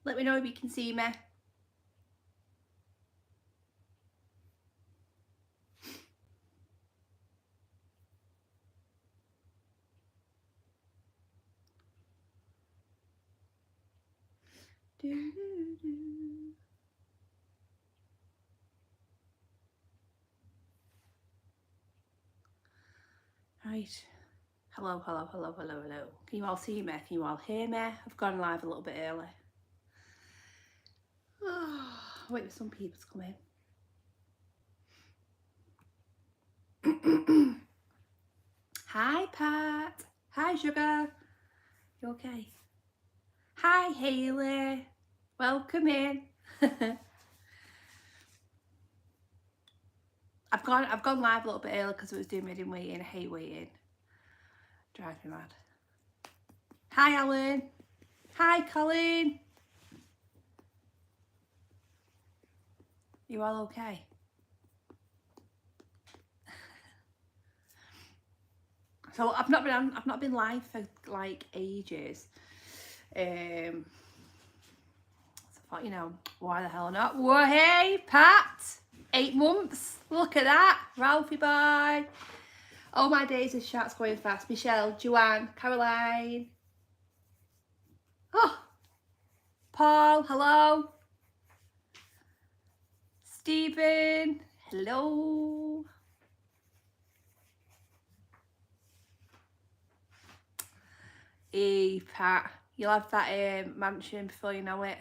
Let me know if you can see me. Right. Hello, hello, hello, hello, hello. Can you all see me? Can you all hear me? I've gone live a little bit early. Oh, wait for some people to come in. Hi, Pat. Hi, Sugar. You okay? Hi, Hayley. Welcome in. I've gone live a little bit early because it was doing me in waiting. I hate waiting. Drives me mad. Hi, Alan. Hi, Colin. You all okay? So I've not been live for like ages. So I thought, you know, why the hell not? Whoa, hey, Pat. 8 months. Look at that. Ralphie, bye. Oh, my days of chat's going fast. Michelle, Joanne, Caroline. Oh, Paul, hello. Stephen, hello. Hey, Pat, you'll have that mansion before you know it.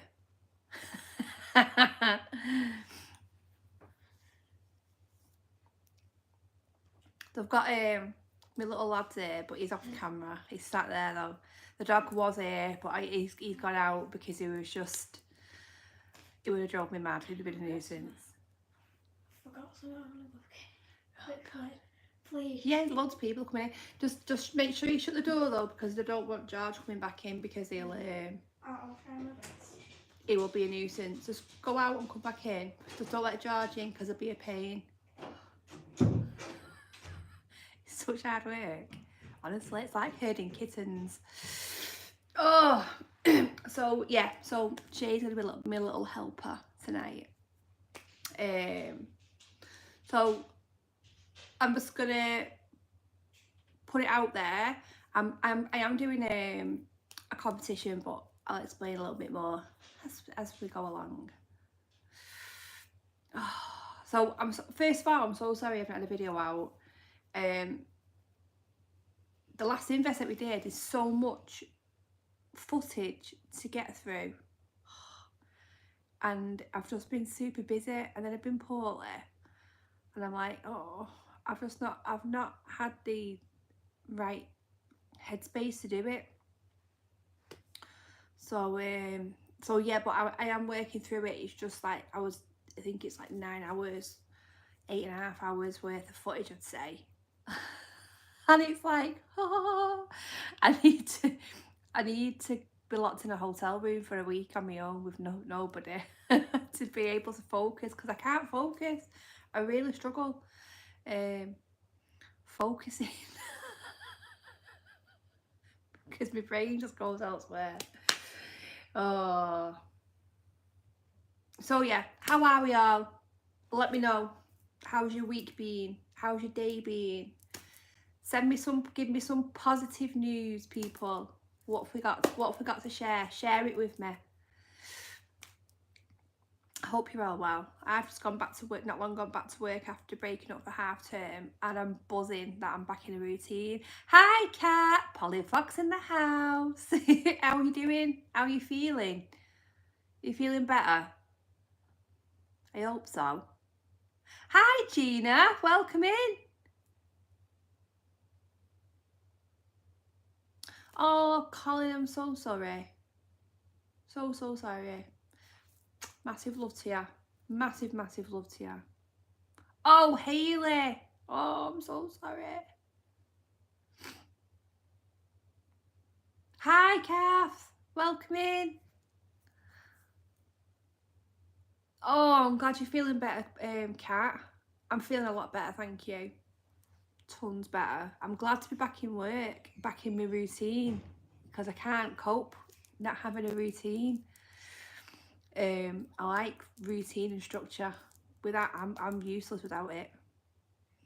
They've got my little lad's here, but he's off camera. He's sat there though. The dog was here, but he's gone out because he was just, it would have drove me mad. He'd have been a nuisance. Forgot someone. Please. Yeah, loads of people coming in. Just make sure you shut the door though, because they don't want George coming back in because he'll I'll try my best. It will be a nuisance. Just go out and come back in. Just don't let George in because it'll be a pain. It's such hard work. Honestly, it's like herding kittens. Oh, so yeah, so Shay's gonna be my little helper tonight. So I'm just gonna put it out there. I am doing a competition, but I'll explain a little bit more as we go along. So first of all, I'm so sorry I haven't had a video out. The last invest that we did is so much footage to get through, and I've just been super busy, and then I've been poorly, and I'm like, oh, I've not had the right headspace to do it. So yeah, but I am working through it. It's just like I think it's like 9 hours, 8.5 hours worth of footage, I'd say. And it's like, oh, I need to be locked in a hotel room for a week on my own with nobody to be able to focus, because I can't focus. I really struggle focusing because my brain just goes elsewhere. Oh, so yeah, how are we all? Let me know. How's your week been? How's your day been? Give me some positive news, people. What have we got to share? Share it with me. I hope you're all well. I've just gone back to work, not long gone back to work after breaking up for half term, and I'm buzzing that I'm back in a routine. Hi, Kat. Polly Fox in the house. How are you doing? How are you feeling? Are you feeling better? I hope so. Hi, Gina. Welcome in. Oh, Colin, I'm so sorry. So sorry. Massive love to you. Massive love to you. Oh, Hayley. Oh, I'm so sorry. Hi, Kath. Welcome in. Oh, I'm glad you're feeling better, Kat. I'm feeling a lot better, thank you. Tons better. I'm glad to be back in work, back in my routine, because I can't cope not having a routine. I like routine and structure. Without, I'm useless without it.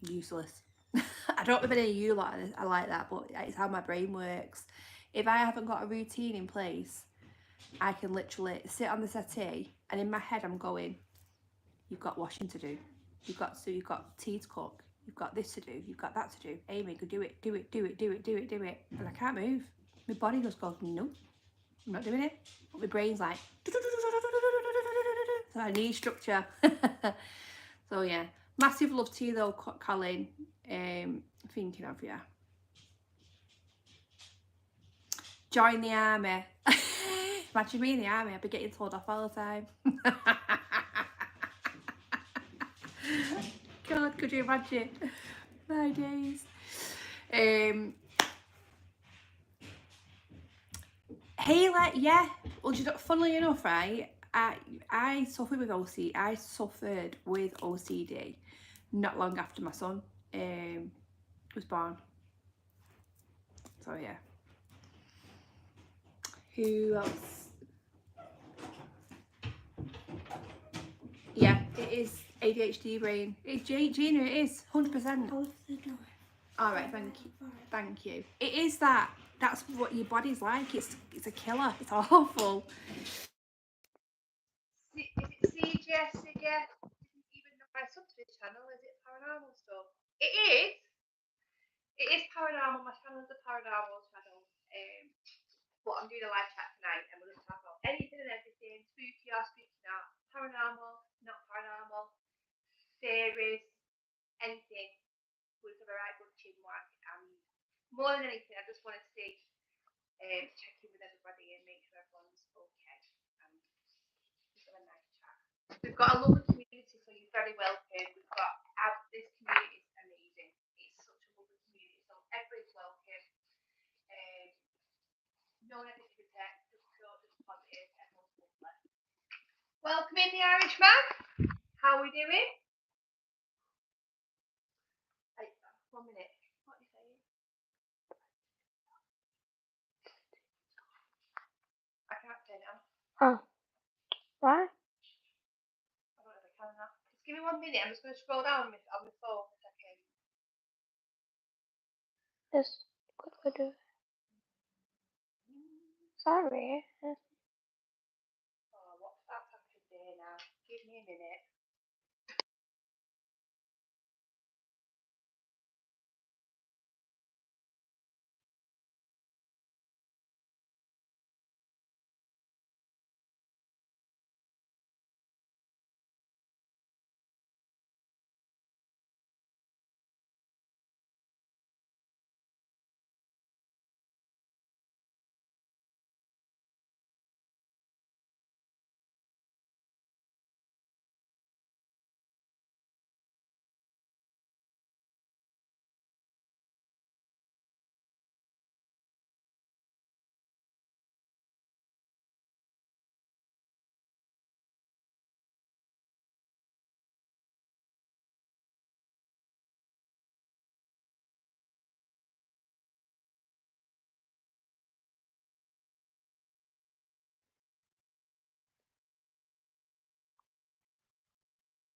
Useless. I don't know if any of you lot I like that, but it's how my brain works. If I haven't got a routine in place, I can literally sit on the settee and in my head I'm going, you've got washing to do, you've got tea to cook, you've got this to do, you've got that to do. Amy, go do it, and I can't move. My body just goes, no, I'm not doing it. But my brain's like, so I need structure. So yeah, massive love to you though, Colin. Thinking of you. Join the army. Imagine me in the army, I'd be getting told off all the time. God, could you imagine? My days. Haley, yeah. Well, funnily enough, right? I suffered with OCD. I suffered with OCD not long after my son was born. So yeah. Who else? Yeah, it is ADHD brain. It's Gina, it is 100%. Close the door. All right, thank you. It is that. That's what your body's like. It's a killer. It's awful. Is it CJ? Didn't even know my subscribe channel. Is it paranormal stuff? It is. It is paranormal. My channel's a paranormal channel. But I'm doing a live chat tonight, and we're going to talk about anything and everything, spooky or spooky not, paranormal, not paranormal, theories, anything. We've got a right good teamwork, and more than anything, I just wanted to see, check in with everybody and make sure everyone's okay. And just have a nice chat. We've got a lovely community, so you're very welcome. We've got this community is amazing. It's such a lovely community, so everybody's welcome. No negativity, just positive, everyone's lovely. Welcome in the Irishman. How are we doing? 1 minute. What are you saying? I can't turn it on. Oh. Why? I don't know if I can or not. Just give me 1 minute. I'm just going to scroll down on my phone for a second. Just quickly do it. Sorry. Oh, what's that happened there now? Give me a minute.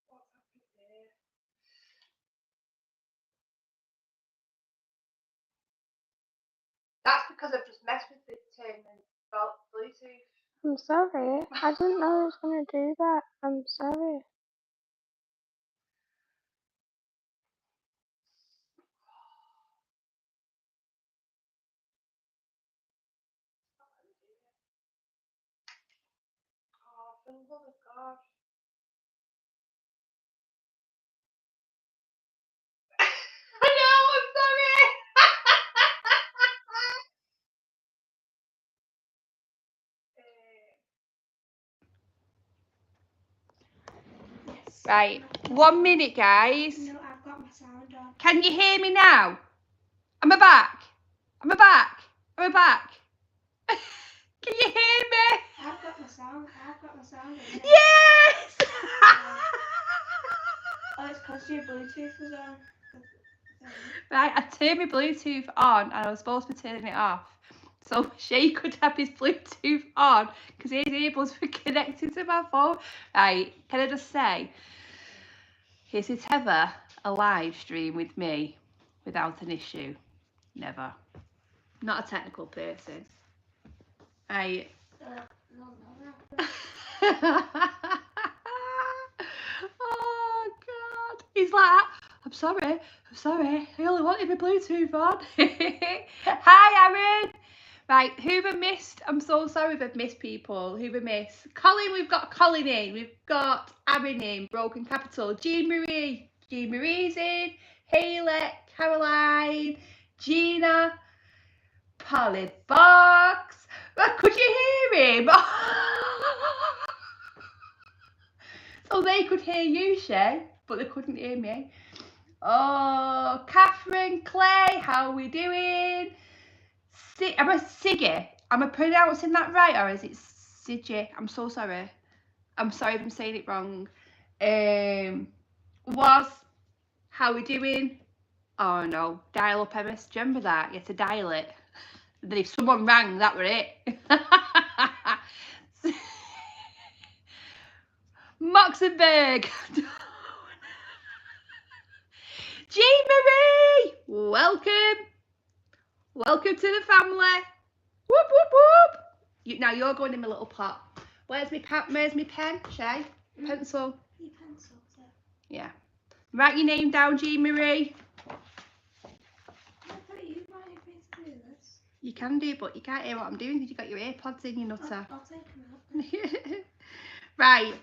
What's happened there? That's because I've just messed with the Bluetooth. I'm sorry. I didn't know I was going to do that. I'm sorry. Oh, for the love of God. I know, I'm sorry. Yes. Right, 1 minute, guys. No, I've got my sound on. Can you hear me now? Am I back? Am I back? Am I back? Can you hear me? I've got my sound on. Yes! Oh, it's because your Bluetooth was on. Right, I turned my Bluetooth on and I was supposed to be turning it off. so Shay could have his Bluetooth on because his earbuds were connected to my phone. Right, can I just say, is it ever a live stream with me without an issue? Never. Not a technical person. Oh God, he's like, I'm sorry, I only wanted my Bluetooth on. Hi Aaron. Right, who have I missed? I'm so sorry if I've missed people. Who have I missed? Colin, we've got Colin in. We've got Aaron in, Broken Capital. Jean Marie's in. Hayley, Caroline, Gina, Polly Box. Could you hear him? So they could hear you, Shay, but they couldn't hear me. Oh, Catherine, Clay, how are we doing? Am I Siggy? Am I pronouncing that right, or is it Siggy? I'm so sorry. I'm sorry if I'm saying it wrong. Was, how are we doing? Oh no, dial up MS. Do you remember that? You had to dial it. Then if someone rang, that were it. Moxenberg. Jean Marie, welcome. Welcome to the family. Whoop, whoop, whoop. Now you're going in my little pot. Where's my pen, Shay? Pencil. Your pencil, yeah. Write your name down, Jean Marie. I thought you wanted me to do this. You can do, but you can't hear what I'm doing because you've got your AirPods in, you nutter. I'll take them out. Right.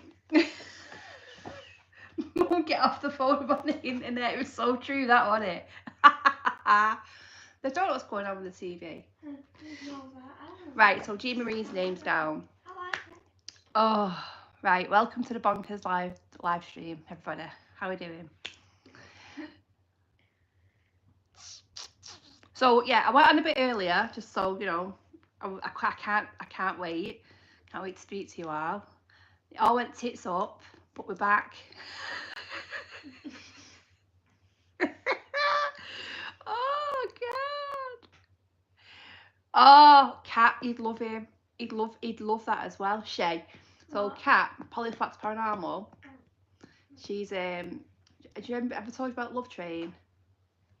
Won't get off the phone on the internet. It was so true, that, wasn't it? They don't know what's going on with the TV. Right, so Jean Marie's name's down. I like it. Oh, right. Welcome to the Bonkers live stream, everybody. How are we doing? So yeah, I went on a bit earlier, just so you know. I can't wait. Can't wait to speak to you all. It all went tits up, but we're back. Oh God. Oh, Kat, you'd love him. He'd love that as well. Shay. So Kat, Polyflex Paranormal. She's do you remember, have I told you about Love Train?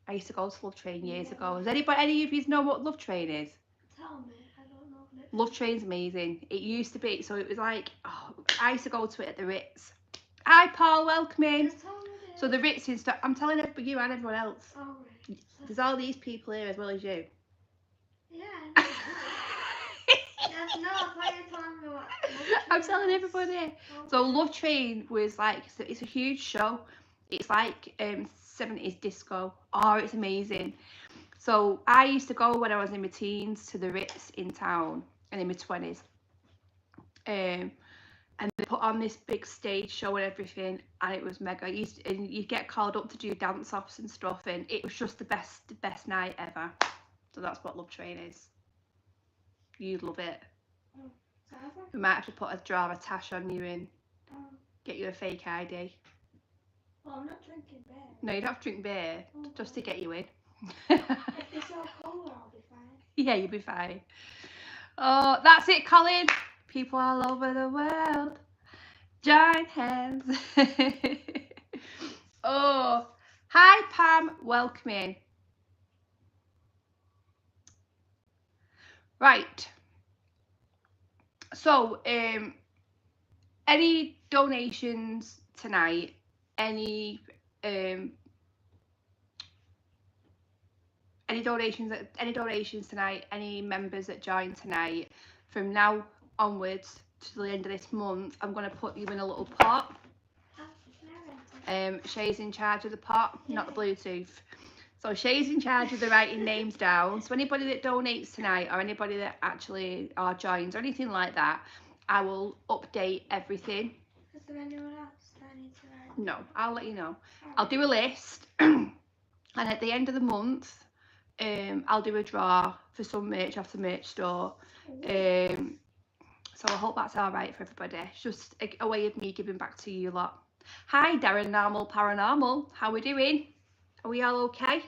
I used to go to Love Train years ago. Does any of you know what Love Train is? Tell me, I don't know. Love Train's amazing. It used to be, so it was like, I used to go to it at the Ritz. Hi Paul, welcome in. So the Ritz is, I'm telling you and everyone else. Oh, right. There's all these people here as well as you. Yeah. Yes, no, I thought you were telling me what. I'm telling everybody. So Love Train was like, it's a huge show. It's like 70s disco. Oh, it's amazing. So I used to go when I was in my teens to the Ritz in town and in my 20s. And they put on this big stage show and everything, and it was mega. And you get called up to do dance offs and stuff, and it was just the best night ever. So that's what Love Train is. You'd love it. We might have to put a tash on you and get you a fake ID. Well, I'm not drinking beer. No, you don't have to drink beer, just to get you in. If it's all cold, I'll be fine. Yeah, you'll be fine. Oh, that's it, Colin. People all over the world, join hands. Oh, hi Pam, welcome in. Right. So, any donations tonight? Any donations tonight? Any members that join tonight? From now onwards to the end of this month, I'm going to put you in a little pot. Shay's in charge of the pot, not the Bluetooth. So Shay's in charge of the writing names down. So anybody that donates tonight, or anybody that actually joins or anything like that, I will update everything. Is there anyone else that I need to write? No, I'll let you know. I'll do a list, and at the end of the month, I'll do a draw for some merch off the merch store. So I hope that's all right for everybody. It's just a way of me giving back to you lot. Hi Darren Normal Paranormal, how are we doing? Are we all okay?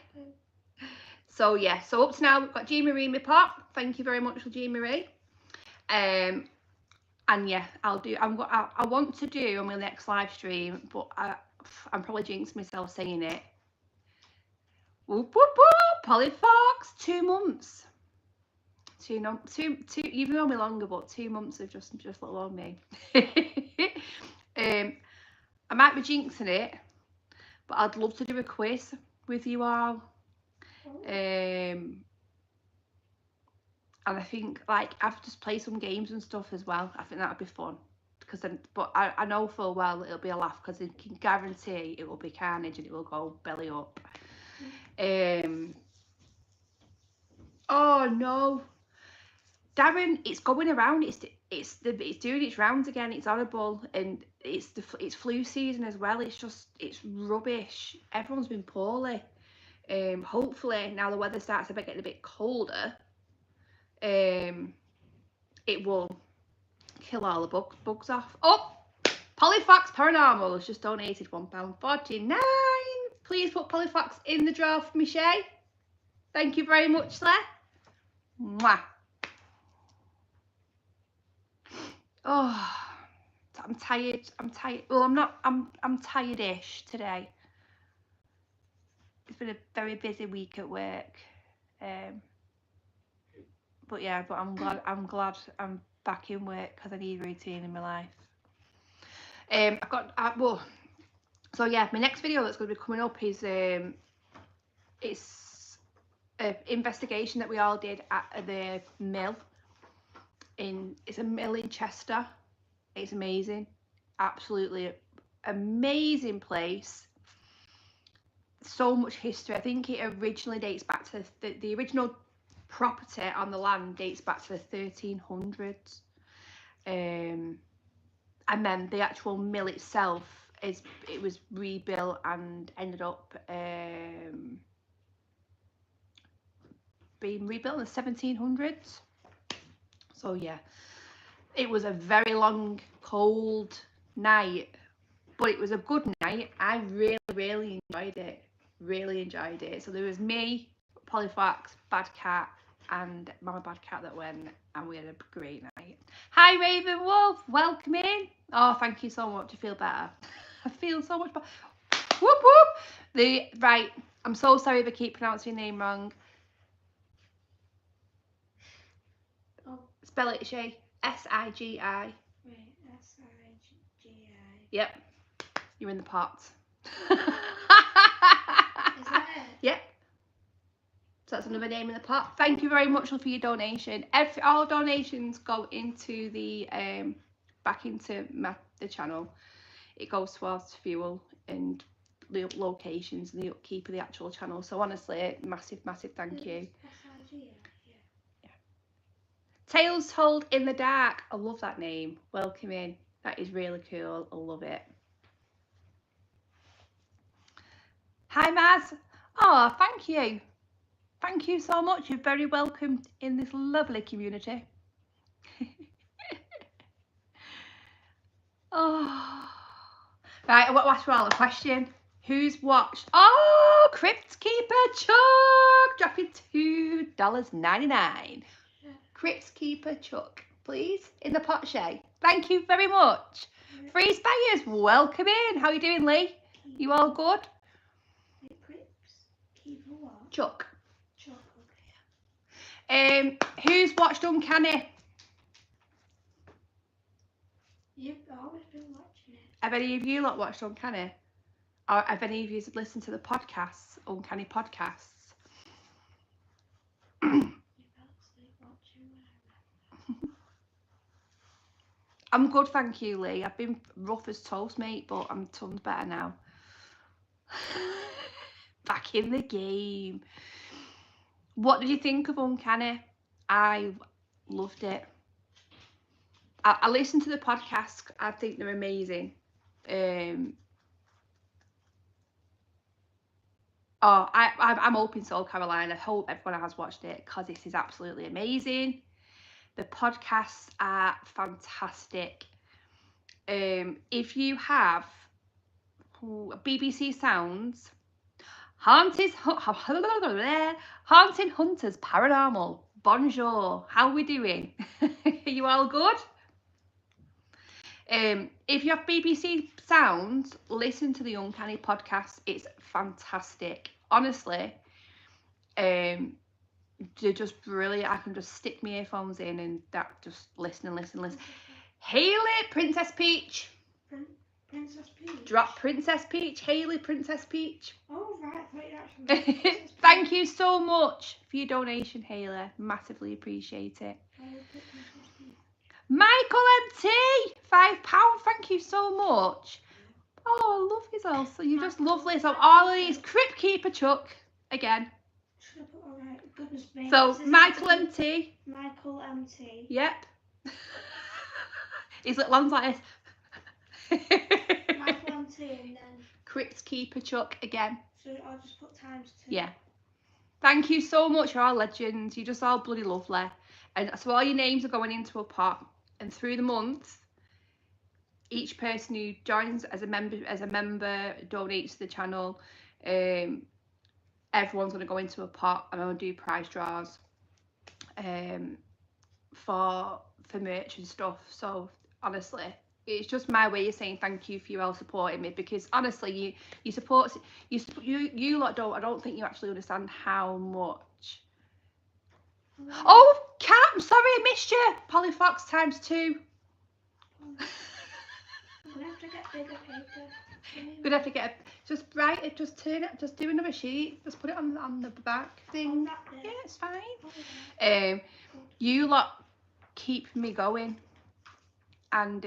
So yeah, so up to now we've got Jean Marie in my pot. Thank you very much for Jean Marie. And yeah, I want to do on my next live stream, but I'm probably jinxing myself saying it. Whoop whoop whoop! Polly Fox, 2 months. Two, even though we're longer, but 2 months of just little old me. I might be jinxing it, but I'd love to do a quiz with you all. And I think like I've just play some games and stuff as well. I think that would be fun, because then, but I know full well it'll be a laugh, because I can guarantee it will be carnage and it will go belly up. Oh no, Darren, it's going around. It's doing its rounds again. It's horrible, and it's flu season as well. It's rubbish. Everyone's been poorly. Hopefully now the weather starts getting a bit colder, it will kill all the bugs off. Oh, Polyfox Paranormal has just donated £1.49. Please put Polyfox in the drawer for me, Shay. Thank you very much, Claire. Mwah. Oh, I'm tired. Well, I'm not. I'm tired-ish today. It's been a very busy week at work. But yeah, but I'm glad I'm back in work, because I need routine in my life. So yeah, my next video that's going to be coming up is it's an investigation that we all did at the mill. It's a mill in Chester. It's amazing, absolutely amazing place. So much history. I think it originally dates back to the original property on the land dates back to the 1300s, and then the actual mill itself it was rebuilt and ended up being rebuilt in the 1700s. So yeah, it was a very long cold night, but it was a good night. I really enjoyed it. So there was me, Polyfox, Bad Cat, and Mama Bad Cat that went, and we had a great night. Hi Raven Wolf, welcome in. Oh, thank you so much. I feel better. I feel so much better. Whoop whoop. Right, I'm so sorry if I keep pronouncing your name wrong. Oh. Spell it, Shay. S-I-G-I. Right, S-I-G-I. Yep, you're in the pot. Is that it? Yep. So that's another name in the pot. Thank you very much for your donation. All donations go into the back into the channel. It goes towards fuel and the locations and the upkeep of the actual channel. So honestly, massive thank you. Yeah. Tales Told in the Dark. I love that name. Welcome in. That is really cool. I love it. Hi Maz. Oh, thank you. Thank you so much. You're very welcome in this lovely community. Oh. Right, what was all the question? Who's watched? Oh, Crypt Keeper Chuck dropping $2.99. Crypt Keeper Chuck, please, in the pot, Shay. Thank you very much. Free Spires, welcome in. How are you doing, Lee? You all good? Crypt Keeper what? Chuck. Chuck, okay. Who's watched Uncanny? You've always been watching it. Have any of you lot watched Uncanny? Or have any of you listened to the podcasts, Uncanny podcasts? I'm good, thank you, Lee. I've been rough as toast, mate, but I'm tons better now. Back in the game. What did you think of Uncanny? I loved it. I listened to the podcast. I think they're amazing. I'm hoping so, Caroline. I hope everyone has watched it, because this is absolutely amazing. The podcasts are fantastic. If you have BBC Sounds, Haunting Hunters Paranormal. Bonjour. How we doing? Are you all good? If you have BBC Sounds, listen to the Uncanny podcast. It's fantastic. Honestly, they're just brilliant. I can just stick my earphones in and that just listen. Haley, Princess Peach. Princess Peach. Drop Princess Peach. Haley, Princess Peach. Oh, right. I thought you actually meant Princess Thank you so much for your donation, Haley. Massively appreciate it. Michael MT, £5. Thank you so much. Oh, I love you all. So you're just lovely. So all of these Crypt Keeper Chuck again. Should I put all right? Goodness me. So Michael MT. Michael MT. Yep. His little hands like this. Michael MT and then Crypt Keeper Chuck again. So I'll just put times 2. Yeah. Thank you so much, you're all legends. You're just all bloody lovely. And so all your names are going into a pot. And through the month, each person who joins as a member donates to the channel. Everyone's going to go into a pot, and I'll do prize draws for merch and stuff. So honestly, it's just my way of saying thank you for you all supporting me, because honestly, you support you lot don't. I don't think you actually understand how much. Oh, Cat, I'm sorry I missed you. Polyfox times 2. I'm gonna have to get bigger paper. Gonna have to get just write it. Just turn it. Just do another sheet. Just put it on the back thing. Yeah, it's fine. You lot keep me going, and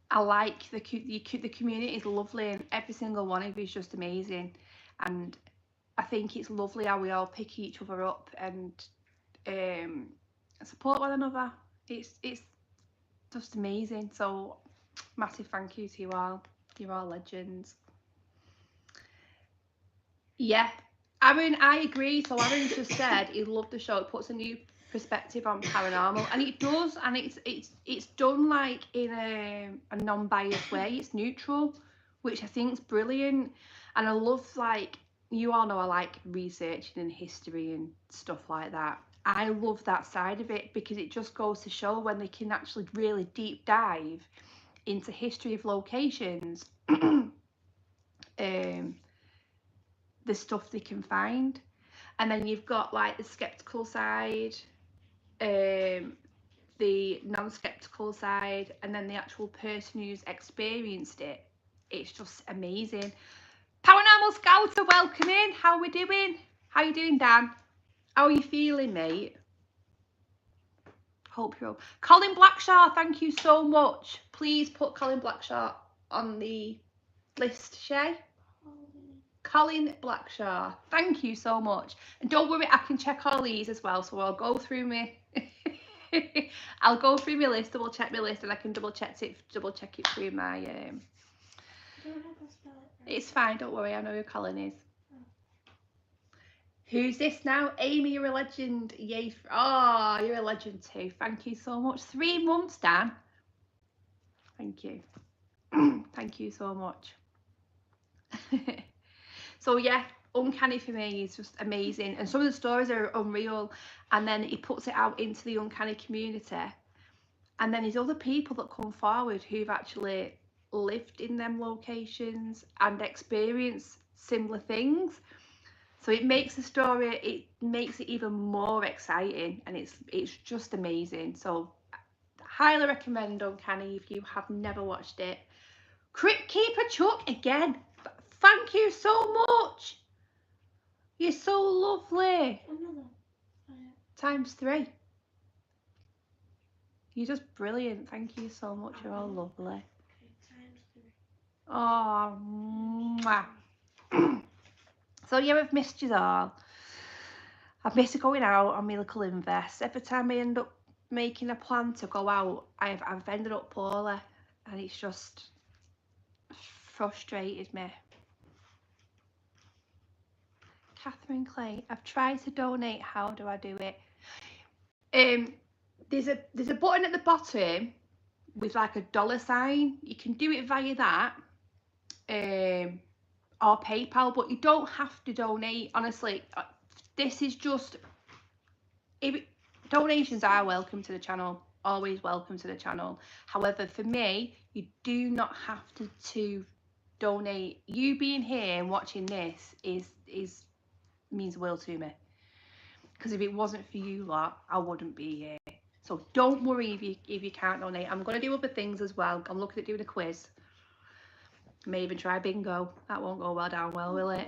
I like the community is lovely, and every single one of you is just amazing, and I think it's lovely how we all pick each other up and support one another. It's just amazing. So massive thank you to you all. You're all legends. Yeah, Aaron, I agree. So Aaron just said he loved the show. It puts a new perspective on paranormal, and it does, and it's done like in a non-biased way. It's neutral, which I think is brilliant. And I love, like, you all know I like researching and history and stuff like that. I love that side of it, because it just goes to show when they can actually really deep dive into history of locations, the stuff they can find. And then you've got like the skeptical side, the non-skeptical side, and then the actual person who's experienced it. It's just amazing. Paranormal Scouts are welcome in. How are we doing? How you doing, Dan? How are you feeling, mate? Hope you're... Colin Blackshaw, thank you so much. Please put Colin Blackshaw on the list, Shay. Colin Blackshaw, thank you so much. And don't worry, I can check all these as well. So I'll go through my I'll go through my list, double check my list, and I can double check it through my It's fine, don't worry, I know who Colin is. Who's this now? Amy, you're a legend. Yay. Oh, you're a legend too. Thank you so much. 3 months, Dan. Thank you. Thank you so much. So yeah, Uncanny for me is just amazing. And some of the stories are unreal. And then he puts it out into the Uncanny community. And then there's other people that come forward who've actually lived in them locations and experienced similar things. So it makes the story, it makes it even more exciting, and it's just amazing. So highly recommend Uncanny if you have never watched it. Crypt Keeper Chuck, again, thank you so much. You're so lovely. Times 3. You're just brilliant. Thank you so much. You're all lovely. Oh, mwah. So yeah, I've missed you all. I've missed going out on my little invest. Every time I end up making a plan to go out, I've ended up poorly, and it's just frustrated me. Catherine Clay, I've tried to donate. How do I do it? There's a button at the bottom with like a $sign. You can do it via that. or PayPal, but you don't have to donate. Honestly, this is just, donations are welcome to the channel, always welcome to the channel. However, for me, you do not have to donate. You being here and watching this means the world to me, because if it wasn't for you lot, I wouldn't be here. So don't worry if you can't donate. I'm going to do other things as well. I'm looking at doing a quiz. May even try bingo. That won't go down well, will it?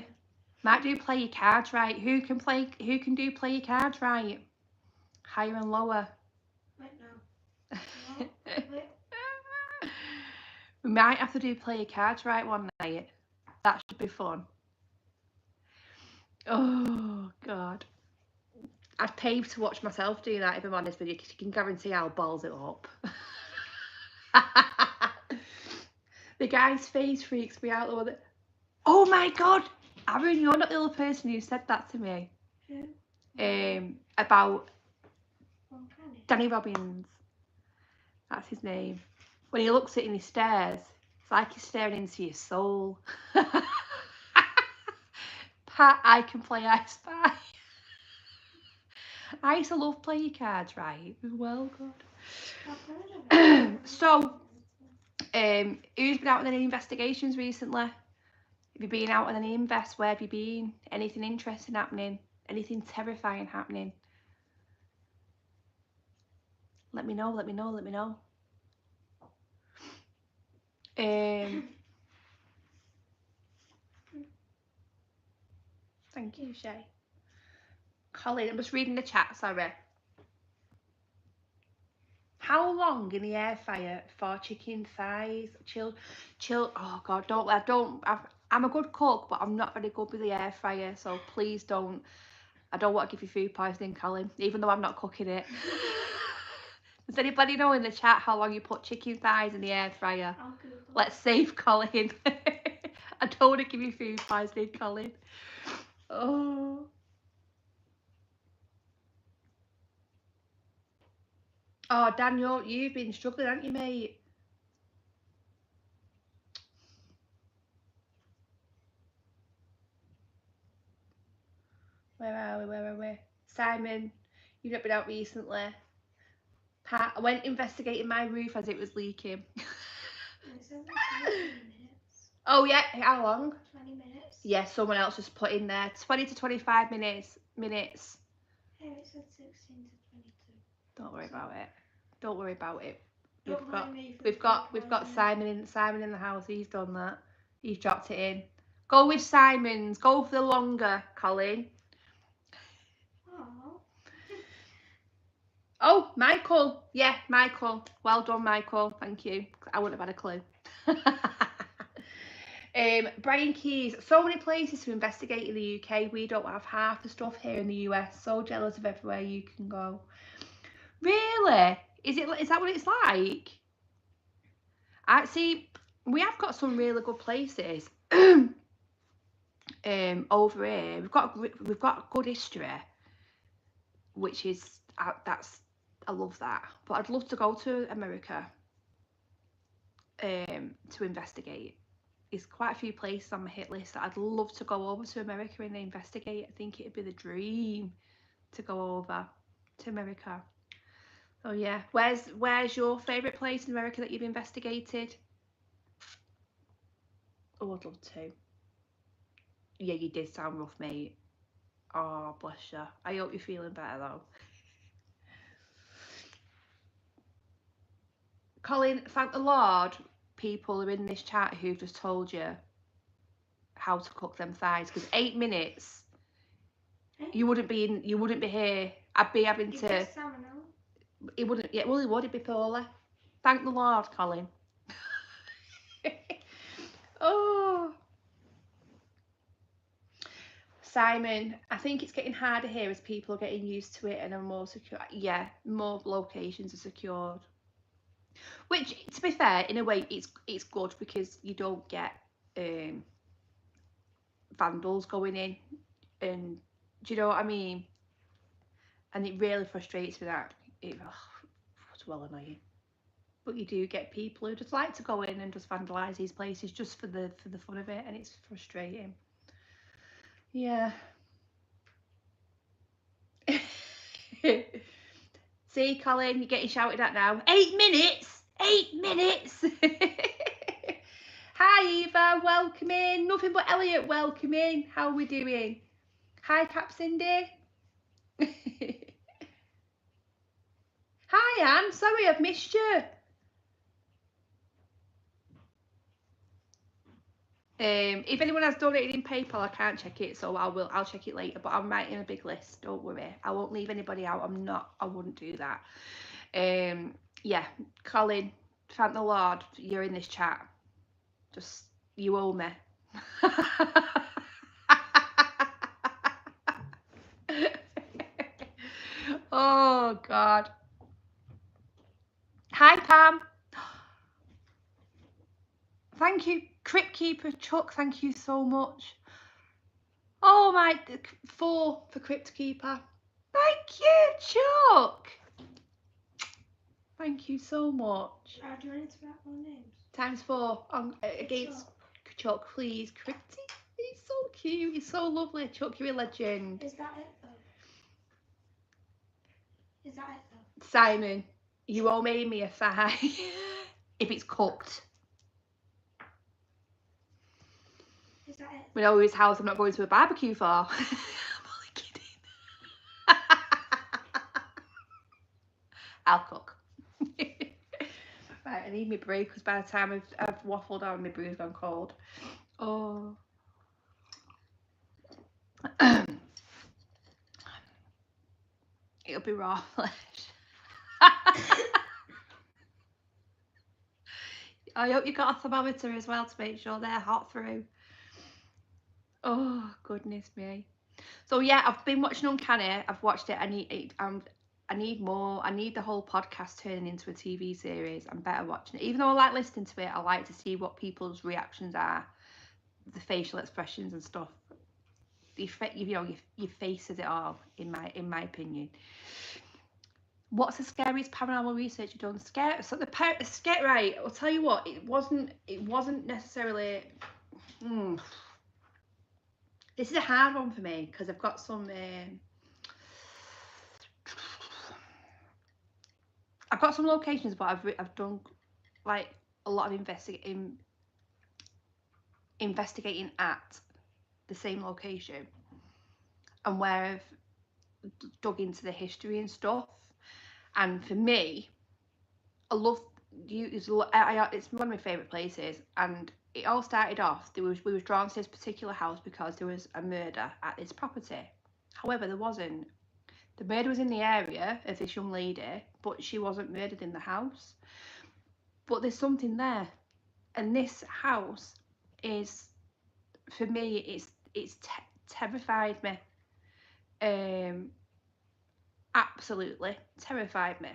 Might do play your cards right. Who can do play your cards right? Higher and lower. Wait, no. No, wait. We might have to do play your cards right one night. That should be fun. Oh God. I'd pay to watch myself do that if I'm honest with you, because you can guarantee I'll balls it up. The guy's face freaks me out though. Oh my God, Aaron, you're not the other person who said that to me. Who? About Uncanny. Danny Robbins. That's his name. When he looks at it and he stares, it's like he's staring into your soul. Pat, I can play I Spy. I used to love playing your cards right as well, God. I've heard of it. So, who's been out on any investigations recently? Have you been out on any invests? Where have you been? Anything interesting happening? Anything terrifying happening? Let me know, let me know, let me know. Thank you, Shay. Colin, I'm just reading the chat, sorry. How long in the air fryer for chicken thighs? Chill. Oh God, I'm a good cook, but I'm not very good with the air fryer, so please don't. I don't want to give you food poisoning, Colin, even though I'm not cooking it. Does anybody know in the chat how long you put chicken thighs in the air fryer? Let's save Colin. I don't want to give you food poisoning, Colin. Oh. Oh, Daniel, you've been struggling, haven't you, mate? Where are we? Simon, you've not been out recently. Pat, I went investigating my roof as it was leaking. Oh yeah, how long? 20 minutes. Yeah, someone else just put in there 20 to 25 minutes. Here it said 16 to 22. Don't worry about it. Don't worry about it. Don't mind me. We've got Simon in the house. He's done that. He's dropped it in. Go with Simon's. Go for the longer, Colin. Oh. Oh, Michael. Yeah, Michael. Well done, Michael. Thank you. I wouldn't have had a clue. Brian Keys. So many places to investigate in the UK. We don't have half the stuff here in the US. So jealous of everywhere you can go. Really? Is that what it's like? I see. We have got some really good places. Over here, we've got good history, which is I love that. But I'd love to go to America to investigate. There's quite a few places on my hit list that I'd love to go over to America and investigate. I think it'd be the dream to go over to America. So yeah, where's your favourite place in America that you've investigated? Oh, I'd love to. Yeah, you did sound rough, mate. Oh, bless you. I hope you're feeling better though. Colin, thank the Lord people are in this chat who've just told you how to cook them thighs, because 8 minutes you wouldn't be here. I'd be having to. It wouldn't. Yeah, well, it would. It'd be poorly. Thank the Lord, Colin. Oh, Simon, I think it's getting harder here as people are getting used to it and are more secure. Yeah, more locations are secured. Which, to be fair, in a way, it's good because you don't get vandals going in, and do you know what I mean? And it really frustrates me that it's well annoying. But you do get people who just like to go in and just vandalise these places just for the fun of it, and it's frustrating. Yeah. See, Colin, you're getting shouted at now. 8 minutes! 8 minutes! Hi, Eva, welcome in. Nothing but Elliot, welcome in. How are we doing? Hi, Cap Cindy. Hi, Anne. Sorry, I've missed you. If anyone has donated in PayPal, I can't check it, so I'll check it later. But I'm writing a big list. Don't worry. I won't leave anybody out. I wouldn't do that. Yeah, Colin, thank the Lord you're in this chat. Just, you owe me. Oh God. Hi, Pam. Thank you, Crypt Keeper Chuck. Thank you so much. Oh my, 4 for Crypt Keeper. Thank you, Chuck. Thank you so much. Do I need to write more names? Times 4 against Chuck, please. Crypty. He's so cute. He's so lovely. Chuck, you're a legend. Is that it though? Is that it though? Simon, you all made me a thigh. If it's cooked. Is that it? We know whose house I'm not going to a barbecue for. I'm only kidding. I'll cook. Right, I need my brew because by the time I've waffled on, my brew's gone cold. Oh. It'll be raw flesh. I hope you got a thermometer as well to make sure they're hot through. Oh, goodness me. So yeah, I've been watching Uncanny. I've watched it. I need more. I need the whole podcast turning into a TV series. I'm better watching it. Even though I like listening to it, I like to see what people's reactions are, the facial expressions and stuff. Your face says it all, in my opinion. What's the scariest paranormal research you've done? Right, I'll tell you what, it wasn't necessarily. This is a hard one for me because I've got some. I've got some locations, but I've done like a lot of investigating at the same location, and where I've dug into the history and stuff. And for me, I love it's one of my favourite places. And it all started off, we was drawn to this particular house because there was a murder at this property. However, there wasn't. The murder was in the area of this young lady, but she wasn't murdered in the house. But there's something there, and this house is, for me, it's terrified me. Absolutely terrified me.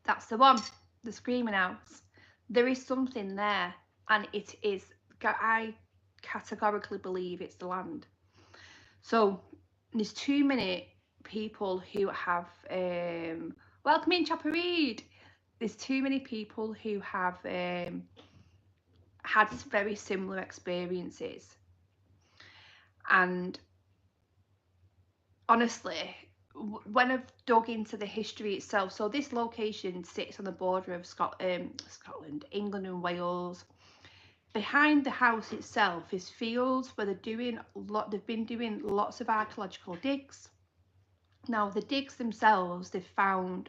That's the one, the Screaming House. There is something there, and it is. I categorically believe it's the land. So there's too many people who have welcome in, Chopper Reed. There's too many people who have had very similar experiences, and honestly, when I've dug into the history itself, so this location sits on the border of Scotland, England and Wales. Behind the house itself is fields where they've been doing lots of archaeological digs. Now the digs themselves, they've found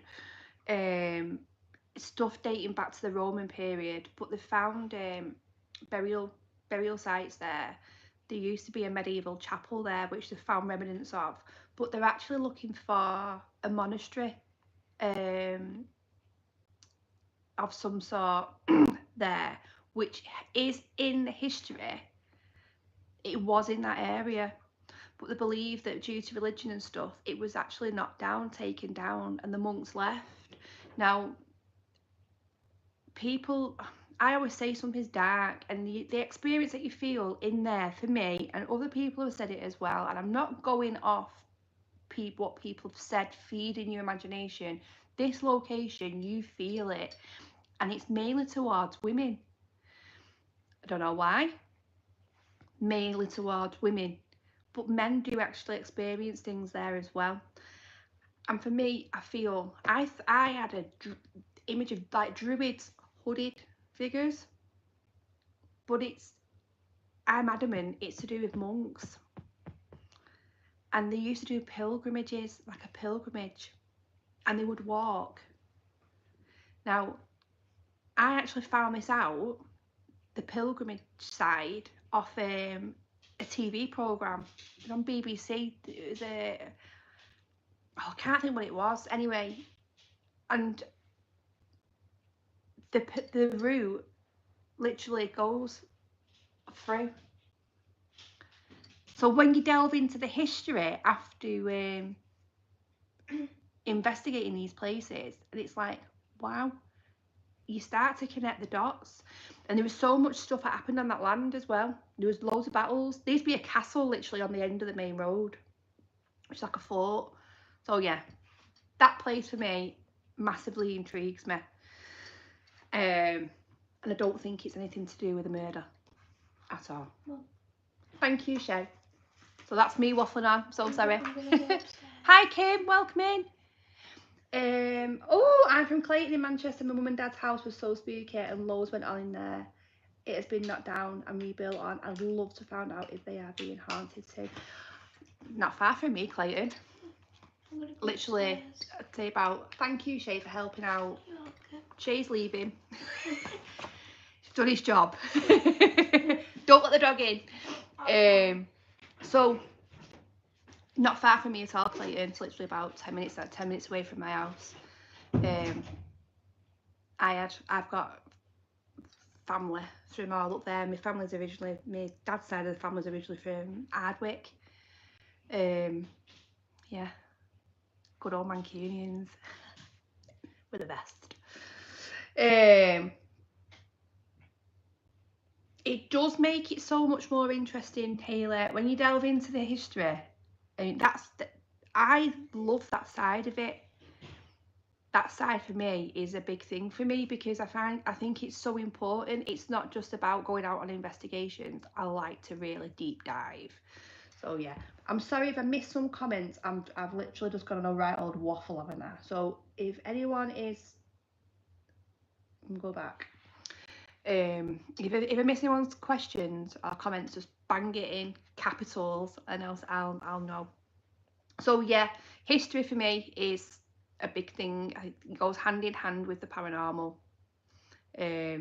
stuff dating back to the Roman period, but they've found burial sites there. There used to be a medieval chapel there, which they've found remnants of, but they're actually looking for a monastery of some sort there, which is in the history. It was in that area, but they believe that due to religion and stuff, it was actually knocked down, taken down, and the monks left. Now, I always say something's dark, and the experience that you feel in there, for me, and other people have said it as well, and I'm not going off what people have said, feeding your imagination. This location, you feel it. and it's mainly towards women. I don't know why. Mainly towards women, but men do actually experience things there as well. And for me, I feel I had a image of like druids, hooded figures, but I'm adamant it's to do with monks. And they used to do pilgrimages, like a pilgrimage, and they would walk. Now, I actually found this out, the pilgrimage side, off a TV programme. It was on BBC. It was I can't think what it was. Anyway, and the route literally goes through. So when you delve into the history after investigating these places, and it's like, wow, you start to connect the dots. And there was so much stuff that happened on that land as well. There was loads of battles. There used to be a castle literally on the end of the main road, which is like a fort. So yeah, that place for me massively intrigues me. And I don't think it's anything to do with a murder at all. No. Thank you, Shay. So that's me waffling on. So sorry. Hi, Kim. Welcome in. Oh, I'm from Clayton in Manchester. My mum and dad's house was so spooky and loads went on in there. It has been knocked down and rebuilt on. I'd love to find out if they are being haunted too. Not far from me, Clayton. Literally, I'd say about. Thank you, Shay, for helping out. Shay's leaving. He's done his job. Don't let the dog in. So, not far from me at all, Clayton. It's literally about 10 minutes away from my house. I've got family from all up there. My dad's side of the family's originally from Ardwick. Yeah, good old Mancunians. We're the best. It does make it so much more interesting, Taylor, when you delve into the history. I mean, I love that side of it. That side for me is a big thing for me, because I think it's so important. It's not just about going out on investigations. I like to really deep dive. So yeah, I'm sorry if I missed some comments. I've literally just got on a right old waffle, haven't I? So if anyone is, go back. If I miss anyone's questions or comments, just bang it in capitals, and else I'll know. So yeah, history for me is a big thing. It goes hand in hand with the paranormal. Yeah,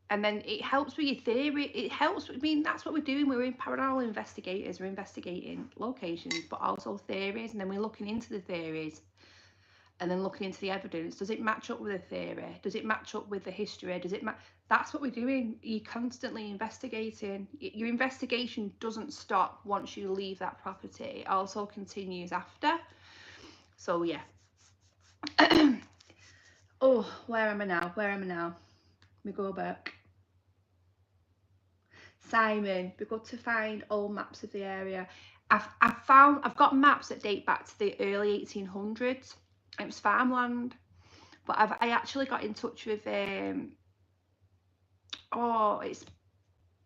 and then it helps with your theory. It helps. I mean, that's what we're doing. We're paranormal investigators. We're investigating locations, but also theories, and then we're looking into the theories. And then looking into the evidence. Does it match up with a theory? Does it match up with the history? Does it that's what we're doing. You're constantly investigating. Your investigation doesn't stop once you leave that property. It also continues after. So yeah. Oh, where am I now? Let me go back. Simon, be good to find old maps of the area. I've got maps that date back to the early 1800s. It was farmland, but I actually got in touch with it's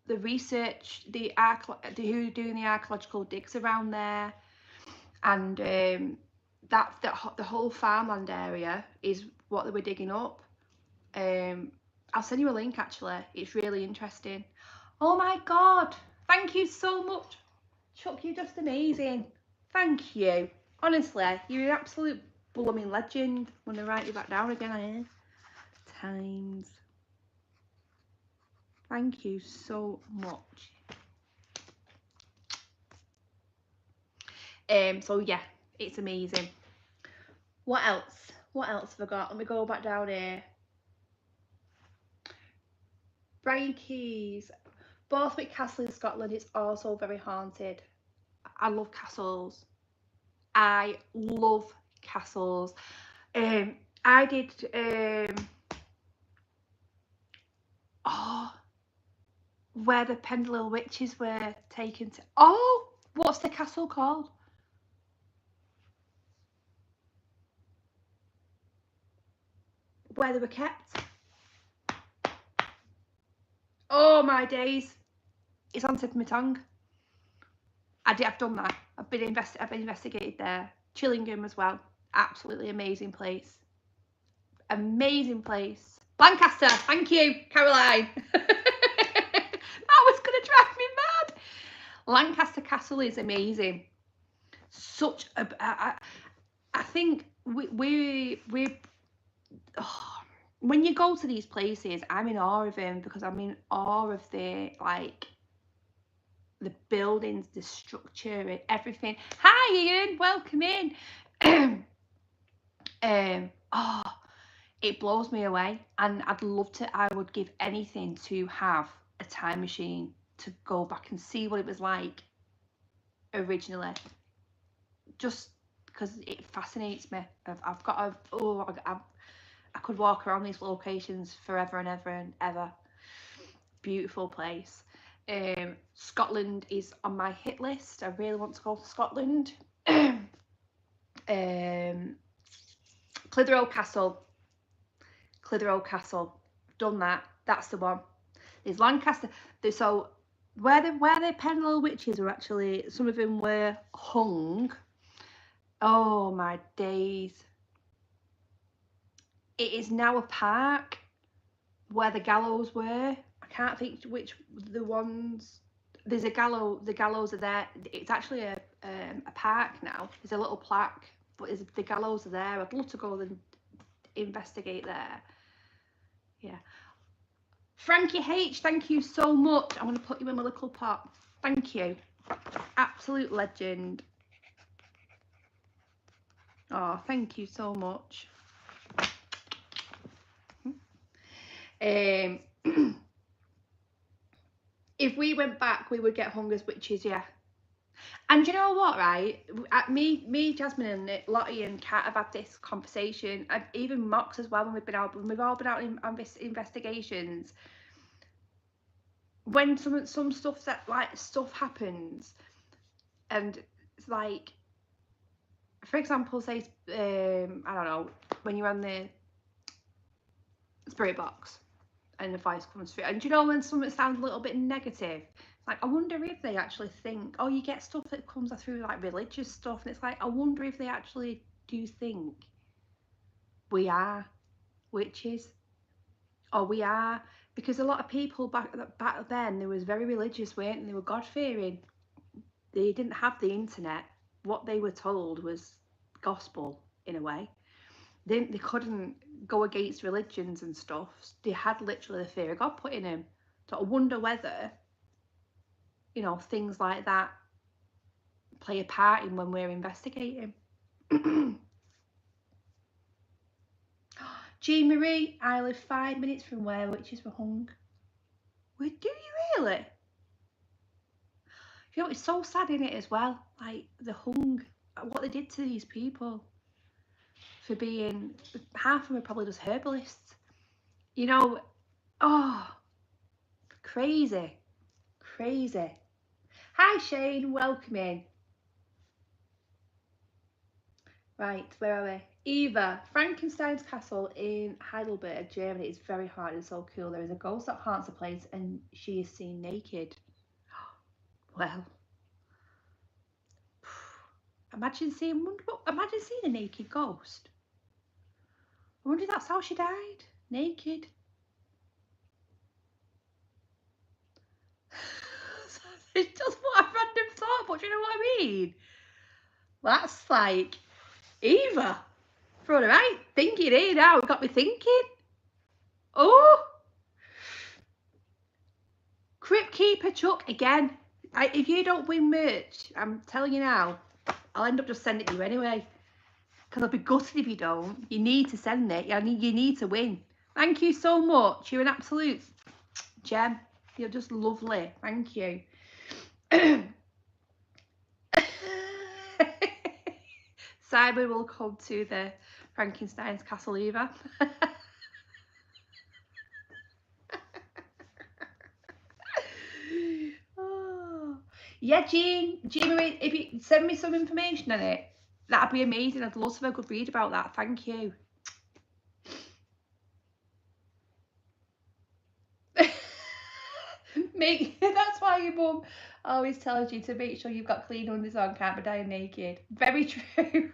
the research, who are doing the archaeological digs around there, and the whole farmland area is what they were digging up. I'll send you a link actually. It's really interesting. Oh my god, thank you so much, Chuck. You're just amazing. Thank you. Honestly, you're an absolute blooming legend. I'm going to write you back down again here. Times. Thank you so much. So yeah, it's amazing. What else? What else have I got? Let me go back down here. Brian Keys. Borthwick Castle in Scotland is also very haunted. I love castles. I love castles. I did where the Pendle witches were taken to. Oh, what's the castle called? where they were kept. Oh my days, it's on the tip of my tongue. I've done that. I've been investigated there. Chillingham as well. Absolutely amazing place. Amazing place. Lancaster, thank you, Caroline. That was gonna drive me mad. Lancaster Castle is amazing. Such a, I think we when you go to these places, I'm in awe of them, because I'm in awe of the buildings, the structure, everything. Hi Ian, welcome in. Oh, it blows me away, and I would give anything to have a time machine to go back and see what it was like originally, just because it fascinates me. I've got I could walk around these locations forever and ever and ever. Beautiful place. Scotland is on my hit list. I really want to go to Scotland. Clitheroe Castle. Done that. That's the one. There's Lancaster. So where the Penlow witches were actually, some of them were hung. Oh my days. It is now a park where the gallows were. I can't think which the ones. There's a gallows. The gallows are there. It's actually a park now. There's a little plaque, but the gallows are there. I'd love to go and investigate there. Yeah. Frankie H, thank you so much. I'm going to put you in my little pot. Thank you. Absolute legend. Oh, thank you so much. If we went back, we would get hung as witches, yeah. And you know what, right? Me, Jasmine, and Lottie and Kat have had this conversation. Even Mox as well, when we've all been out in investigations. When some stuff stuff happens, and it's like, for example, say I don't know, when you're on the spirit box and the voice comes through, and you know when something sounds a little bit negative, like, I wonder if they actually think, oh, you get stuff that comes through like religious stuff, and it's like, I wonder if they actually do think we are witches, or we are, because a lot of people back then, they was very religious, weren't they? They were God-fearing. They didn't have the internet. What they were told was gospel, in a way. They couldn't go against religions and stuff. They had literally the fear of God put in them. So I wonder whether, you know, things like that play a part in when we're investigating. Jean Marie, I live 5 minutes from where witches were hung. Well, do you really? You know, it's so sad in it as well. Like, the hung, what they did to these people for being, half of them are probably just herbalists. You know, oh, crazy. Hi Shane, welcome in. Right, where are we? Eva, Frankenstein's castle in Heidelberg, Germany is very hard and so cool. There is a ghost that haunts the place and she is seen naked. Well, imagine seeing a naked ghost. I wonder if that's how she died, naked. It's just what a random thought, but you know what I mean? That's like, Eva, for the right thinking here now, it got me thinking. Oh, Crypt Keeper Chuck again. If you don't win merch, I'm telling you now, I'll end up just sending it to you anyway. Because I'll be gutted if you don't. You need to send it. You need to win. Thank you so much. You're an absolute gem. You're just lovely. Thank you. Simon will come to the Frankenstein's castle, Eva. Oh. Yeah, Jean, if you send me some information on it, that'd be amazing. I'd love to have a good read about that. Thank you. That's why your mum always tells you to make sure you've got clean undies on, can't be dying naked. Very true.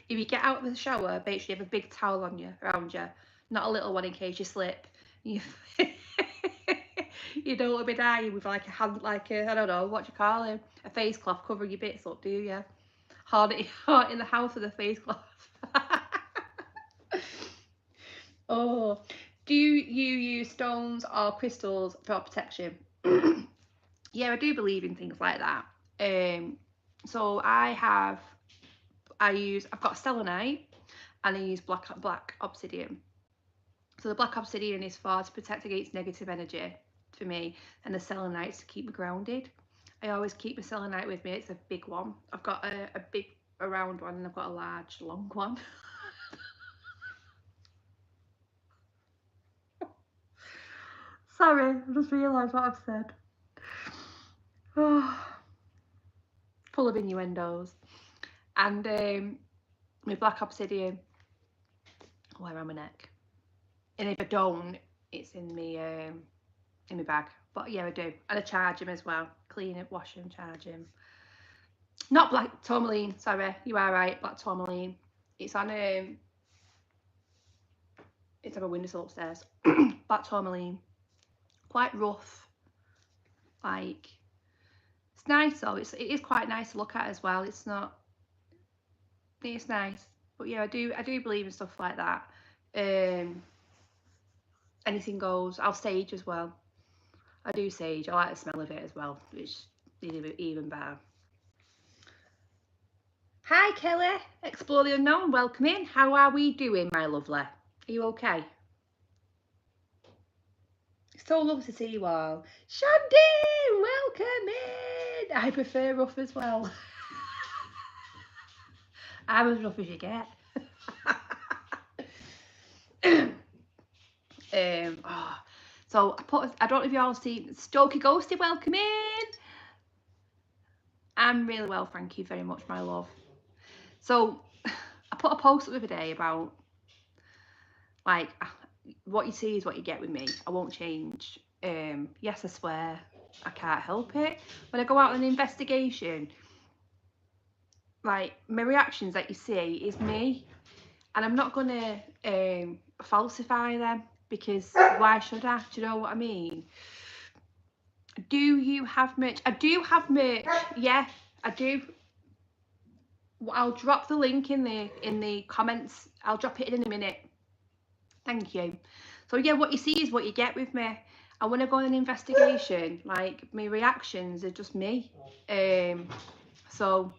If you get out of the shower, make sure you have a big towel on you, around you, not a little one in case you slip. You, you don't want to be dying with like a hand, like a, I don't know, what do you call it? A face cloth covering your bits up, do you? Hard in the house with a face cloth. Oh, do you use stones or crystals for protection? Yeah, I do believe in things like that. So I've got selenite and I use black obsidian. So the black obsidian is to protect against negative energy for me, and the selenite's to keep me grounded. I always keep my selenite with me. It's a big one. I've got a big round one, and I've got a large long one. Sorry, I just realised what I've said. Oh, full of innuendos. And my black obsidian I wear around my neck. And if I don't, it's in my bag. But yeah, I do. And I charge them as well. Clean it, wash them, charge them. Not black tourmaline, sorry, you are right, black tourmaline. It's on it's on my windowsill upstairs. Black tourmaline. Quite rough. Like, it's nice though. It is quite nice to look at as well. It's not, it's nice. But yeah, I do believe in stuff like that. Anything goes. I'll sage as well. I do sage. I like the smell of it as well, which is even better. Hi Kelly, Explore the Unknown, welcome in. How are we doing, my lovely? Are you okay? It's so lovely to see you all. Shandy, welcome in. I prefer rough as well. I'm as rough as you get. So I don't know if you all see Stokey Ghosty, welcome in. I'm really well, thank you very much, my love. So I put a post up the other day about, like, what you see is what you get with me. I won't change. Yes, I swear, I can't help it. When I go out on an investigation, like, my reactions that you see is me, and I'm not gonna falsify them, because why should I? Do you know what I mean? Do you have merch? I do have merch. Yeah, I do. I'll drop the link in the comments. I'll drop it in a minute. Thank you. So yeah, what you see is what you get with me. And when I go on an investigation, like, my reactions are just me. So,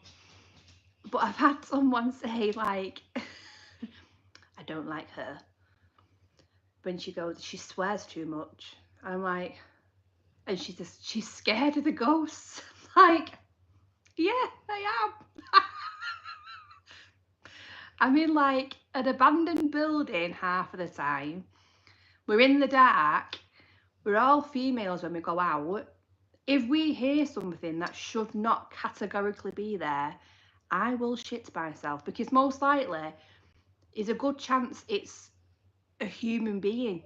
but I've had someone say, like, I don't like her. When she goes, she swears too much. I'm like, and she's scared of the ghosts. Like, yeah, I am. I'm in, like, an abandoned building half of the time. We're in the dark. We're all females when we go out. If we hear something that should not categorically be there, I will shit myself, because most likely is a good chance it's a human being.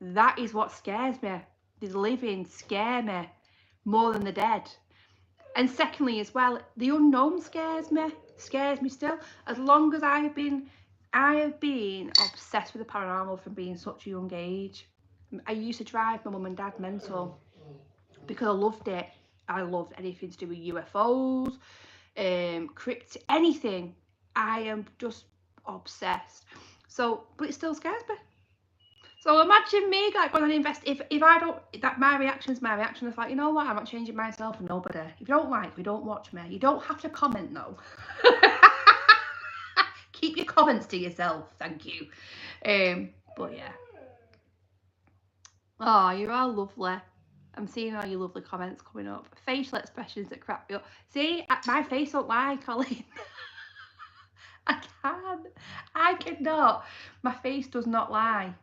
That is what scares me. The living scare me more than the dead. And secondly as well, the unknown scares me still. As long as I have been obsessed with the paranormal from being such a young age. I used to drive my mum and dad mental because I loved it. I loved anything to do with UFOs, crypt, anything. I am just obsessed. So, but it still scares me. So imagine me, like, when I invest, if I don't, that my reaction's my reaction. It's like, you know what, I'm not changing myself for nobody. If you don't like me, don't watch me. You don't have to comment though. Keep your comments to yourself, thank you. But yeah. Oh, you're all lovely. I'm seeing all your lovely comments coming up. Facial expressions that crap me up. See, my face don't lie, Colleen. I cannot. My face does not lie.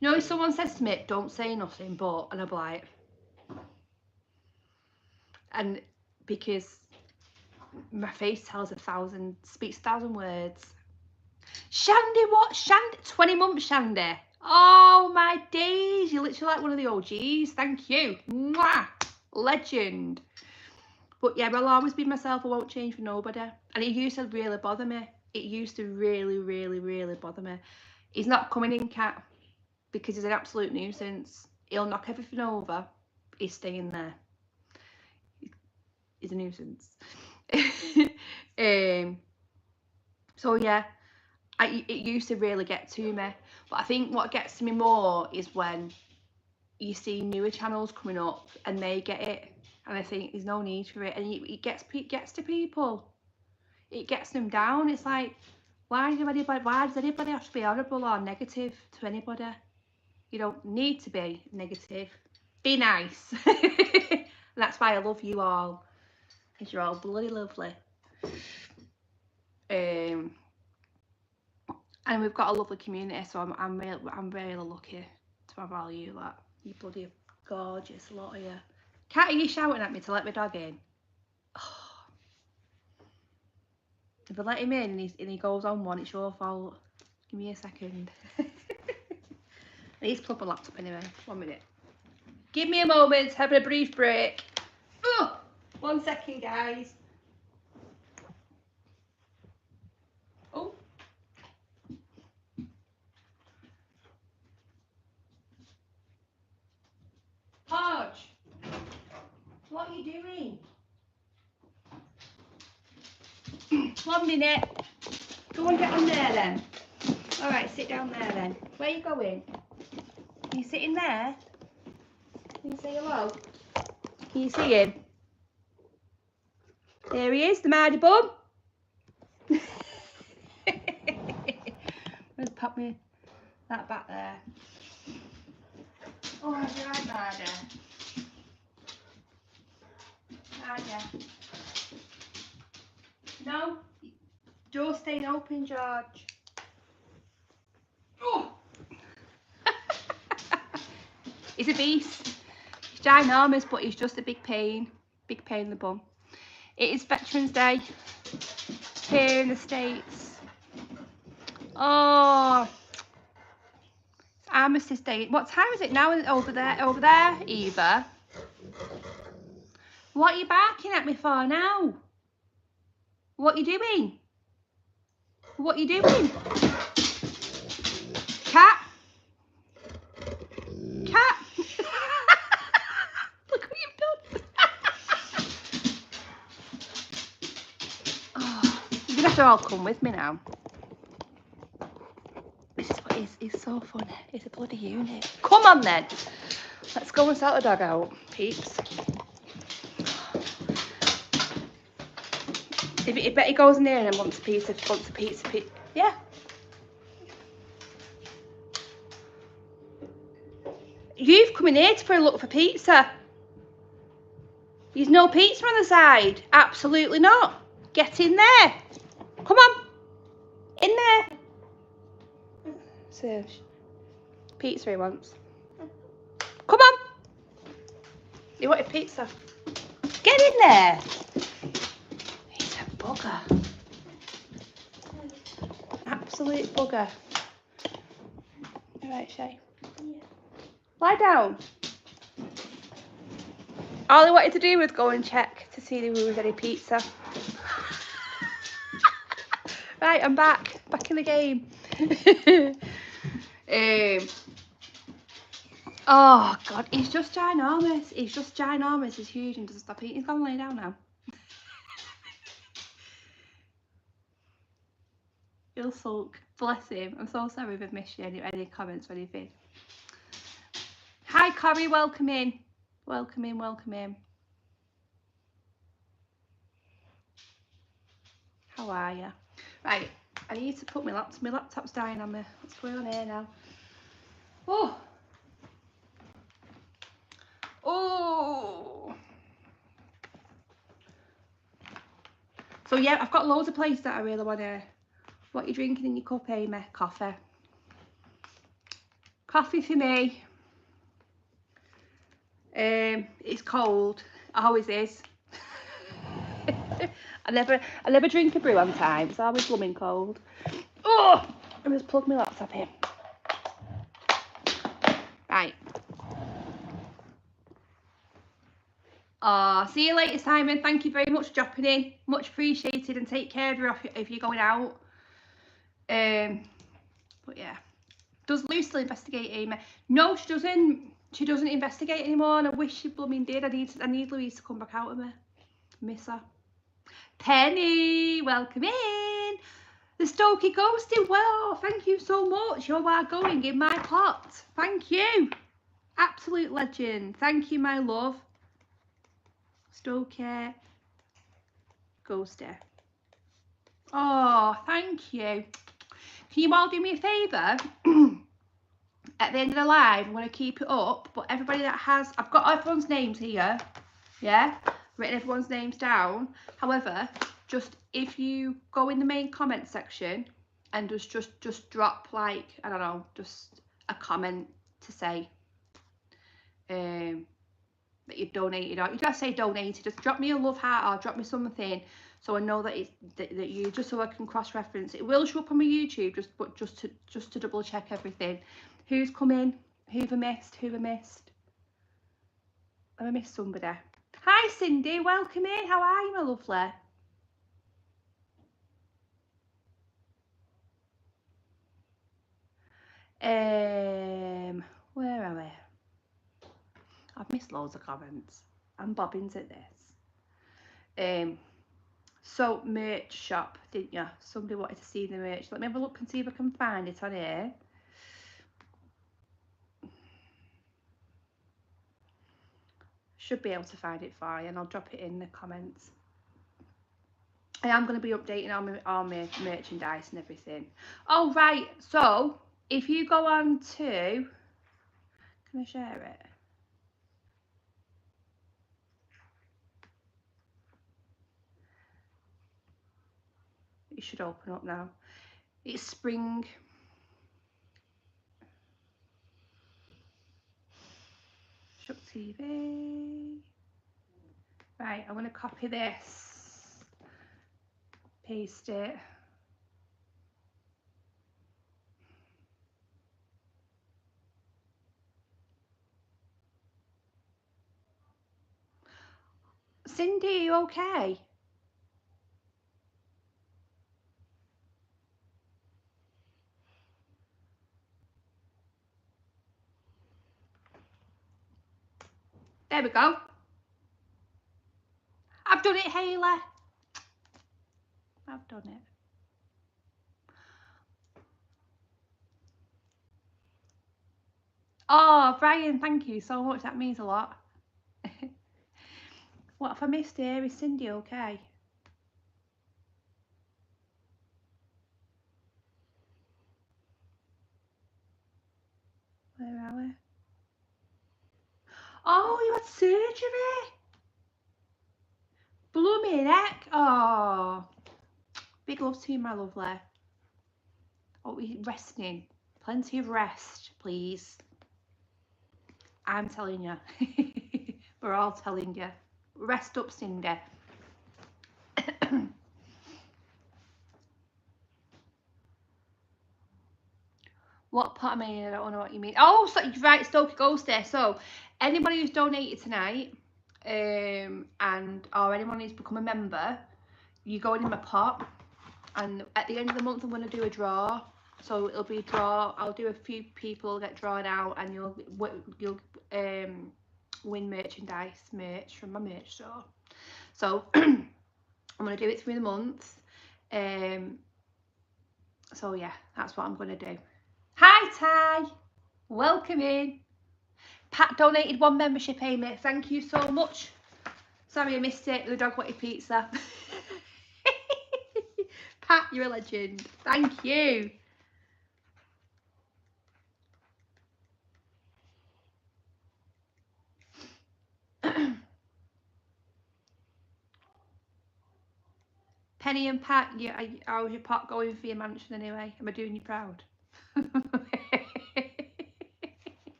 You know, if someone says to me, don't say nothing, but, and I'm like, and because my face speaks 1,000 words. Shandy, what? Shandy, 20 months, Shandy. Oh my days, you're literally like one of the OGs. Thank you. Mwah! Legend. But yeah, I'll always be myself. I won't change for nobody. And it used to really bother me. It used to really, really, really bother me. He's not coming in, Cat, because he's an absolute nuisance. He'll knock everything over. He's staying there. He's a nuisance. So yeah, it used to really get to me. But I think what gets to me more is when you see newer channels coming up and they get it, and I think there's no need for it, and it gets to people. It gets them down. It's like, why does anybody have to be horrible or negative to anybody? You don't need to be negative. Be nice. And that's why I love you all, because you're all bloody lovely. And we've got a lovely community, so I'm really lucky to have all you lot. You bloody gorgeous lot of you. Cat, are you shouting at me to let my dog in? Oh. If I let him in and he goes on one, it's your fault. Give me a second. I need to plug my laptop anyway. 1 minute. Give me a moment, having a brief break. Oh, 1 second, guys. Oh. Hodge, what are you doing? 1 minute. Go and get on there then. All right, sit down there then. Where are you going? Are you sitting there? Can you say hello? Can you see him? There he is, the Mardy Bum. Let's pop me that back there. Oh, you're right, Mardy. Right, yeah. No, door's staying open, George. Oh. He's a beast. He's ginormous, but he's just a big pain in the bum. It is Veterans Day here in the States. Oh, it's Armistice Day. What time is it now? Over there, Eva. What are you barking at me for now? What are you doing? What are you doing? Cat? Cat? Look what you've done. Oh, you're gonna have to all come with me now. It's so funny. It's a bloody unit. Come on then. Let's go and sort the dog out, peeps. I bet he goes in there and wants a pizza. Yeah. You've come in here to look for pizza. There's no pizza on the side. Absolutely not. Get in there. Come on. In there. So, pizza he wants. Come on. You wanted pizza. Get in there. He's a bugger. Absolute bugger. All right, Shay. Yeah. Lie down. All he wanted to do was go and check to see if there was any pizza. Right, I'm back in the game. Oh God, he's just ginormous. He's huge and doesn't stop eating. He's gone lay down now. He'll sulk. Bless him. I'm so sorry if I've missed you. Any comments or anything? Hi Corey, welcome in. Welcome in. How are you? Right, I need to put my laptop's dying on me. What's going on here now? Oh. So yeah, I've got loads of places that I really want to. What are you drinking in your cup, Amy? Coffee. Coffee for me. It's cold. It always is. I never drink a brew on time. It's always blooming cold. Oh, I just plugged my laptop in. Right. See you later, Simon. Thank you very much for dropping in. Much appreciated, and take care of her if you're going out. But yeah. Does Lou still investigate Amy? No, she doesn't. She doesn't investigate anymore, and I wish she blooming did. I need Louise to come back out of me. Miss her. Penny, welcome in. The Stokey Ghosty. Well, thank you so much. You are going in my pot. Thank you. Absolute legend. Thank you, my love. Stokey Ghosty. Oh, thank you. Can you all do me a favour? At the end of the live, I'm going to keep it up, but everybody that has, I've got everyone's names here, yeah, written everyone's names down. However, just if you go in the main comment section and just drop, like, I don't know, just a comment to say that you've donated, or you don't have to say donated, just drop me a love heart or drop me something so I know that it's that you, just so I can cross-reference. It will show up on my YouTube, just to double check everything. Who's come in? Who have I missed? Who have I missed? Have I missed somebody? Hi Cindy, welcome in. How are you, my lovely? Where are we? I've missed loads of comments. I'm bobbins at this. So merch shop, didn't you? Somebody wanted to see the merch. Let me have a look and see if I can find it on here. Should be able to find it for you, and I'll drop it in the comments. I am going to be updating all my merchandise and everything. Oh right, so if you go on to, can I share it? It should open up now. It's spring. Shop TV. Right, I'm going to copy this, paste it. Cindy, are you okay? There we go. I've done it, Hayley. I've done it. Oh, Brian, thank you so much. That means a lot. What have I missed here? Is Cindy okay? Where are we? Oh, you had surgery. Blooming heck. Oh, big love to you, my lovely. Oh, we're resting. Plenty of rest, please. I'm telling you. We're all telling you. Rest up, Cindy. What part am I in? I don't know what you mean. Oh, so, right, Stokey Ghosty. So, anybody who's donated tonight, or anyone who's become a member, you go in my pot, and at the end of the month, I'm going to do a draw. So it'll be a draw. I'll do a few people get drawn out, and you'll win merch from my merch store. So I'm going to do it through the month. So yeah, that's what I'm going to do. Hi Ty, welcome in. Pat donated 1 membership, Amy. Thank you so much. Sorry I missed it. The dog wanted pizza. Pat, you're a legend. Thank you. Penny and Pat, yeah, how's your pot going for your mansion anyway? Am I doing you proud?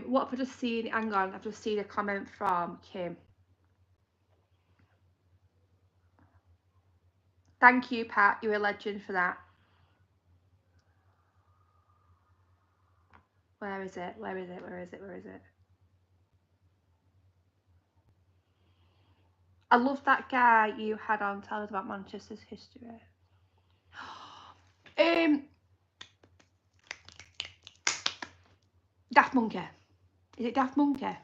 What have I just seen? Hang on, I've just seen a comment from Kim. Thank you, Pat. You're a legend for that. Where is it? Where is it? Where is it? Where is it? I love that guy you had on. Tell us about Manchester's history. Daft Monkey. Is it Daft Monkey?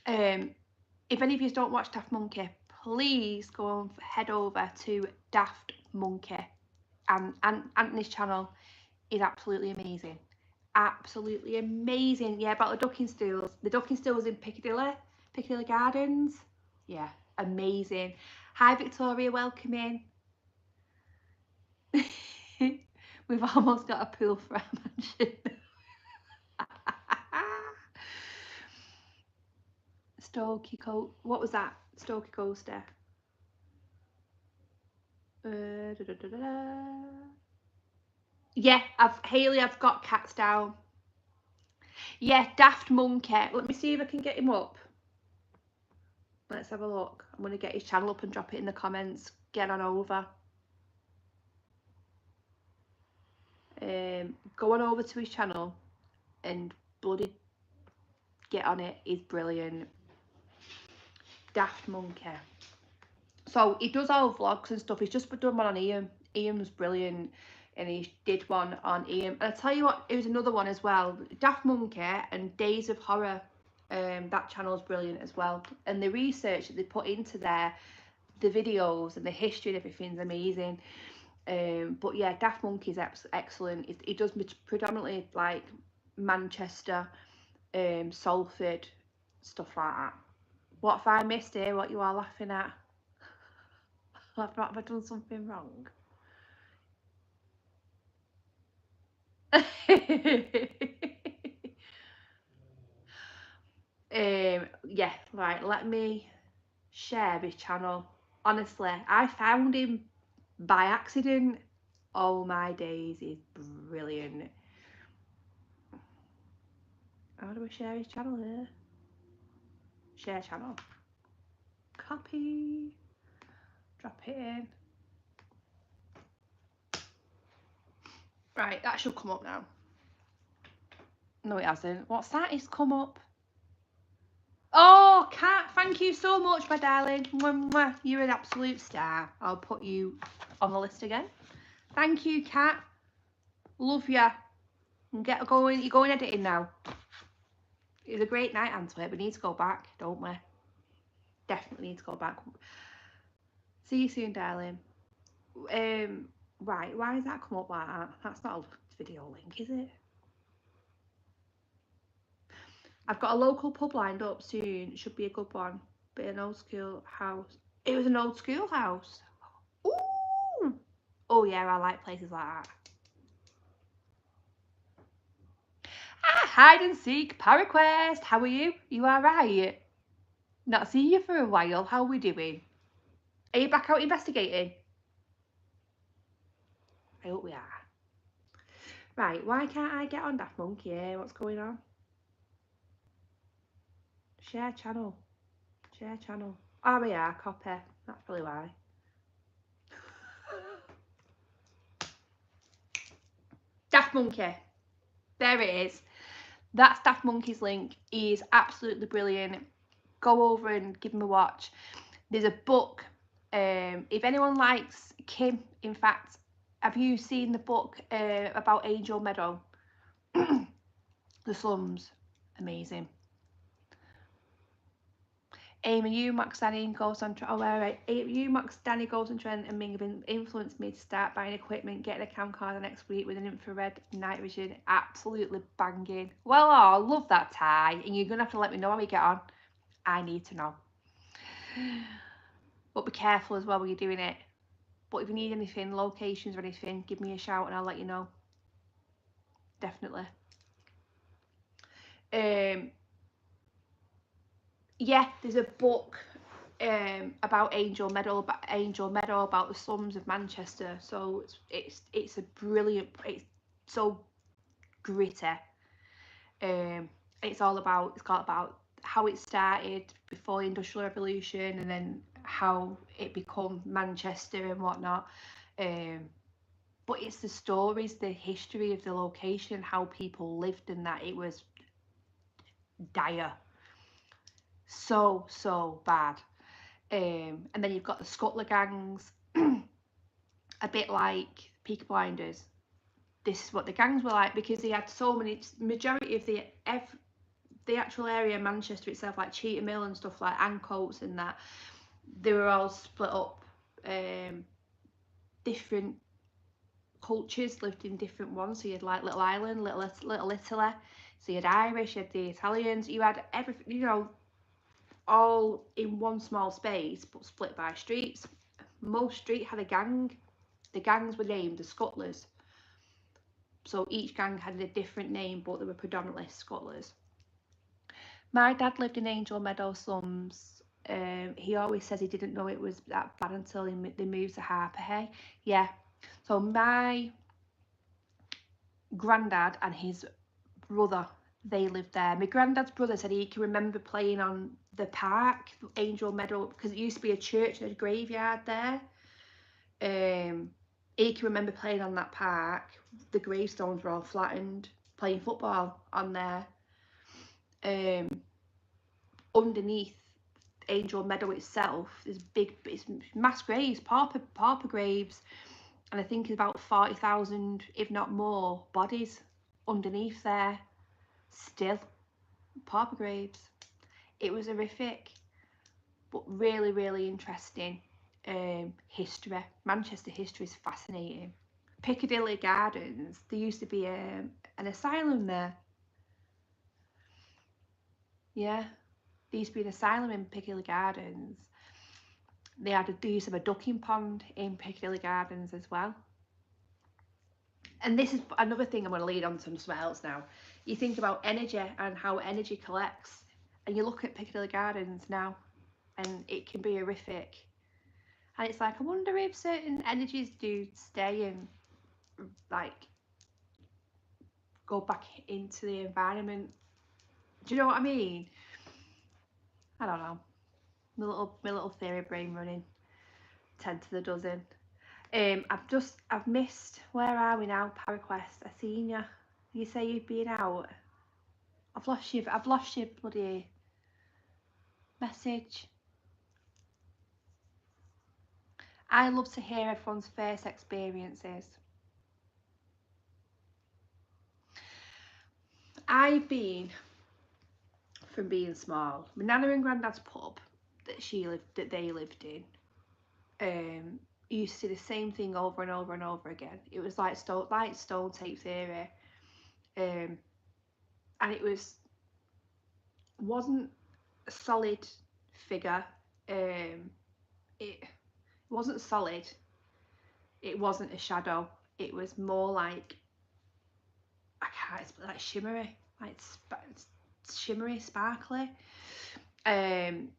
If any of you don't watch Daft Monkey, please go and head over to Daft Monkey, and Anthony's channel is absolutely amazing. Absolutely amazing. Yeah, about the ducking stools. The ducking stools in Piccadilly Gardens. Yeah, amazing. Hi Victoria, welcome in. We've almost got a pool for our mansion. Stokey Coast. What was that? Stokey Coaster. Yeah, I've got cats down. Yeah, Daft Monkey. Let me see if I can get him up. Let's have a look. I'm going to get his channel up and drop it in the comments. Get on over. Go on over to his channel and bloody get on it. He's brilliant. Daft Monkey. So he does all vlogs and stuff. He's just done one on Ian. Ian was brilliant, and he did one on Ian. And I tell you what, it was another one as well. Daft Monkey and Days of Horror. That channel is brilliant as well. And the research that they put into there, the videos and the history and everything's amazing. But yeah, Daft Monkey's excellent. He does predominantly like Manchester, Salford, stuff like that. What have I missed here? What you are laughing at? Have I done something wrong? Yeah, right, let me share this channel. Honestly, I found him by accident. Oh my days, he's brilliant. How do we share his channel here? Share channel. Copy. Drop it in. Right, that should come up now. No, it hasn't. What's that? It's come up. Oh, Kat, thank you so much, my darling. Mwah, mwah. You're an absolute star. I'll put you on the list again. Thank you, Kat. Love you. Get going. You're going editing now. It was a great night, Antwerp. We need to go back, don't we? Definitely need to go back. See you soon, darling. Right, why does that come up like that? That's not a video link, is it? I've got a local pub lined up soon. It should be a good one. But an old school house. It was an old school house. Ooh! Oh yeah, I like places like that. Ah, hide and seek, ParaQuest. How are you? You alright? Not seen you for a while. How are we doing? Are you back out investigating? I hope we are. Right, why can't I get on Daft Monkey here? What's going on? Share channel. Share channel. Oh, we are. Copy. That's probably why. Daft Monkey. There it is. That's Daft Monkey's link. He is absolutely brilliant. Go over and give him a watch. There's a book. If anyone likes Kim, in fact, have you seen the book about Angel Meadow? The slums. Amazing. Amy, you, Max, Danny, Ghost on Trent. Oh, right. You, Max, Danny, Ghost on Trent, and Ming have influenced me to start buying equipment, getting a camcorder next week with an infrared night vision. Absolutely banging. Well, oh, I love that tie. And you're going to have to let me know how you get on. I need to know. But be careful as well when you're doing it. But if you need anything, locations or anything, give me a shout and I'll let you know. Definitely. Yeah, there's a book about Angel Meadow, about the slums of Manchester. So it's a brilliant. It's so gritty. It's got about how it started before the Industrial Revolution, and then how it became Manchester and whatnot. But but it's the stories, the history of the location, how people lived, and that it was dire, so bad. And then you've got the scuttler gangs, a bit like Peaky Blinders. This is what the gangs were like, because they had so many, majority of the actual area of Manchester itself, like Cheetham Hill and stuff like Ancoats and that, they were all split up. Different cultures lived in different ones. So you had like Little Ireland, Little Italy. So you had Irish, you had the Italians, you had everything, you know, all in one small space, but split by streets. Most street had a gang. The gangs were named the Scuttlers. So each gang had a different name, but they were predominantly Scuttlers. My dad lived in Angel Meadow slums. He always says he didn't know it was that bad until they moved to Harperhay. Yeah. So my granddad and his brother, they lived there. My granddad's brother said he can remember playing on the park, Angel Meadow, because it used to be a church and a graveyard there. He can remember playing on that park. The gravestones were all flattened, playing football on there. Underneath Angel Meadow itself, there's it's mass graves, pauper graves, and I think it's about 40,000, if not more, bodies underneath there. Still, pauper graves. It was horrific, but really, really interesting. History. Manchester history is fascinating. Piccadilly Gardens, there used to be an asylum there. Yeah, there used to be an asylum in Piccadilly Gardens. They used to have a ducking pond in Piccadilly Gardens as well. And this is another thing I'm going to lead on to something else now. You think about energy and how energy collects, and you look at Piccadilly Gardens now, and it can be horrific. And it's like, I wonder if certain energies do stay and like go back into the environment. Do you know what I mean? I don't know. My little theory brain running 10 to the dozen. I've missed. Where are we now? ParaQuest. I seen you. You say you've been out. I've lost your bloody message. I love to hear everyone's first experiences. I've been, from being small, my nana and granddad's pub that they lived in, used to see the same thing over and over and over again. It was like stone tape theory, and it wasn't a solid figure. It wasn't solid. It wasn't a shadow. It was more like, like shimmery, like shimmery, sparkly. And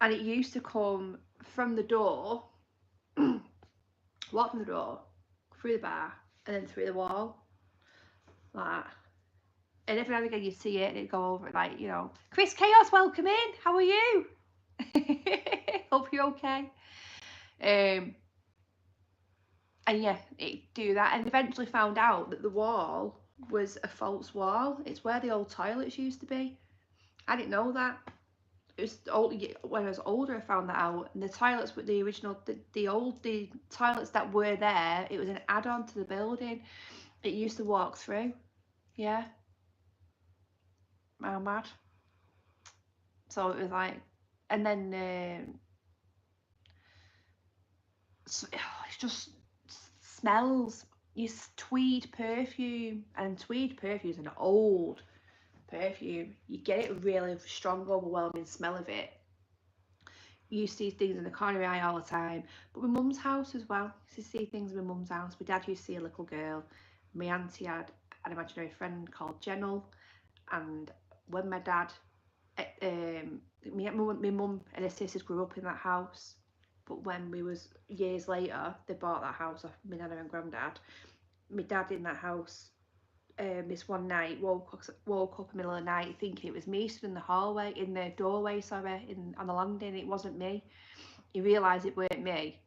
it used to come from the door, walk from the door, through the bar, and then through the wall, like that. And every now and again you'd see it and it'd go over it, like, you know, Chris Chaos, welcome in, how are you? Hope you're okay. And yeah, it do that, and eventually found out that the wall was a false wall. It's where the old toilets used to be. I didn't know that. It was when I was older I found that out. And the toilets were the original, the toilets that were there, it was an add-on to the building. It used to walk through. Yeah. How mad. So it was like, and then it's just smells. Tweed perfume, and tweed perfume is an old perfume. You get it really strong, overwhelming smell of it. You used to see things in the corner eye all the time. But my mum's house as well. I used to see things in my mum's house. My dad used to see a little girl. My auntie had an imaginary friend called Jennel. And when my dad, my mum and her sisters grew up in that house. But when we was years later, they bought that house off my nana and granddad. My dad in that house, this one night woke up in the middle of the night thinking it was me stood in the doorway, on the landing. It wasn't me. He realised it weren't me,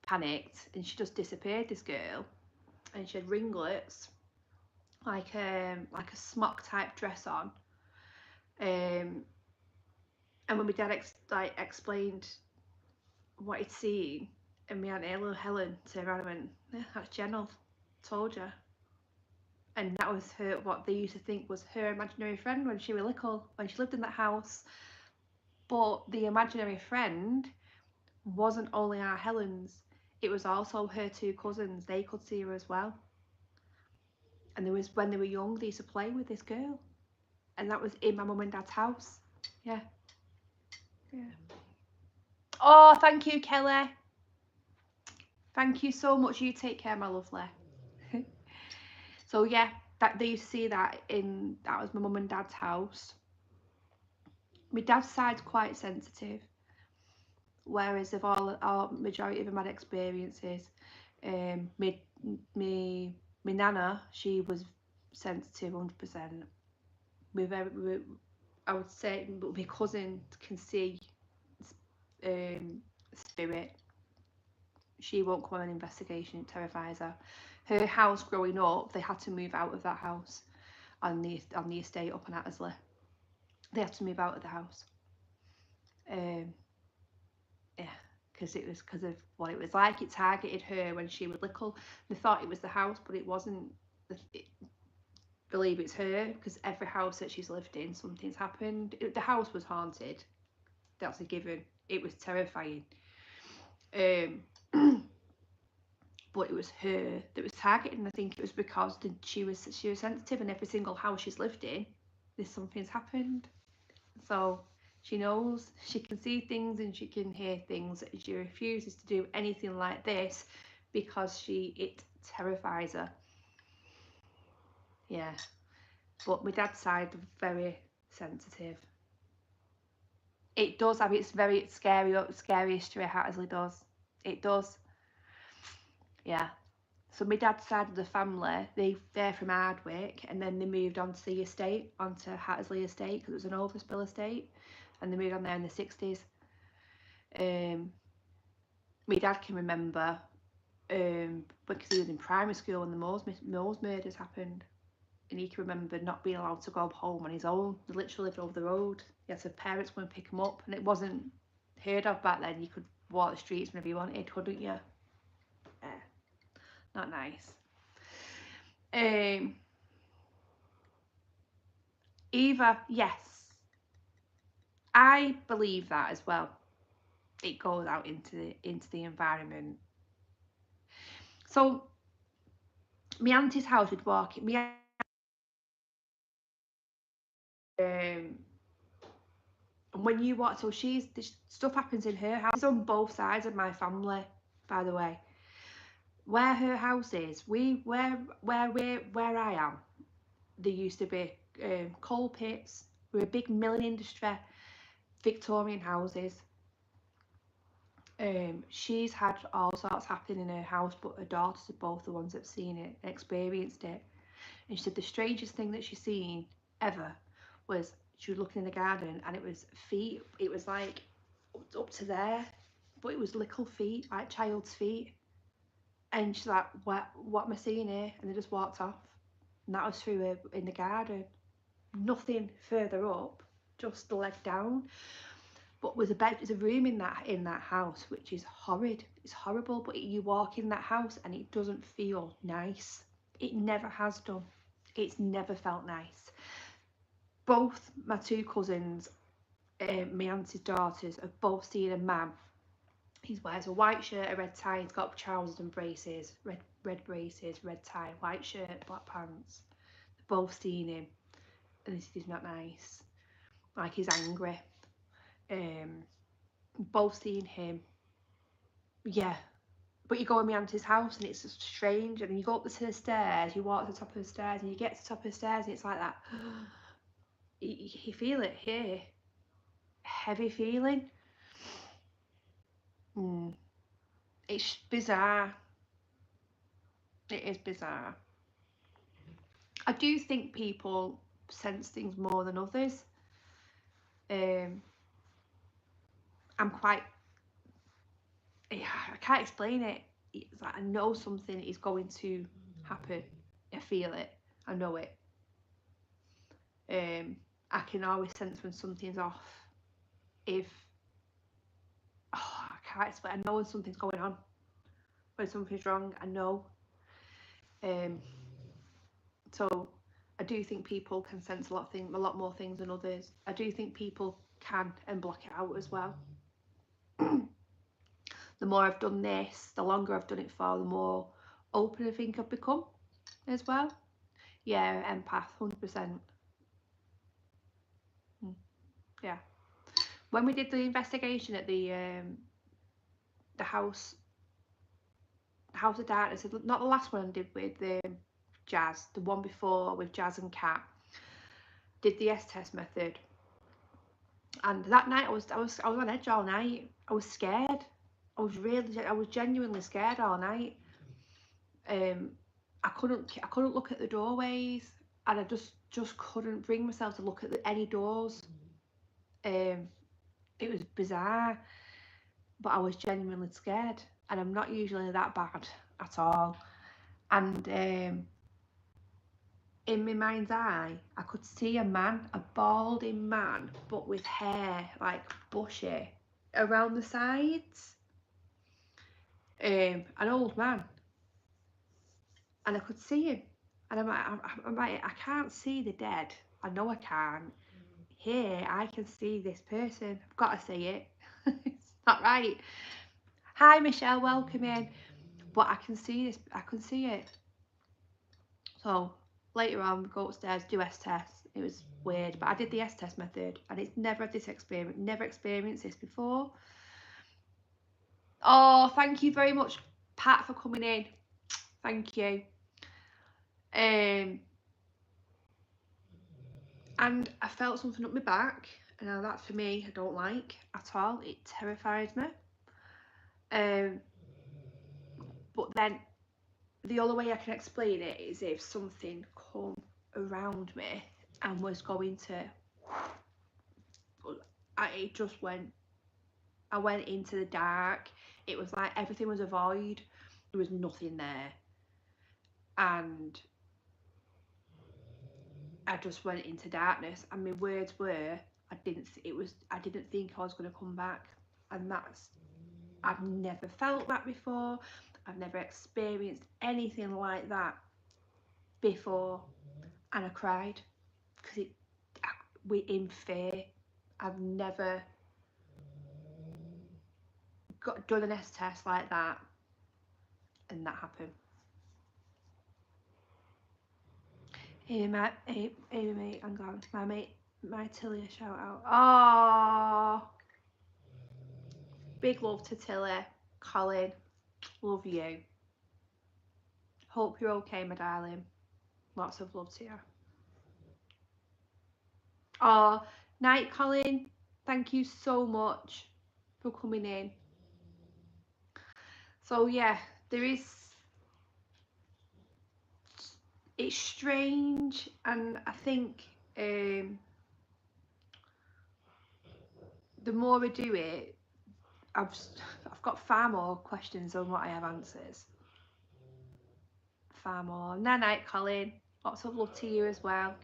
panicked, and she just disappeared, this girl. and she had ringlets, like a smock type dress on. And when my dad explained what he'd seen, and my aunt Helen turned around and went, yeah, that's Jenna, told you. And that was her, what they used to think was her imaginary friend when she was little, when she lived in that house. But the imaginary friend wasn't only our Helen's, it was also her two cousins. They could see her as well. And there was, when they were young, they used to play with this girl. And that was in my mum and dad's house. Yeah. Yeah. Oh, thank you, Kelly. Thank you so much. You take care, my lovely. So yeah, that they used to see that was my mum and dad's house. My dad's side's quite sensitive, whereas of our majority of them had experiences. My nana, she was sensitive 100%. I would say my cousin can see spirit. She won't come on an investigation, it terrifies her. Her house growing up, they had to move out of that house on the estate up in Attersley. They had to move out of the house. Yeah, because of what it was like. It targeted her when she was little. They thought it was the house, but it wasn't. Believe it's her, because every house that she's lived in, something's happened. The house was haunted. That's a given. It was terrifying. But it was her that was targeted, and I think it was because she was sensitive, and every single house she's lived in, something's happened. So she knows, she can see things and she can hear things. She refuses to do anything like this because it terrifies her. Yeah, but my dad's side, very sensitive. It does have its very scary history. Hattersley does. It does. Yeah. So my dad's side of the family, they're from Hardwick, and then they moved on to the estate, onto Hattersley estate, because it was an overspill estate, and they moved on there in the 60s. My dad can remember because he was in primary school when the Moors murders happened, and he can remember not being allowed to go home on his own. They literally lived over the road. He had his parents come and pick him up, and it wasn't heard of back then. You could walk the streets whenever you wanted, couldn't you? Not nice. Eva, yes, I believe that as well. It goes out into the environment. So my auntie's house would walk. And when you walk, so stuff happens in her house. It's on both sides of my family, by the way. Where her house is, where I am, there used to be coal pits. We're a big milling industry, Victorian houses. She's had all sorts happening in her house, but her daughters are both the ones that've seen it and experienced it. And she said the strangest thing that she's seen ever was she was looking in the garden, and it was feet. It was like up to there, but it was little feet, like child's feet. And she's like, what am I seeing here? And they just walked off. And that was through her in the garden. Nothing further up, just the leg down. But there's a room in that house which is horrid. It's horrible. But you walk in that house and it doesn't feel nice. It never has done. It's never felt nice. Both my two cousins, my auntie's daughters, have both seen a man. He wears a white shirt, a red tie. He's got trousers and braces, red braces, red tie, white shirt, black pants. They've both seen him, and this is not nice. Like, he's angry. Both seen him. Yeah, but you go in my auntie's house and it's just strange. And you go up the stairs, you walk to the top of the stairs, and you get to the top of the stairs, and it's like that. You feel it here, heavy feeling. It's bizarre. It is bizarre. I do think people sense things more than others. I'm quite, I can't explain it. It's like I know something is going to happen. I feel it. I know it. I can always sense when something's off. If I can't explain. I know when something's going on. When something's wrong, I know. So I do think people can sense a lot more things than others. I do think people can and block it out as well. The more I've done this, the longer I've done it for, the more open I think I've become as well. Yeah, empath, 100%. Yeah. When we did the investigation at the House of Darkness, not the last one I did with Jazz, the one before with Jazz and Kat, did the S-test method. And that night I was on edge all night. I was scared. I was genuinely scared all night. I couldn't look at the doorways, and I just couldn't bring myself to look at any doors. It was bizarre, but I was genuinely scared, and I'm not usually that bad at all. And in my mind's eye, I could see a man, a balding man, but with hair like bushy around the sides. An old man, and I could see him, and I'm like, I can't see the dead. I know I can't. Here, I can see this person. I've got to see it. It's not right. Hi, Michelle. Welcome in. But I can see this. I can see it. So later on, we go upstairs, do S-test. It was weird, but I did the S-test method, and it's never had this experience. Never experienced this before. Oh, thank you very much, Pat, for coming in. Thank you. And I felt something up my back, and now that for me I don't like at all. It terrifies me. But then the only way I can explain it is if something come around me and was going to, it just went, I went into the dark. It was like everything was a void. There was nothing there, and I just went into darkness. And my words were, I didn't think I was going to come back. And I've never felt that before. I've never experienced anything like that before, and I cried because we're in fear. I've never done an S-test like that, and that happened. Hey mate, hang on, my mate, my Tilly, a shout out. Oh, big love to Tilly, Colin, love you. Hope you're okay, my darling. Lots of love to you. Oh, night, Colin. Thank you so much for coming in. So yeah, it's strange, and I think the more I do it, I've got far more questions than what I have answers. Far more. Night, Colin. Lots of love to you as well.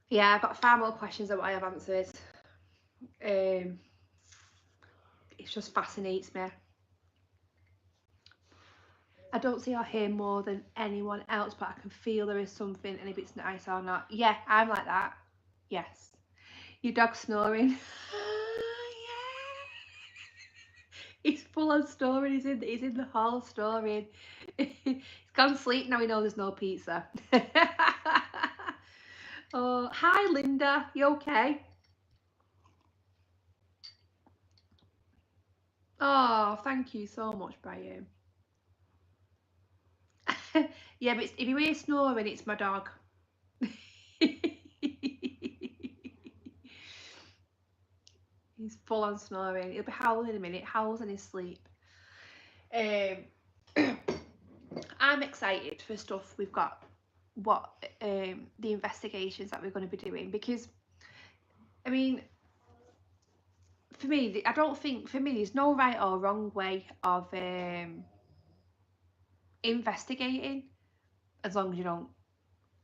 Yeah, I've got far more questions than what I have answers. It just fascinates me. I don't see or hear more than anyone else, but I can feel there is something, and if it's nice or not. Yeah, I'm like that. Yes. Your dog's snoring. Yeah. He's full on snoring. He's in the hall snoring. He's gone to sleep now. We know there's no pizza. Oh, hi Linda. You okay? Oh, thank you so much, Brian. Yeah, but if you hear snoring, it's my dog. He's full on snoring. He'll be howling in a minute. Howls in his sleep. I'm excited for stuff we've got. The investigations that we're going to be doing, because I mean, for me, I don't think, for me, there's no right or wrong way of investigating, as long as you don't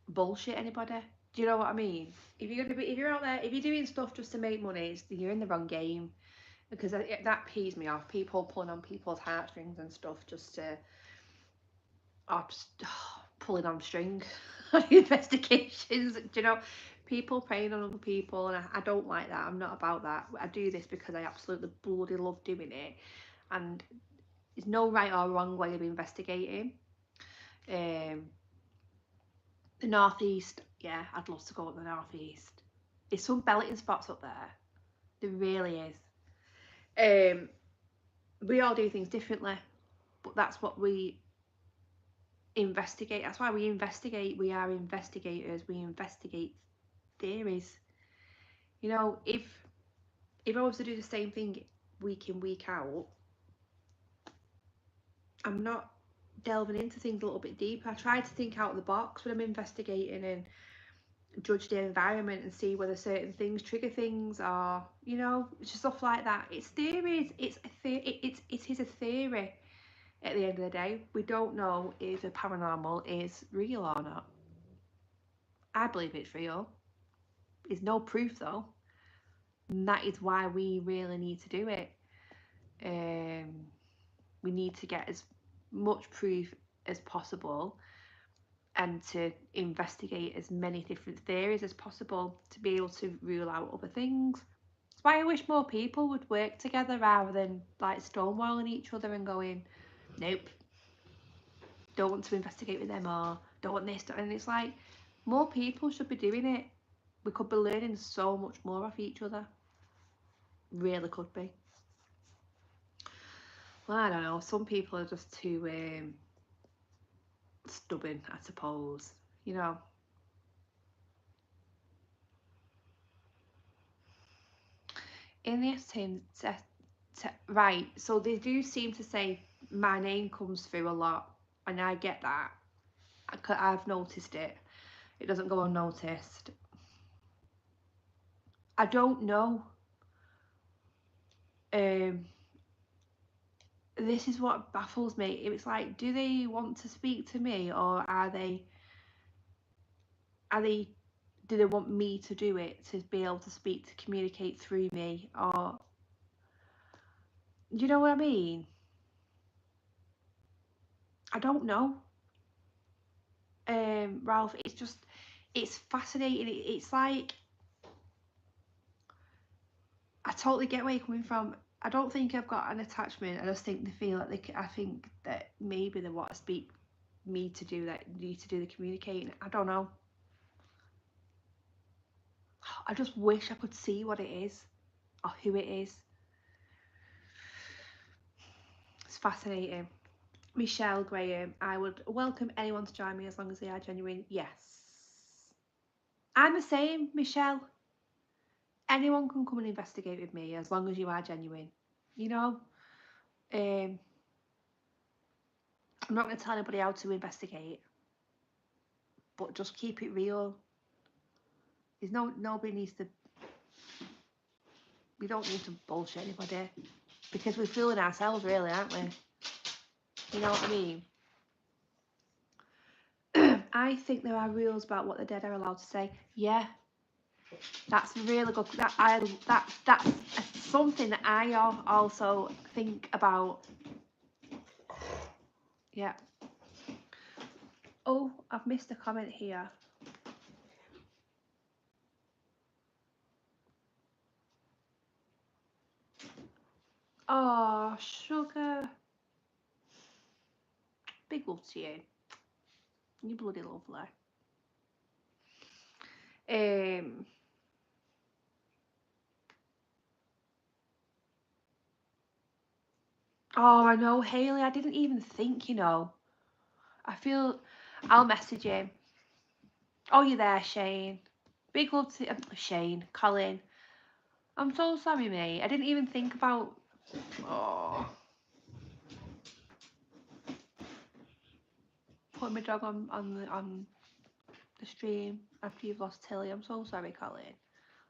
bullshit anybody. Do you know what I mean? If you're out there, if you're doing stuff just to make money, you're in the wrong game. Because that pees me off. People pulling on people's heartstrings and stuff just to, pulling on strings, investigations. Do you know? People preying on other people, and I don't like that. I'm not about that. I do this because I absolutely bloody love doing it, and there's no right or wrong way of investigating. The northeast, yeah, I'd love to go up the northeast. There's some belting spots up there. There really is. We all do things differently, but that's what we investigate. That's why we investigate. We are investigators. We investigate theories. You know, if I was to do the same thing week in, week out, I'm not delving into things a little bit deeper. I try to think out of the box when I'm investigating and judge the environment and see whether certain things trigger things, or, you know, just stuff like that. It's theories. It is a theory. At the end of the day, we don't know if the paranormal is real or not. I believe it's real. There's no proof though, and that is why we really need to do it. We need to get as much proof as possible and to investigate as many different theories as possible to be able to rule out other things. That's why I wish more people would work together rather than like stonewalling each other and going, nope, don't want to investigate with them, or don't want this. And it's like, more people should be doing it. We could be learning so much more off each other. Really could be. Well, I don't know. Some people are just too stubborn, I suppose. You know. In the entertainment right, so they do seem to say my name comes through a lot, and I get that. I've noticed it. It doesn't go unnoticed. I don't know. This is what baffles me. It's like, do they want to speak to me, or do they want me to do it, to be able to speak, to communicate through me, or, you know what I mean? I don't know. Ralph, it's fascinating. It's like, I totally get where you're coming from. I don't think I've got an attachment. I just think they feel like I think that maybe they want to speak me to do that, need to do the communicating. I don't know. I just wish I could see what it is or who it is. It's fascinating. Michelle Graham, I would welcome anyone to join me as long as they are genuine. Yes. I'm the same, Michelle. Anyone can come and investigate with me as long as you are genuine. You know? I'm not going to tell anybody how to investigate, but just keep it real. Nobody needs to. We don't need to bullshit anybody, because we're fooling ourselves, really, aren't we? You know what I mean? I think there are rules about what the dead are allowed to say. Yeah, that's really good. That's something that I also think about. Yeah. Oh, I've missed a comment here. Oh, sugar. Big love to you. You bloody lovely. Oh, I know, Hayley. I didn't even think, you know. I feel I'll message him. Oh, you're there, Shane. Big love to Shane, Colin. I'm so sorry, mate. I didn't even think about. Oh, putting my dog on the stream after you've lost Tilly. I'm so sorry, Colin.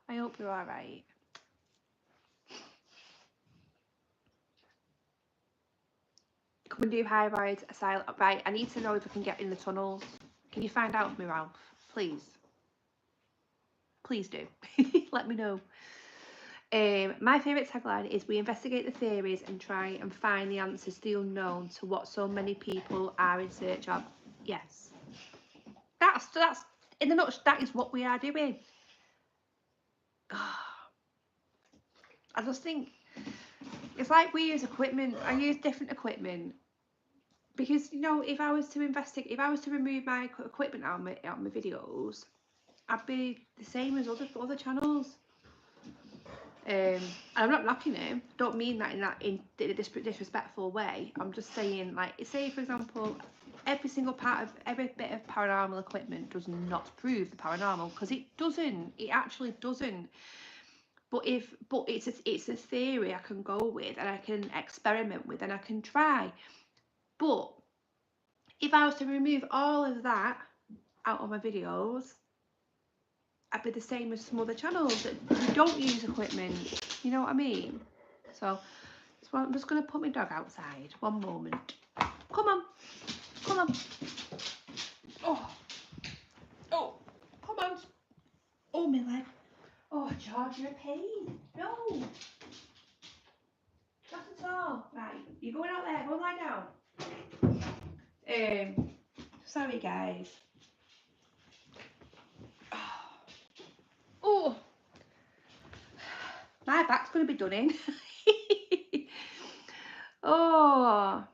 I hope you're all right. come and do high ride asylum. Right, I need to know if I can get in the tunnels. Can you find out for me, Ralph? Please. Please do. Let me know. My favourite tagline is we investigate the theories and try and find the answers to the unknown to what so many people are in search of. Yes. That's in the nutshell, that is what we are doing. I just think it's like we use equipment. I use different equipment because, you know, if I was to investigate, if I was to remove my equipment out of my videos, I'd be the same as other channels. I'm not knocking him. Don't mean that in a disrespectful way. I'm just saying, like, say for example, every bit of paranormal equipment does not prove the paranormal, because it doesn't. It actually doesn't. But it's a theory I can go with and I can experiment with and I can try. But if I was to remove all of that out of my videos, I'd be the same as some other channels that don't use equipment. You know what I mean? So I'm just going to put my dog outside. One moment. Come on. Come on. Oh, come on. Oh, my leg. Oh, George, you're a pain. No. Not at all. Right, you're going out there. Go lie down. Sorry, guys. Oh, my back's going to be done in. Oh,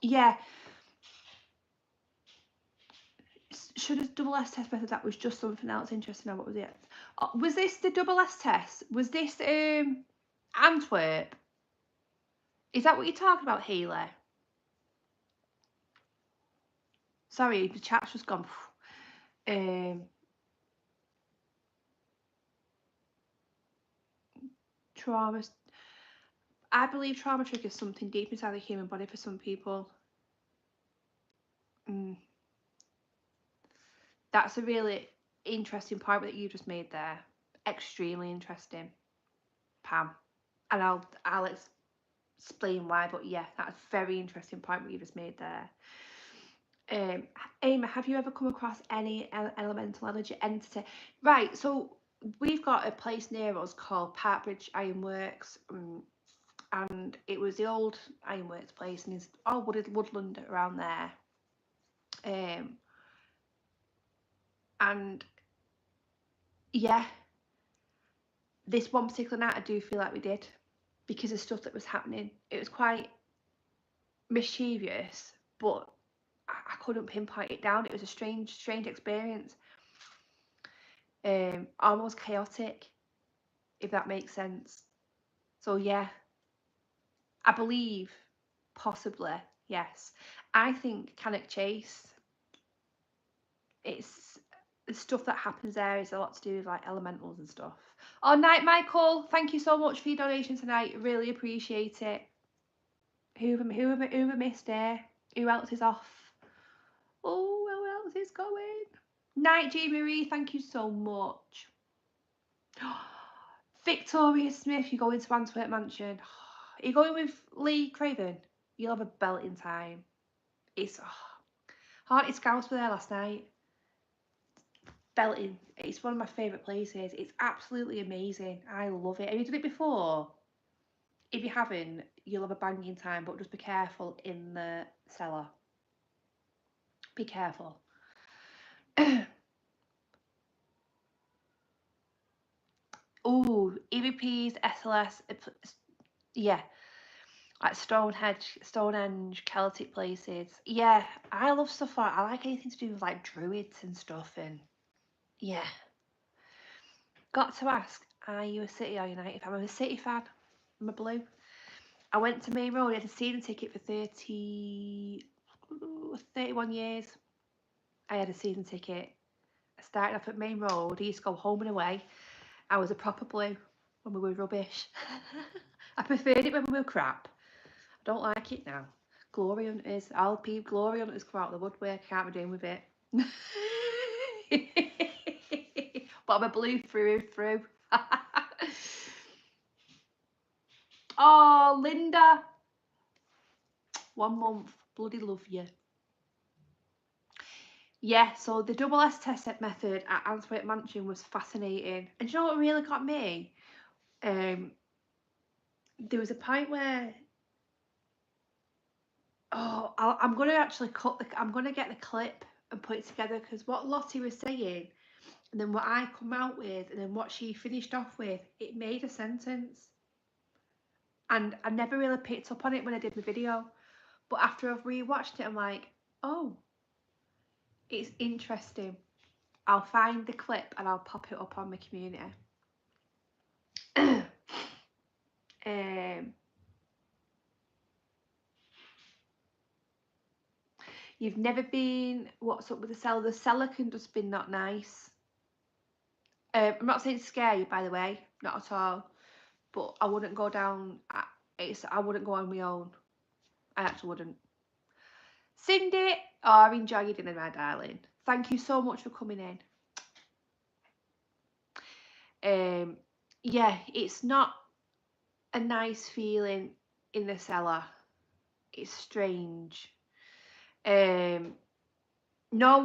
yeah. Should have double S test method. That was just something else interesting. Now, what was it? Oh, was this the double S test? Was this Antwerp? Is that what you're talking about, Healy? Sorry, the chat's just gone. Trauma. I believe trauma triggers something deep inside the human body for some people. That's a really interesting point that you just made there. Extremely interesting, Pam. And I'll explain why. But yeah, that's a very interesting point what you just made there. Amy, have you ever come across any elemental energy entity? Right, so we've got a place near us called Parkbridge Ironworks, and it was the old ironworks place, and it's all woodland around there. And yeah, this one particular night I do feel like we did, because of stuff that was happening. It was quite mischievous, but I couldn't pinpoint it down. It was a strange experience. Almost chaotic, if that makes sense. So yeah, I believe possibly, yes. I think Cannock Chase, it's the stuff that happens there is a lot to do with like elementals and stuff. Oh, night, Michael. Thank you so much for your donation tonight. Really appreciate it. Who have I missed there? Who else is off? Oh, who else is going? Night, G Marie. Thank you so much. Victoria Smith, you're going to Antwerp Mansion. Are you going with Lee Craven? You'll have a belting time. It's Haunted Scouts were there last night. Belting. It's one of my favourite places. It's absolutely amazing. I love it. Have you done it before? If you haven't, you'll have a banging time, but just be careful in the cellar. Be careful. Oh, EVPs, SLS, yeah, like Stonehenge, Celtic places. Yeah, I love stuff like, I like anything to do with like druids and stuff, and yeah. Got to ask, are you a City or United fan? I'm a City fan. I'm a Blue. I went to Main Road. I had a season ticket for 31 years. I had a season ticket. I started off at Main Road. I used to go home and away. I was a proper Blue when we were rubbish. I preferred it when we were crap. I don't like it now. Glory Hunters. Glory Hunters come out of the woodwork. I can't be doing with it. But I'm a Blue through and through. Oh, Linda. 1 month. Bloody love you. Yeah, so the double S test method at Antwerp Mansion was fascinating. And do you know what really got me? There was a point where, I'm going to actually I'm going to get the clip and put it together, because what Lottie was saying and then what I come out with and then what she finished off with, it made a sentence. And I never really picked up on it when I did my video. But after I've rewatched it, I'm like, oh, it's interesting. I'll find the clip and I'll pop it up on my community. You've never been, what's up with the cellar? The cellar can just be not nice. I'm not saying scare you, by the way, not at all. But I wouldn't go down, I wouldn't go on my own. I actually wouldn't. Cindy, oh, I enjoy your dinner, my darling. Thank you so much for coming in. Yeah, it's not a nice feeling in the cellar. It's strange. No,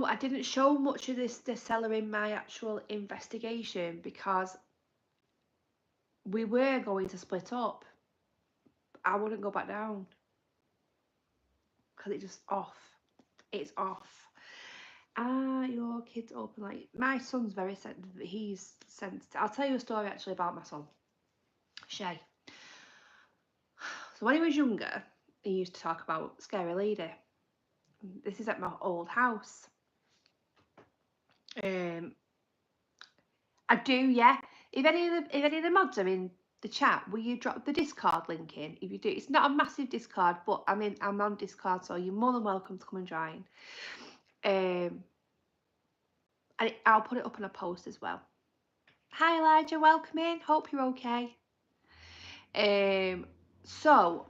I didn't show much of the cellar in my actual investigation, because we were going to split up. I wouldn't go back down because it's just off. It's off. Your kids open like my son's very sensitive. He's sensitive. I'll tell you a story actually about my son, Shay. So when he was younger, he used to talk about Scary Lady. This is at my old house. I do, yeah. If any of the mods are in the chat, will you drop the Discord link in? If you do, it's not a massive Discord, but I'm on Discord, so you're more than welcome to come and join. And I'll put it up in a post as well. Hi Elijah, welcome in. Hope you're okay. So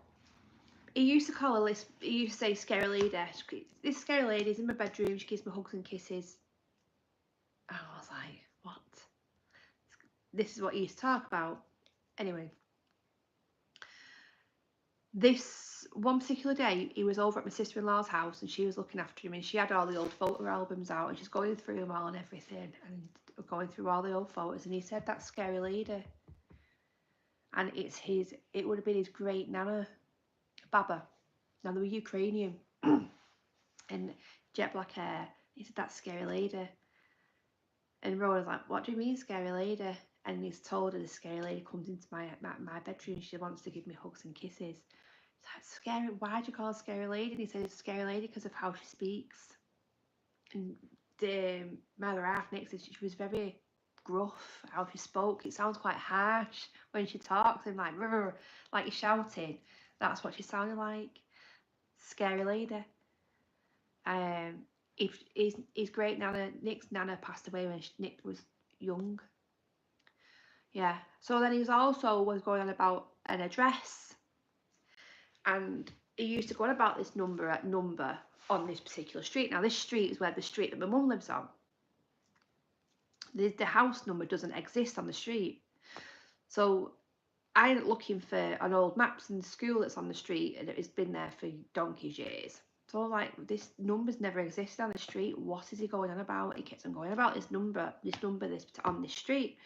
he used to call her this. He used to say Scary Lady. This Scary Lady's in my bedroom. She gives me hugs and kisses. And I was like, what? This is what he used to talk about. Anyway, this one particular day, he was over at my sister-in-law's house and she was looking after him, and she had all the old photo albums out and she's going through them all and everything, and going through all the old photos, and he said, that's Scary Lady. And it would have been his great nana, Baba. Now they were Ukrainian and jet black hair. He said, that's Scary Lady. And Rona's like, what do you mean, Scary Lady? And he's told her the Scary Lady comes into my bedroom. She wants to give me hugs and kisses. It's like, scary. Why do you call her Scary Lady? And he said, it's Scary Lady because of how she speaks. And my other half, Nick, said she was very gruff how she spoke. It sounds quite harsh when she talks, and like you're shouting. That's what she sounded like. Scary Lady. If his great nana, Nick's nana, passed away when Nick was young. Yeah. So then he was going on about an address, and he used to go on about this number on this particular street. Now this street is where the street that my mum lives on. The house number doesn't exist on the street. So I ended up looking for an old maps in the school that's on the street, and it's been there for donkey's years. So like, this number's never existed on the street. What is he going on about? He keeps on going about this number on this street.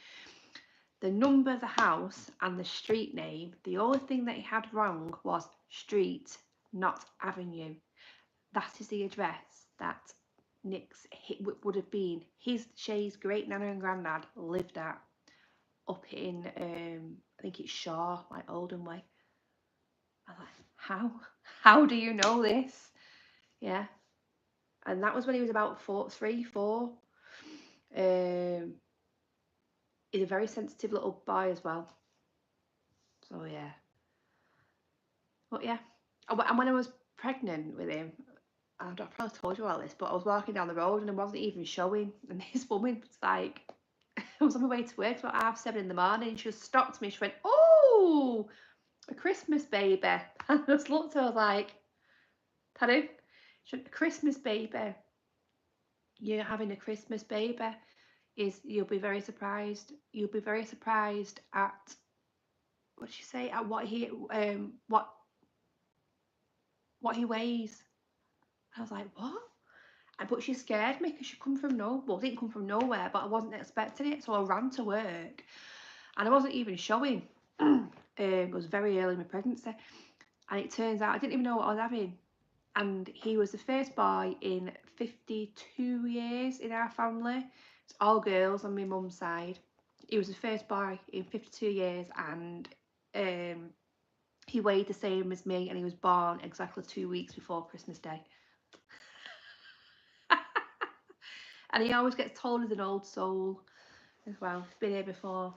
The number of the house and the street name, the only thing that he had wrong was street, not avenue. That is the address that Nick's would have been. Shay's great nana and granddad lived at, up in I think it's Shaw, like Oldham way. I was like, how do you know this? Yeah. And that was when he was about 3, 4. He's a very sensitive little boy as well. So yeah. But yeah. And when I was pregnant with him, I probably told you all this, but I was walking down the road and I wasn't even showing. And this woman was like, I was on my way to work about 7:30 in the morning, and she just stopped me. She went, oh, a Christmas baby. And I just looked at her, I was like, pardon? She went, a Christmas baby. You're having a Christmas baby. You'll be very surprised. You'll be very surprised at what did she say? At what he weighs. I was like, what? But she scared me because she come from didn't come from nowhere, but I wasn't expecting it, so I ran to work, and I wasn't even showing. It was very early in my pregnancy, and it turns out I didn't even know what I was having. And he was the first boy in 52 years in our family. It's all girls on my mum's side. He was the first boy in 52 years, and he weighed the same as me, and he was born exactly 2 weeks before Christmas Day. And he always gets told as an old soul as well. He's been here before.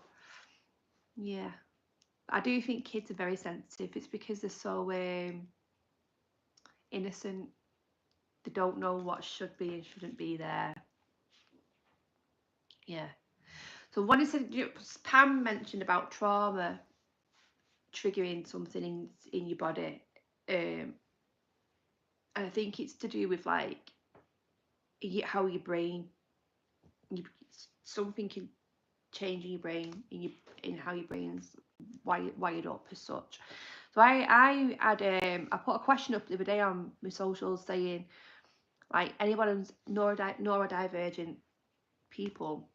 Yeah. I do think kids are very sensitive. It's because they're so innocent. They don't know what should be and shouldn't be there. Yeah. So what is it? Pam mentioned about trauma triggering something in your body, and I think it's to do with like how your brain, something can change in your brain, in how your brain's wired up as such. So I had I put a question up the other day on my socials saying, like, anyone who's neurodivergent people,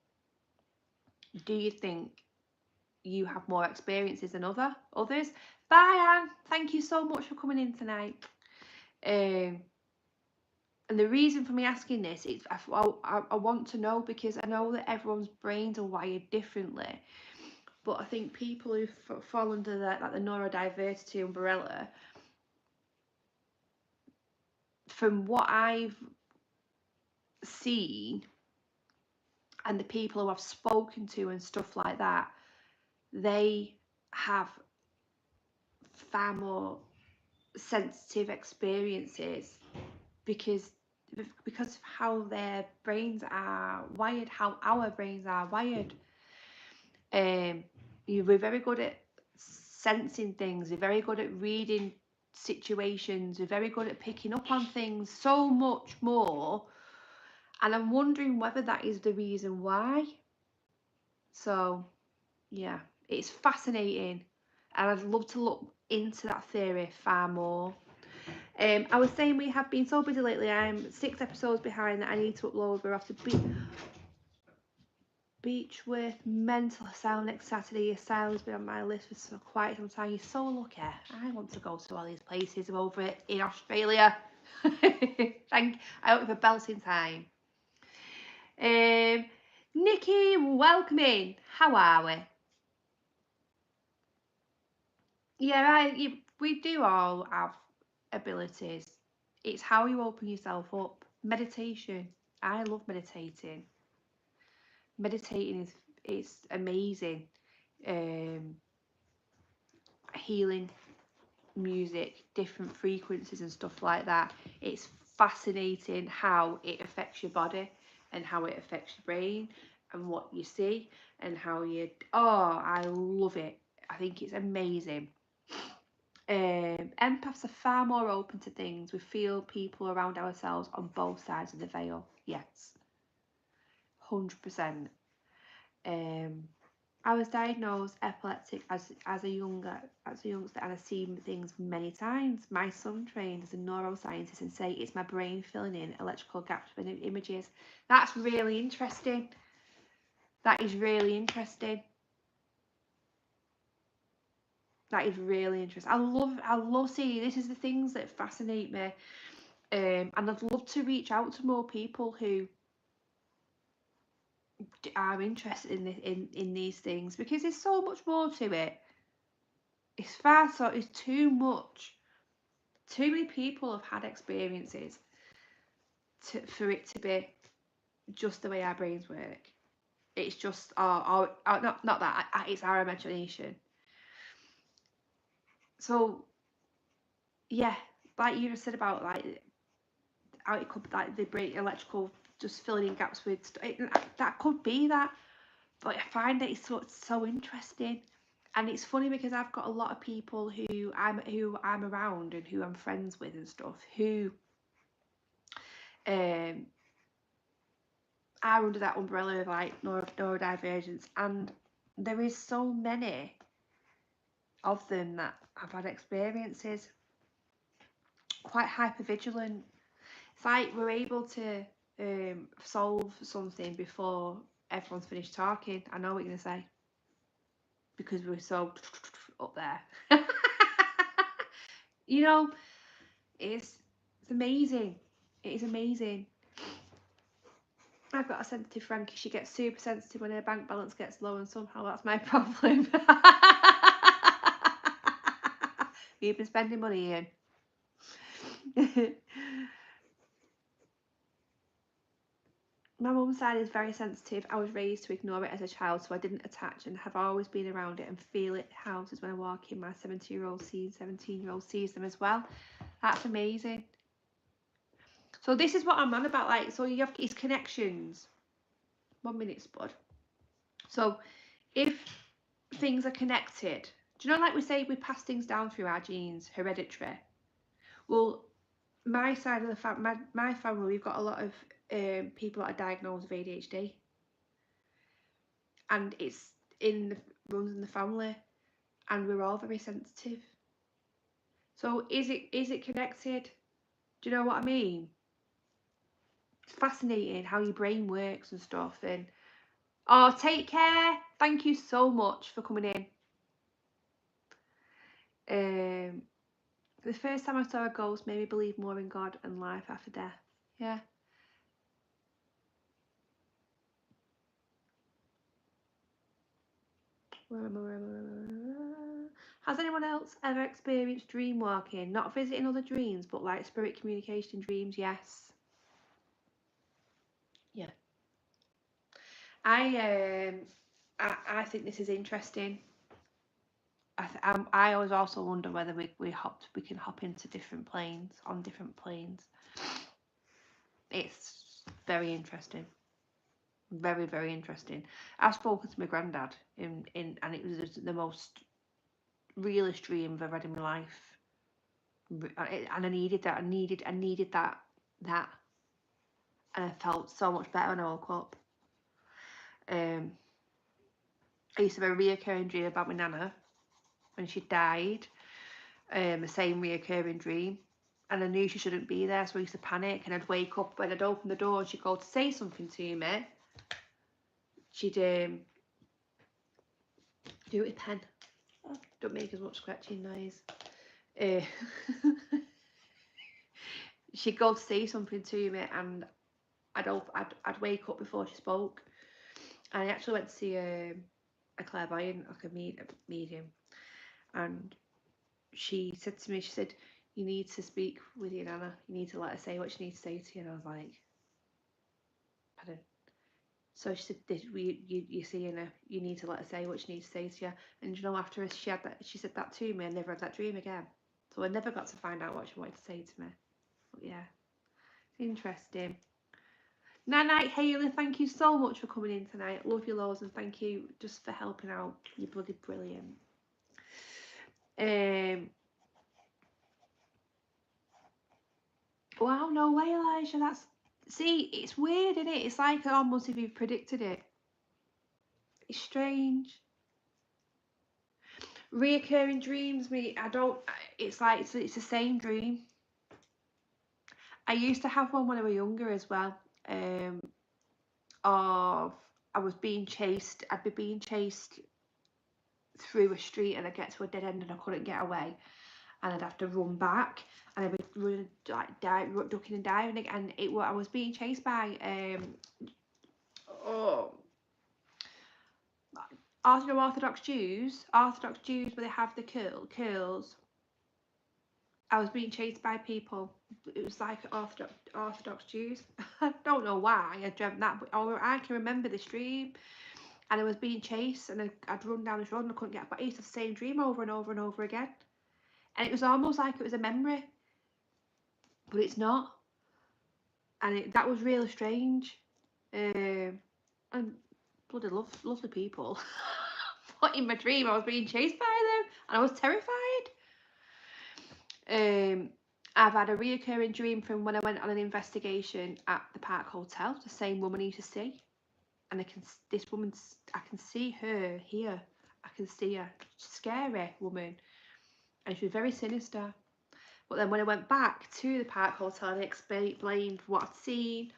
do you think you have more experiences than others? Bye, Anne. Thank you so much for coming in tonight. And the reason for me asking this is I want to know, because I know that everyone's brains are wired differently. But I think people who fall under the neurodiversity umbrella, from what I've seen and the people who I've spoken to and stuff like that, they have far more sensitive experiences because of how their brains are wired, how our brains are wired. We're very good at sensing things, we're very good at reading situations, we're very good at picking up on things so much more, and I'm wondering whether that is the reason why. So yeah, it's fascinating, and I'd love to look into that theory far more. I was saying we have been so busy lately. I'm 6 episodes behind that I need to upload. We're off to Beechworth Mental Asylum next Saturday. Asylum's been on my list for quite some time. You're so lucky. I want to go to all these places. I'm over in Australia. I hope you have a belting time. Nikki, welcome in. How are we? Yeah, we do all have abilities. It's how you open yourself up. Meditation. I love meditating. Meditating is amazing. Healing music, different frequencies and stuff like that. It's fascinating how it affects your body and how it affects your brain and what you see and how I love it. I think it's amazing. Empaths are far more open to things. We feel people around ourselves on both sides of the veil. Yes, 100%. I was diagnosed epileptic as a youngster, and I've seen things many times. My son trained as a neuroscientist and say it's my brain filling in electrical gaps with images. That's really interesting. That is really interesting. That is really interesting. I love seeing this. Is the things that fascinate me, and I'd love to reach out to more people who are interested in these things, because there's so much more to it. It's too much. Too many people have had experiences for it to be just the way our brains work. It's just not that it's our imagination. So yeah, like you just said about like how it could, like the brain electrical just filling in gaps with that could be that, but I find that it's so interesting. And it's funny because I've got a lot of people who I'm around and who I'm friends with and stuff who are under that umbrella of like neurodivergence, and there is so many of them that have had experiences. Quite hypervigilant. It's like we're able to solve something before everyone's finished talking. I know what you're going to say. Because we're so up there. You know, it's amazing. It is amazing. I've got a sensitive Frankie. She gets super sensitive when her bank balance gets low, and somehow that's my problem. You've been spending money, Ian. My mum's side is very sensitive. I was raised to ignore it as a child, so I didn't attach and have always been around it and feel it houses when I walk in. My 17-year-old sees them as well. That's amazing. So this is what I'm on about. Like, so you have these connections. 1 minute, Spud. So if things are connected, do you know, like we say, we pass things down through our genes, hereditary. Well, my side of the family, my family, we've got a lot of people that are diagnosed with ADHD, and it's runs in the family, and we're all very sensitive. So is it connected? Do you know what I mean? It's fascinating how your brain works and stuff. And oh, take care. Thank you so much for coming in. The first time I saw a ghost made me believe more in God and life after death. Yeah. Has anyone else ever experienced dream walking? Not visiting other dreams, but like spirit communication dreams? Yes. Yeah. I think this is interesting. I always also wonder whether we can hop into different planes, on different planes. It's very interesting. Very, very interesting. I've spoken to my granddad and it was the most realist dream I've ever had in my life. And I needed that. I needed that. And I felt so much better when I woke up. I used to have a reoccurring dream about my nana when she died. The same reoccurring dream. And I knew she shouldn't be there, so I used to panic, and I'd wake up when I'd open the door and she'd go to say something to me. She'd do it with a pen. Don't make as much scratching noise. She'd go to say something to me, and I'd wake up before she spoke. And I actually went to see a clairvoyant, like a medium, and she said to me, she said, "You need to speak with your nana. You need to let her say what she needs to say to you." And I was like, "Pardon?" So she said, "You're seeing her. You need to let her say what she needs to say to you." And you know, after she said that to me, I never had that dream again. So I never got to find out what she wanted to say to me. But yeah, interesting. Night, Hayley, thank you so much for coming in tonight. Love you loads, and thank you just for helping out. You're bloody brilliant. Wow, no way, Elijah. See, it's weird, isn't it? It's like almost if you've predicted it. It's strange. Reoccurring dreams, it's like it's the same dream. I used to have one when I was younger as well. Of I was being chased. I'd be being chased through a street, and I'd get to a dead end and I couldn't get away, and I'd have to run back, and I'd be running, like ducking and diving, and I was being chased by Orthodox Jews where they have the curls. I was being chased by people. It was like Orthodox Jews. I don't know why I dreamt that, but I can remember this dream. And I was being chased, and I'd run down this road and I couldn't get back. I used to have the same dream over and over and over again. And it was almost like it was a memory, but it's not. And that was really strange. And bloody lovely people. But in my dream, I was being chased by them, and I was terrified. I've had a reoccurring dream from when I went on an investigation at the Park Hotel. The same woman I used to see, and I can see her here. I can see her. Scary woman. And she was very sinister. But then when I went back to the Park Hotel and explained what I'd seen,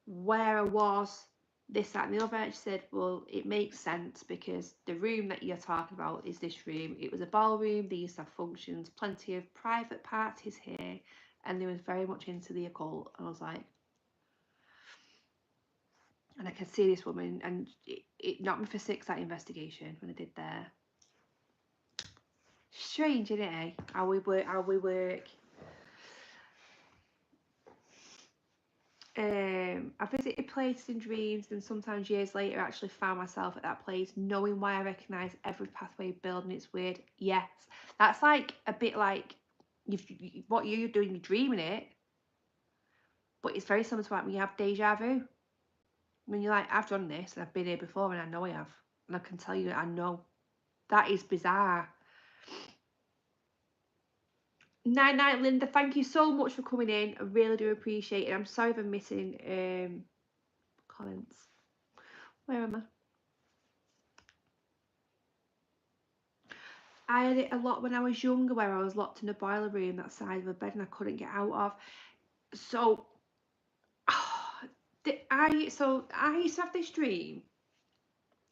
where I was, this, that and the other, she said, well, it makes sense because the room that you're talking about is this room. It was a ballroom, they used to have functions, plenty of private parties here, and they was very much into the occult. And I was like, and I could see this woman, and it knocked me for six, that investigation, when I did there. Strange, isn't it? How we work. I visited places in dreams, and sometimes years later I actually found myself at that place, knowing why I recognise every pathway building. It's weird. Yes, that's like a bit like what you're doing, you're dreaming it, but it's very similar to like when you have deja vu. When you're like, I've done this and I've been here before and I know I have, and I can tell you I know. That is bizarre. Night, Linda, thank you so much for coming in. I really do appreciate it. I'm sorry for missing comments. Where am I had it a lot when I was younger, where I was locked in a boiler room, that side of a bed, and I couldn't get out of. So I used to have this dream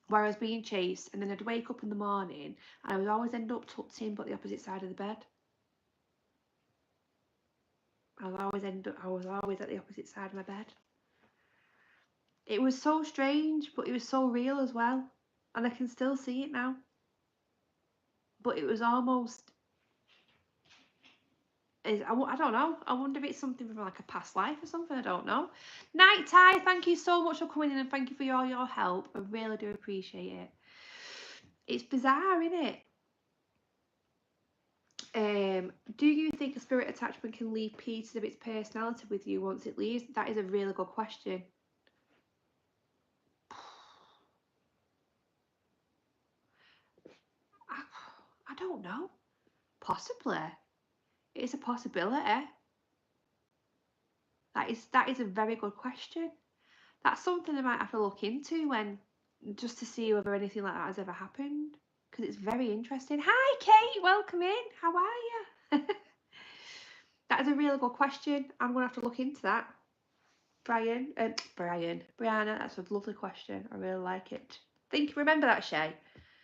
where I was being chased, and then I'd wake up in the morning and I would always end up tucked in but the opposite side of the bed. I was always at the opposite side of my bed. It was so strange, but it was so real as well, and I can still see it now. But it was almost, I don't know. I wonder if it's something from like a past life or something. I don't know. Night Ty, thank you so much for coming in, and thank you for all your help. I really do appreciate it. It's bizarre, isn't it? Do you think a spirit attachment can leave pieces of its personality with you once it leaves? That is a really good question. I don't know. Possibly. It's a possibility. That is a very good question. That's something I might have to look into just to see whether anything like that has ever happened, because it's very interesting. Hi Kate, welcome in. How are you? That is a really good question. I'm gonna have to look into that. Brianna, that's a lovely question. I really like it. Remember that, Shay?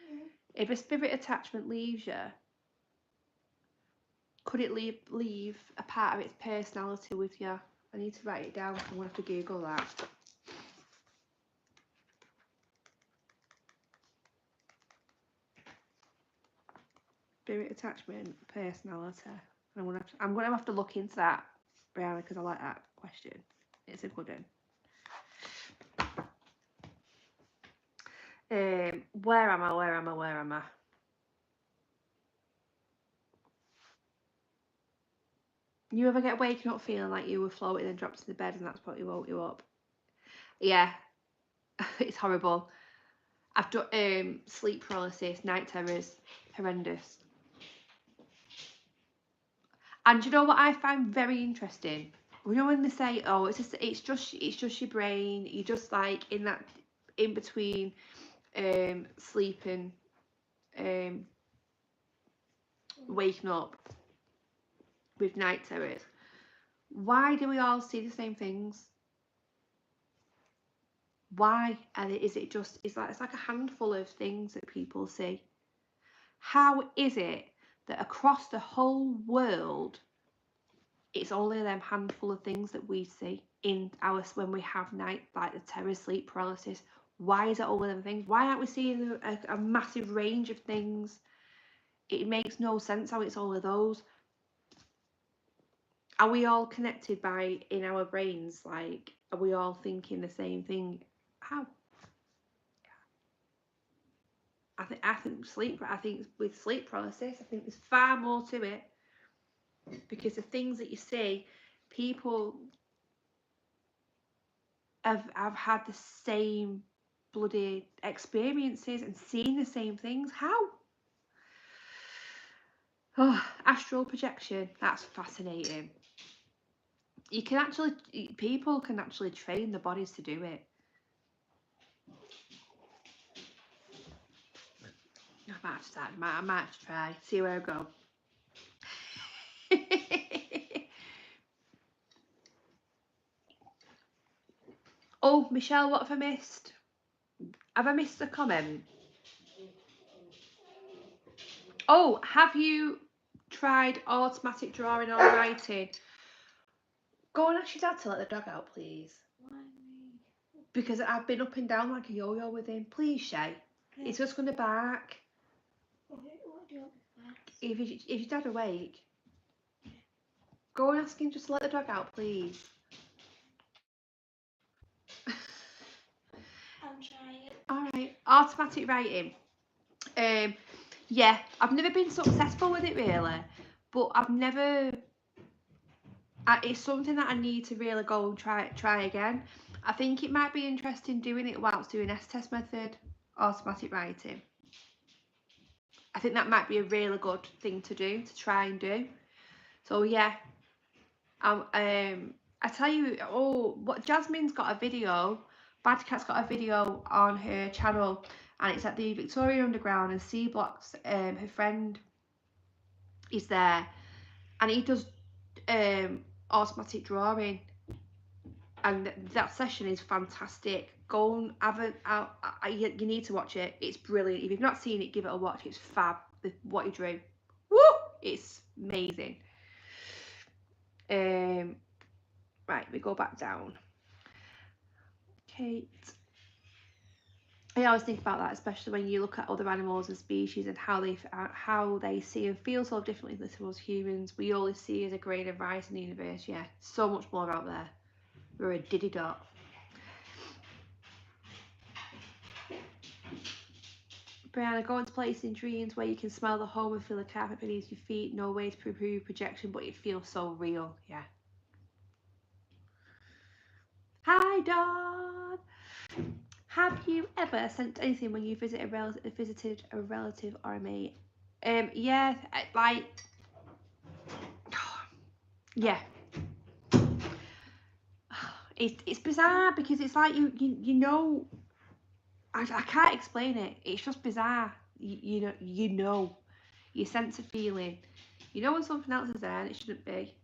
Yeah. If a spirit attachment leaves you, could it leave a part of its personality with you? I need to write it down. I'm gonna have to Google that. Spirit attachment, personality. I'm gonna have to look into that, Brianna, because I like that question. It's a good one. Where am I? You ever get waking up feeling like you were floating and dropped in the bed and that's what woke you up? Yeah, it's horrible. I've done sleep paralysis, night terrors, horrendous. And you know what I find very interesting? You know when they say, "Oh, it's just your brain. You're just like in between sleep and waking up with night terrors." Why do we all see the same things? Why? And it's like a handful of things that people see. How is it that across the whole world it's only them handful of things that we see in when we have night, like the terror, sleep paralysis? Why is it all of them things? Why aren't we seeing a massive range of things? It makes no sense how it's all of those. Are we all connected in our brains? Like, are we all thinking the same thing? How? I think with sleep paralysis, I think there's far more to it, because the things that you see, people have had the same bloody experiences and seen the same things. How? Oh, astral projection, that's fascinating. People can actually train the bodies to do it. I might have to try, see where I go. Oh, Michelle, what have I missed? Have I missed a comment? Oh, have you tried automatic drawing or writing? Go and ask your dad to let the dog out, please. Why me? Because I've been up and down like a yo-yo with him. Please, Shay. Yeah. He's just going to bark. What do you want me to If your dad awake, go and ask him just to let the dog out, please. I'm trying. Alright, automatic writing. Yeah, I've never been successful with it really, but I've never. It's something that I need to really go and try again. I think it might be interesting doing it whilst doing S-test method, automatic writing. I think that might be a really good thing to do, to try and do. So yeah, I tell you, what Jasmine's got a video, Bad Cat's got a video on her channel, and it's at the Victoria Underground, and C Blocks, her friend is there, and he does automatic drawing, and that session is fantastic. Go and have a, you need to watch it. It's brilliant. If you've not seen it, give it a watch. It's fab. What he drew, woo! It's amazing. Right, we go back down. Kate. I always think about that, especially when you look at other animals and species and how they see and feel so differently to us humans. We always see as a grain of rice in the universe. Yeah, so much more out there. We're a diddy dot. Brianna, go into places in dreams where you can smell the home and feel the carpet beneath your feet. No way to prove projection, but it feels so real. Yeah. Hi, Dawn. Have you ever sent anything when you visited a relative or a mate? Yeah, like, yeah. It's bizarre because it's like you know, I can't explain it. It's just bizarre. You know, you sense a feeling. You know when something else is there and it shouldn't be.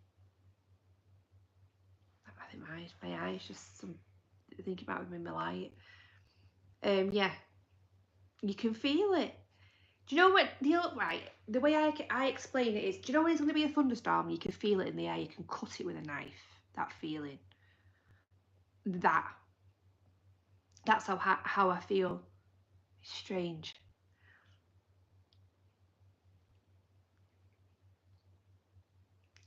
I think my eyes just thinking about them in the light. Yeah, you can feel it. Do you know what? Right, the way I explain it is, do you know when it's going to be a thunderstorm? You can feel it in the air. You can cut it with a knife. That feeling. That's how I feel. It's strange.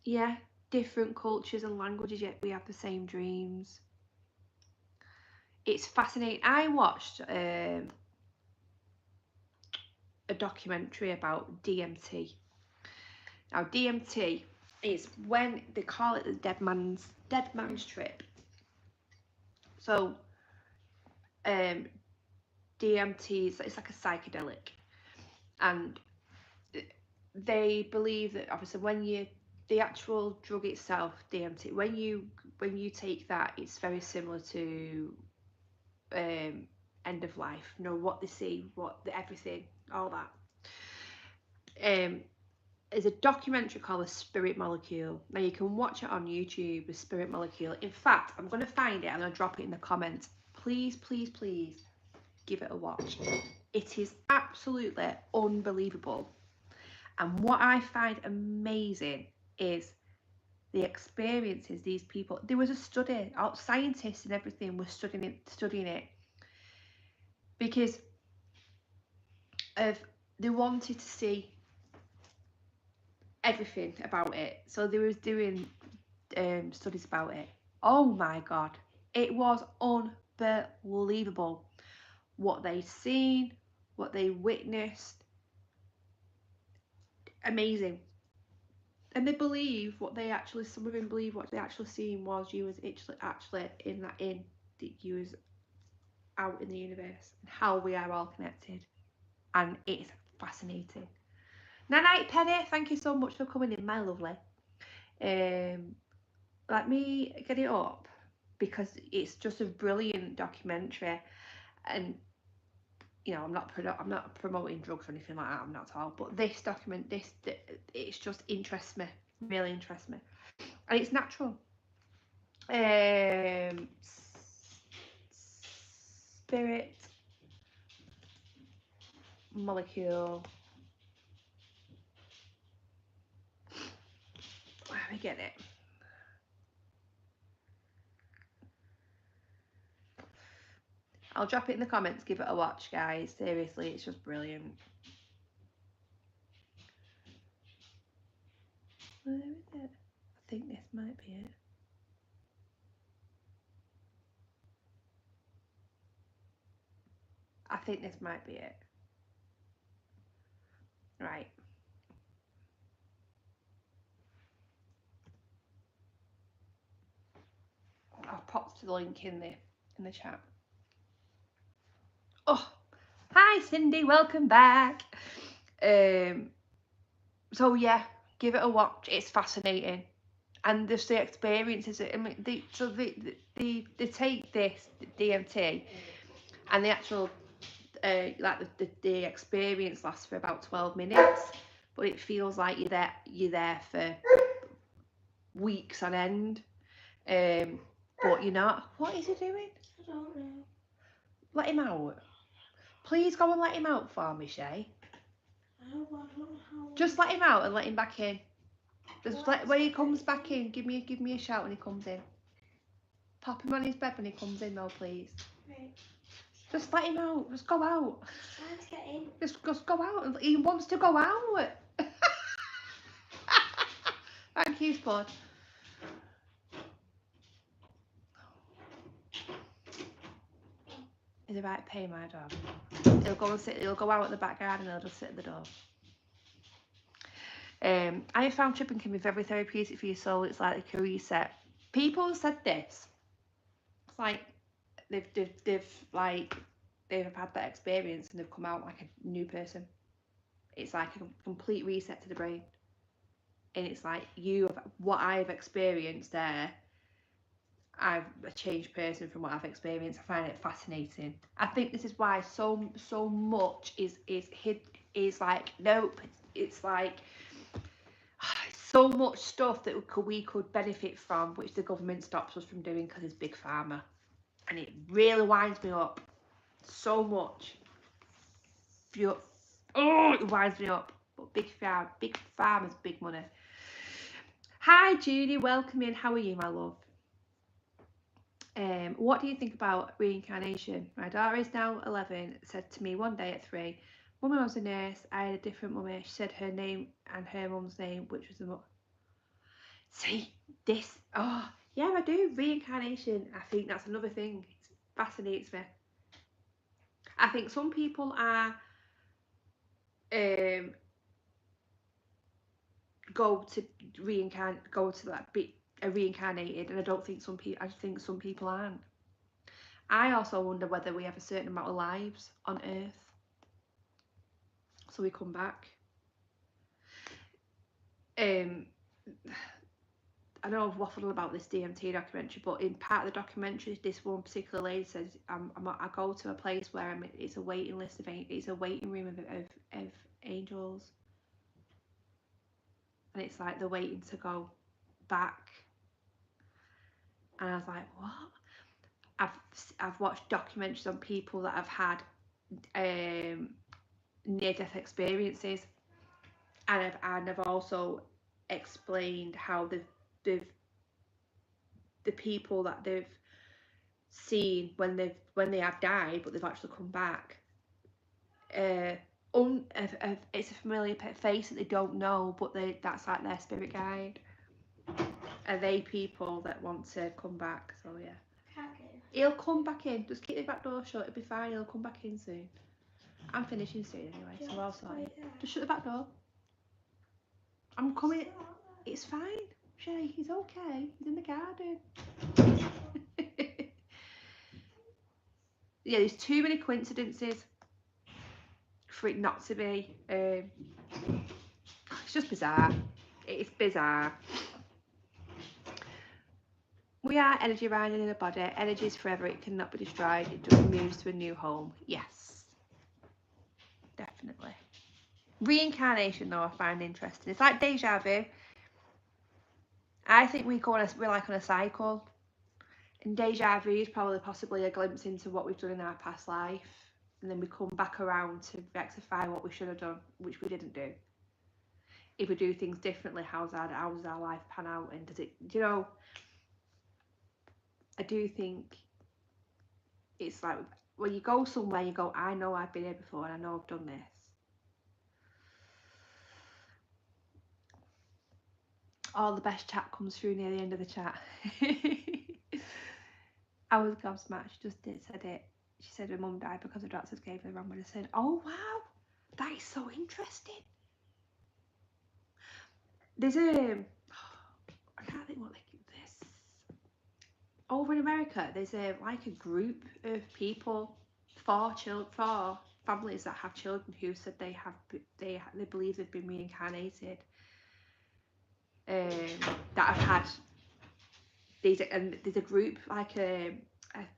Yeah, different cultures and languages, yet we have the same dreams. It's fascinating. I watched a documentary about DMT. Now, DMT is when they call it the dead man's trip. So, DMT is, it's like a psychedelic, and they believe that obviously when the actual drug itself, DMT, when you take that, it's very similar to end of life. You know what they see, everything, all that. There's a documentary called The Spirit Molecule. Now you can watch it on YouTube, The Spirit Molecule. In fact, I'm going to find it and I'll drop it in the comments. Please, please, please give it a watch. It is absolutely unbelievable. And what I find amazing is the experiences these people. There was a study, scientists and everything were studying it because they wanted to see everything about it. So they was doing studies about it. Oh my god, it was unbelievable what they seen, what they witnessed. Amazing. And they believe some of them believe what they actually seen was you was actually in that that you was out in the universe and how we are all connected. And it's fascinating. Night, Penny, thank you so much for coming in, my lovely. Let me get it up because it's just a brilliant documentary, and you know, I'm not promoting drugs or anything like that. I'm not at all. But this document, it's just interests me, really interests me, and it's natural. Spirit molecule. Where we get it? I'll drop it in the comments. Give it a watch, guys. Seriously, it's just brilliant. Where is it? I think this might be it. I think this might be it. Right. I'll pop the link in the chat. Oh, hi Cindy, welcome back. So yeah, give it a watch. It's fascinating, and just the experiences. I mean, they take this DMT, and the actual like the experience lasts for about 12 minutes, but it feels like you're there for weeks on end. But you're not. What is he doing? I don't know. Let him out. Please go and let him out for me, Shay. I don't know how. Just let him out and let him back in. Just when he comes back in, give me a shout when he comes in. Pop him on his bed when he comes in, though, please. Right. Just let him out. Just go out. Trying to get in. Just go out. He wants to go out. Thank you, Spud. Is it right pay my dog? He'll go out at the back garden and he'll just sit at the door. I have found tripping can be very therapeutic for your soul. It's like a reset. People have said this. It's like they've had that experience and they've come out like a new person. It's like a complete reset to the brain. And it's like what I've experienced there, I'm a changed person from what I've experienced. I find it fascinating. I think this is why so much is like, nope. It's like so much stuff that we could benefit from, which the government stops us from doing because it's big pharma, and it really winds me up so much. It winds me up. But big pharma's big money. Hi Judy, welcome in. How are you, my love? What do you think about reincarnation? My daughter is now 11, said to me one day at 3, Mummy was a nurse, I had a different mummy. She said her name and her mum's name, which was the mum. See, this, oh, yeah, I do. Reincarnation, I think that's another thing. It fascinates me. I think some people are, go to that bit, reincarnated, and I think some people aren't. I also wonder whether we have a certain amount of lives on Earth, so we come back. I know I've waffled about this DMT documentary, but in part of the documentary, this one particular lady says, I go to a place where it's a waiting list it's a waiting room of angels, and it's like they're waiting to go back. And I was like, what? I've watched documentaries on people that have had near-death experiences, and I've also explained how the people that they've seen when they have died, but they've actually come back. It's a familiar face that they don't know, but that's like their spirit guide. Are they people that want to come back? So yeah. He'll come back in. Just keep the back door shut. It'll be fine. He'll come back in soon. I'm finishing soon anyway, so I'll sorry. Just shut the back door. I'm coming. It's fine, Shay. He's okay. He's in the garden. Yeah, there's too many coincidences for it not to be. It's just bizarre. It's bizarre. We are energy riding in a body. Energy is forever. It cannot be destroyed. It just moves to a new home. Yes. Reincarnation, though, I find interesting. It's like deja vu. I think we're like on a cycle. And deja vu is probably possibly a glimpse into what we've done in our past life. And then we come back around to rectify what we should have done, which we didn't do. If we do things differently, how does our life pan out? And does it, you know, I do think it's like when you go somewhere, you go, I know I've been here before and I know I've done this. All the best chat comes through near the end of the chat. I was gobsmacked. She just said it. She said her mum died because the doctors gave her the wrong medicine. Oh wow, that is so interesting. There's I can't think what this. Over in America, there's like a group of people, for families that have children who said they believe they've been reincarnated. That have had these, and there's a group like a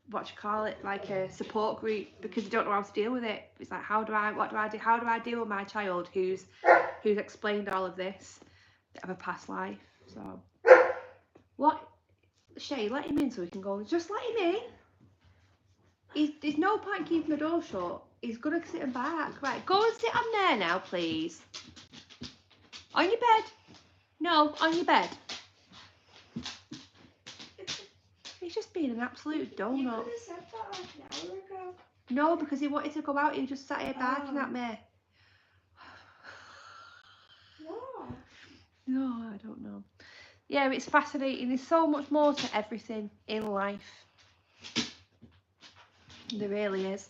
what you call it, like a support group, because they don't know how to deal with it. It's like, what do I do? How do I deal with my child who's explained all of this of a past life? So what, Shay, let him in so we can go. Just let him in. There's no point keeping the door shut. He's gonna sit and back. Right, go and sit on there now, please. On your bed. No, on your bed. He's just being an absolute donut. You could have said that like an hour ago. No, because he wanted to go out. He just sat here barking at me. What? No, I don't know. Yeah, it's fascinating. There's so much more to everything in life. There really is.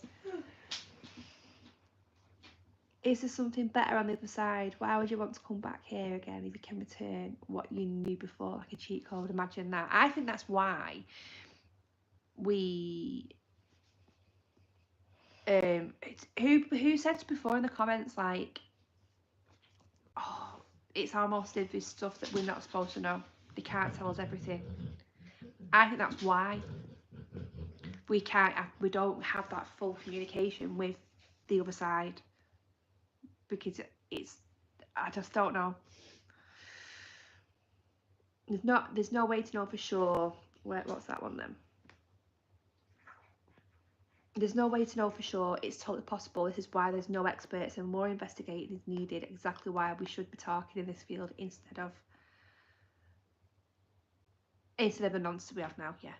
Is there something better on the other side? Why would you want to come back here again if you can return what you knew before, like a cheat code? Imagine that. I think that's why we who said before in the comments, like, oh, it's almost if there's stuff that we're not supposed to know. They can't tell us everything. I think that's why we don't have that full communication with the other side, because I just don't know. There's no way to know for sure. What's that one then? There's no way to know for sure. It's totally possible. This is why there's no experts and more investigating is needed. Exactly why we should be talking in this field instead of the nonsense we have now. Yeah,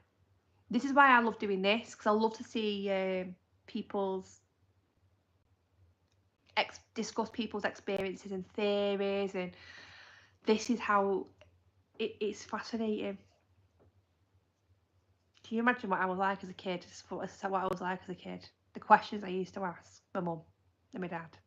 this is why I love doing this, because I love to see discuss people's experiences and theories, and this is how it's fascinating. Can you imagine what I was like as a kid? This is what I was like as a kid. The questions I used to ask my mum and my dad.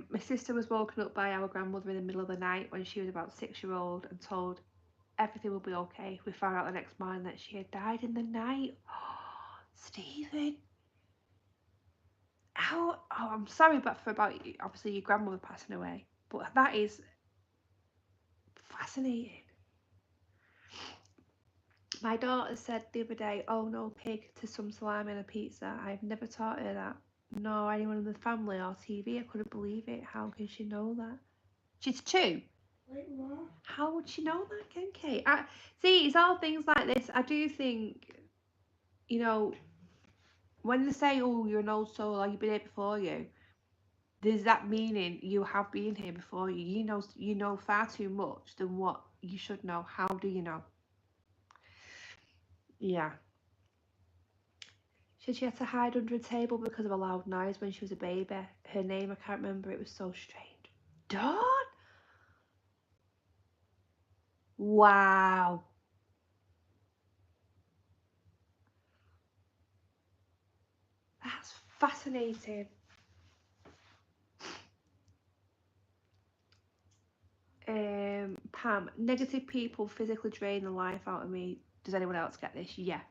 My sister was woken up by our grandmother in the middle of the night when she was about 6-year-old and told everything will be okay. We found out the next morning that she had died in the night. Oh, Stephen. How? Oh, I'm sorry about obviously your grandmother passing away, but that is fascinating. My daughter said the other day, "Oh no, pig," to some salami and a pizza. I've never taught her that. No, anyone in the family or TV. I couldn't believe it. How can she know that? She's 2. Wait, what? How would she know that, Kate? See, it's all things like this. I do think, you know, when they say, "Oh, you're an old soul," or "You've been here before you," there's that meaning you have been here before you. You know far too much than what you should know. How do you know? Yeah. She had to hide under a table because of a loud noise when she was a baby. Her name, I can't remember. It was so strange. Dawn? Wow. That's fascinating. Pam, negative people physically drain the life out of me. Does anyone else get this? Yeah.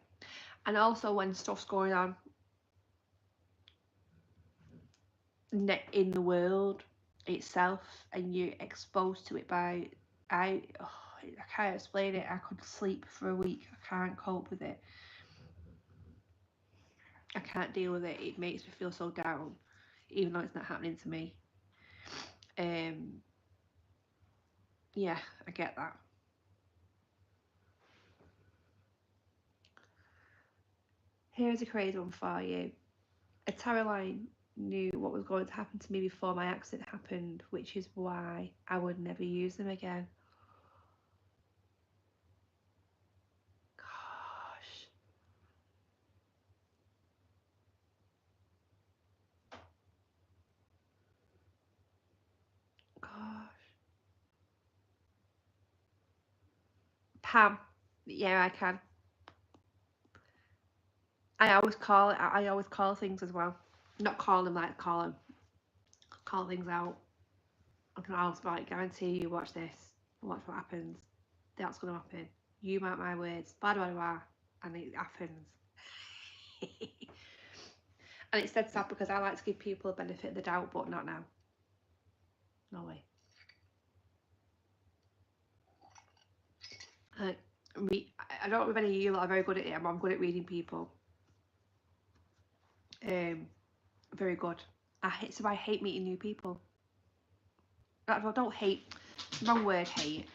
And also when stuff's going on in the world itself and you're exposed to it by I can't explain it. I could sleep for a week. I can't cope with it. I can't deal with it. It makes me feel so down, even though it's not happening to me. Yeah, I get that. Here's a crazy one for you. A tarot line knew what was going to happen to me before my accident happened, which is why I would never use them again. Gosh. Gosh. Pam. Yeah, I can. I always call things as well. Not call them like call things out. I can always like guarantee you watch this, watch what happens. That's gonna happen. You mark my words, blah blah blah, and it happens. And it's dead sad because I like to give people a benefit of the doubt, but not now. No way. I don't know if any of you are very good at it. I'm good at reading people. Very good. I hate meeting new people. I don't hate. Wrong word, hate.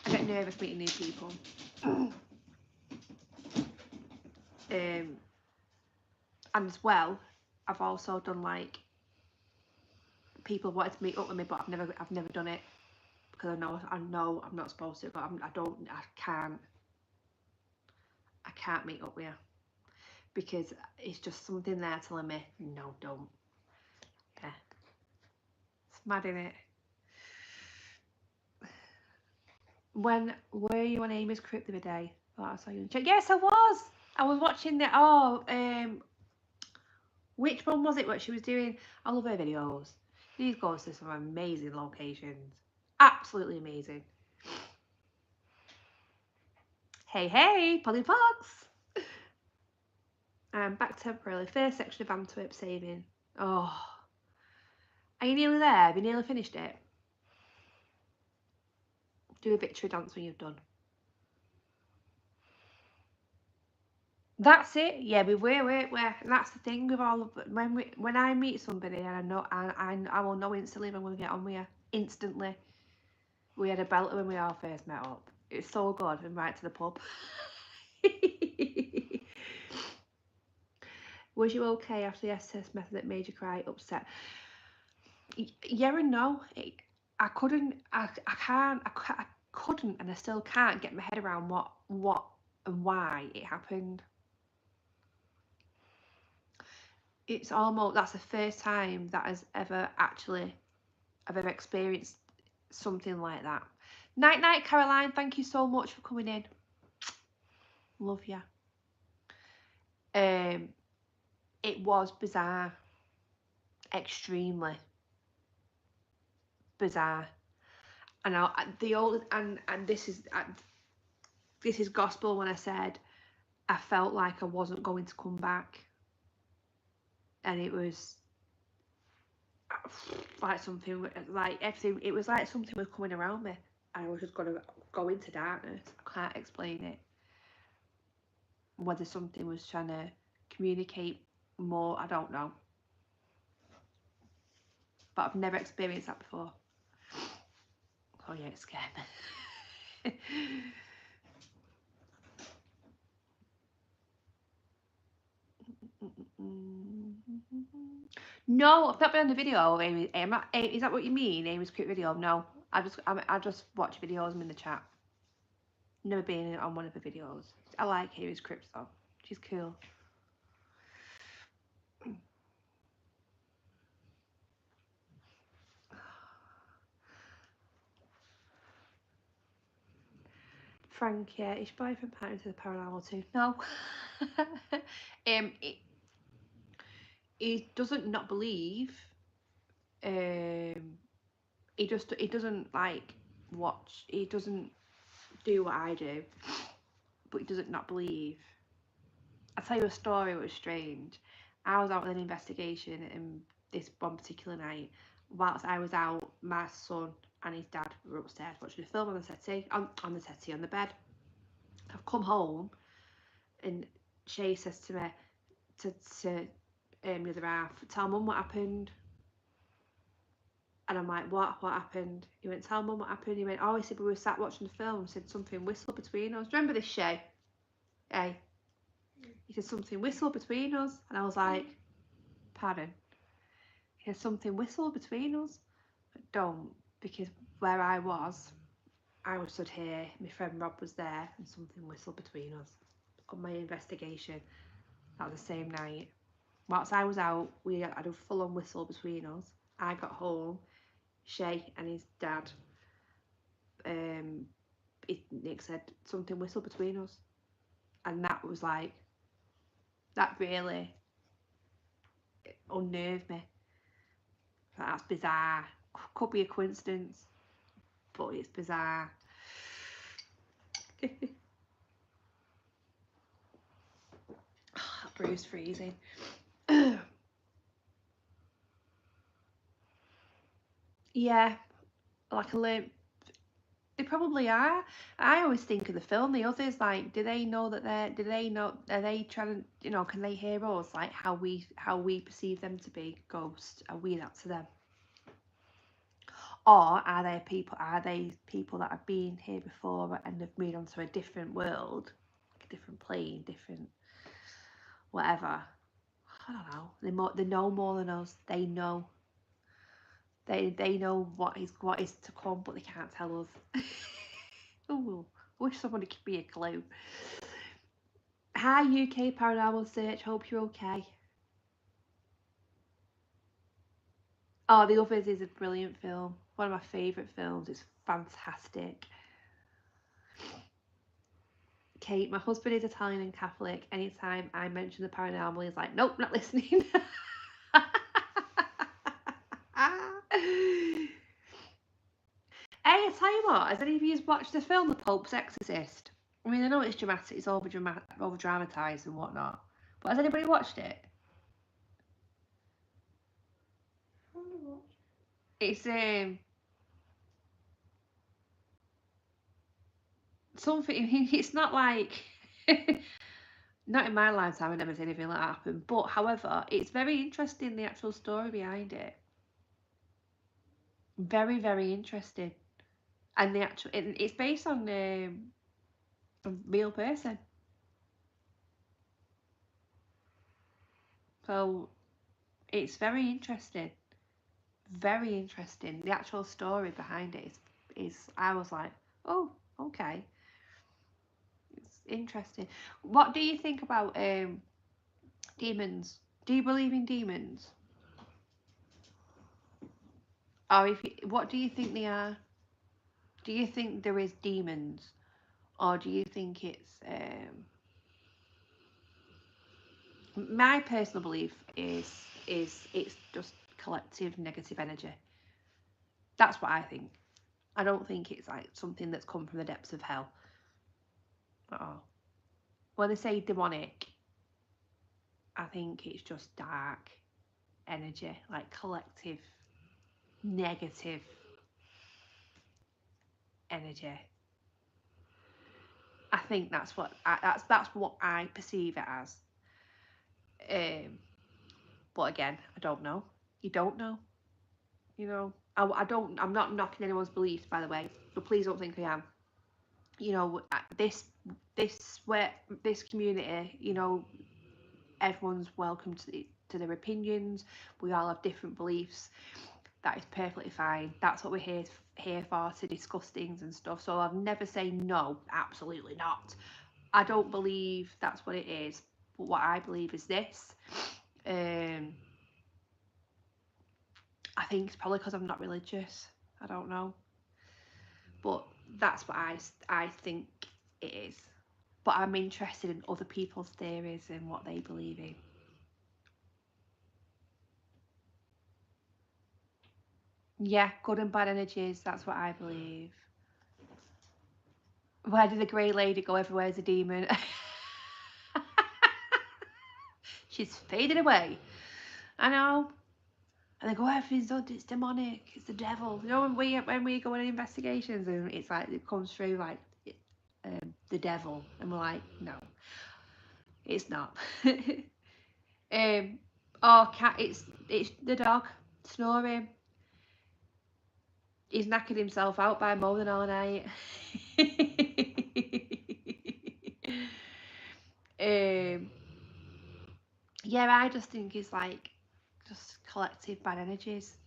I get nervous meeting new people. And as well, I've also done like people wanted to meet up with me, but I've never done it because I know I'm not supposed to, but I can't meet up with you because it's just something there telling me no, don't. Yeah, it's mad, isn't it? When were you on Amy's Crypt the other day? Oh, I saw you in chat. Yes, I was. I was watching the which one was it? What she was doing? I love her videos. These goes to some amazing locations. Absolutely amazing. Hey, Polly Fox. Back temporarily. First section of Antwerp saving. Oh, are you nearly there? Have you nearly finished it? Do a victory dance when you've done. That's it. Yeah, we were. And that's the thing with all of when I meet somebody and I know I will know instantly if I'm going to get on with you. Instantly. We had a belter when we all first met up. It's so good and right to the pub. Was you okay after the SS method that made you cry, upset? Yeah and no. I couldn't, and I still can't get my head around what and why it happened. It's almost, that's the first time that I've ever experienced something like that. Night, Caroline. Thank you so much for coming in. Love you. It was bizarre. Extremely bizarre. And this is gospel when I said I felt like I wasn't going to come back, and it was like something, like everything. It was like something was coming around me. I was just gonna go into darkness. I can't explain it. Whether something was trying to communicate more, I don't know. But I've never experienced that before. Oh yeah, it scared me. No, I've not been on the video. Amy, is that what you mean? Amy's quick video? No, I just watch videos. I'm in the chat. Never been on one of the videos. I like Amy's crypt though. She's cool. Frank, yeah, is your boyfriend partner to the paranormal too? No. He doesn't not believe. He doesn't like watch. He doesn't do what I do, but he doesn't not believe. I'll tell you a story which was strange. I was out with an investigation, and this one particular night, whilst I was out, my son and his dad were upstairs watching a film on the settee, on the bed. I've come home, and Shay says to me, the other half, tell mum what happened. And I'm like, what happened? He went, tell mum what happened. He went, oh, he said we were sat watching the film, said something whistled between us. Remember this, Shay? Hey. He said something whistled between us. And I was like, pardon? He said something whistled between us. But don't, because where I was stood here, my friend Rob was there, and something whistled between us on my investigation. That was the same night. Whilst I was out, we had a full-on whistle between us. I got home, Shay and his dad, Nick said something whistled between us, and that was like, that really unnerved me. That's bizarre. Could be a coincidence, but it's bizarre. That brew's freezing. Yeah, like a limp. They probably are. I always think of the film. The others, like, do they know that do they know? Are they trying to, can they hear us? Like how we perceive them to be ghosts? Are we that to them? Or are they people that have been here before and have moved on to a different world, like a different plane, different whatever? I don't know. They know more than us. They know. They know what is to come, but they can't tell us. Oh, I wish somebody could be a clue. Hi UK Paranormal Search, hope you're okay. Oh, The Others is a brilliant film. One of my favourite films. It's fantastic. Kate, my husband is Italian and Catholic. Anytime I mention the paranormal, he's like, nope, not listening. Hey, I tell you what, has any of you watched the film The Pope's Exorcist? I mean, I know it's dramatic, it's over dramatised and whatnot, but has anybody watched it? It's something. It's not like not in my lifetime. I've never seen anything like that happen. But however, it's very interesting, the actual story behind it. Very, very interesting. And it's based on a real person. So it's very interesting. Very interesting. The actual story behind it is I was like, oh, okay. It's interesting. What do you think about demons? Do you believe in demons? Or what do you think they are? Do you think there is demons, or do you think it's my personal belief is it's just collective negative energy. That's what I think. I don't think it's like something that's come from the depths of hell at all. When they say demonic, I think it's just dark energy, like collective negative energy. I think that's what I perceive it as. But again, I don't know. You don't know. I'm not knocking anyone's beliefs, by the way, but please don't think I am. This community, everyone's welcome to their opinions. We all have different beliefs. That is perfectly fine. That's what we're here for, to discuss things and stuff. So I'll never say no, absolutely not. I don't believe that's what it is, but what I believe is this. I think it's probably because I'm not religious. I don't know, but that's what I think it is. But I'm interested in other people's theories and what they believe in. Yeah, good and bad energies, that's what I believe. Where did the grey lady go? Everywhere's a demon. She's faded away. I know. And they go, everything's done, it's demonic, it's the devil. When we go on investigations and it's like, it comes through like the devil, and we're like, no, it's not. Oh, cat, it's the dog snoring. He's knackered himself out by moaning all night. Yeah, I just think it's like just collective bad energies.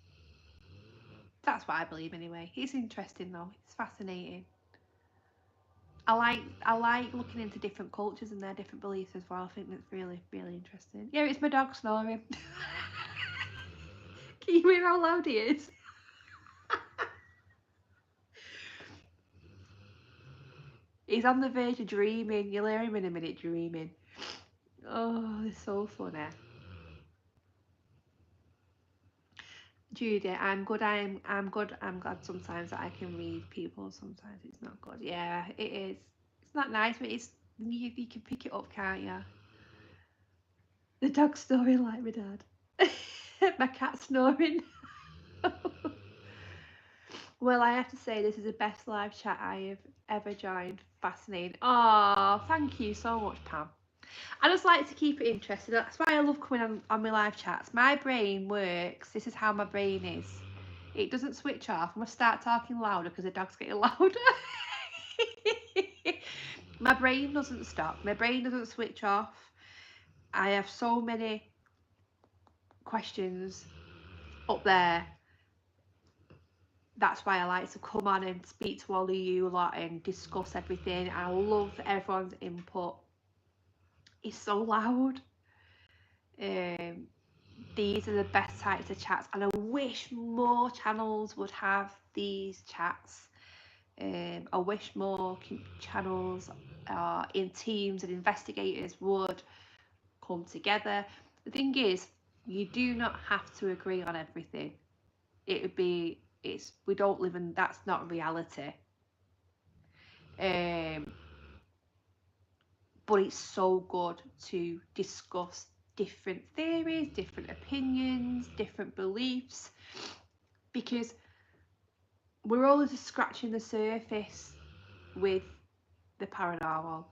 That's what I believe anyway. It's interesting though. It's fascinating. I like looking into different cultures and their different beliefs as well. I think that's really, really interesting. Yeah, it's my dog snoring. Can you hear how loud he is? He's on the verge of dreaming. You'll hear him in a minute dreaming. Oh, it's so funny. Judy, I'm good. I'm good. I'm glad sometimes that I can read people. Sometimes it's not good. Yeah, it is. It's not nice, but it's you can pick it up, can't you? The dog snoring like my dad. My cat snoring. Well, I have to say this is the best live chat I have ever joined. Fascinating. Oh, thank you so much, Pam. I just like to keep it interesting. That's why I love coming on my live chats. My brain works. This is how my brain is. It doesn't switch off. I'm going to start talking louder because the dog's getting louder. My brain doesn't stop. My brain doesn't switch off. I have so many questions up there. That's why I like to come on and speak to all of you a lot and discuss everything. I love everyone's input. It's so loud. These are the best types of chats, and I wish more channels would have these chats. I wish more channels in teams and investigators would come together. The thing is, you do not have to agree on everything. It would be, we don't live in, that's not reality. But it's so good to discuss different theories, different opinions, different beliefs, because we're always just scratching the surface with the paranormal.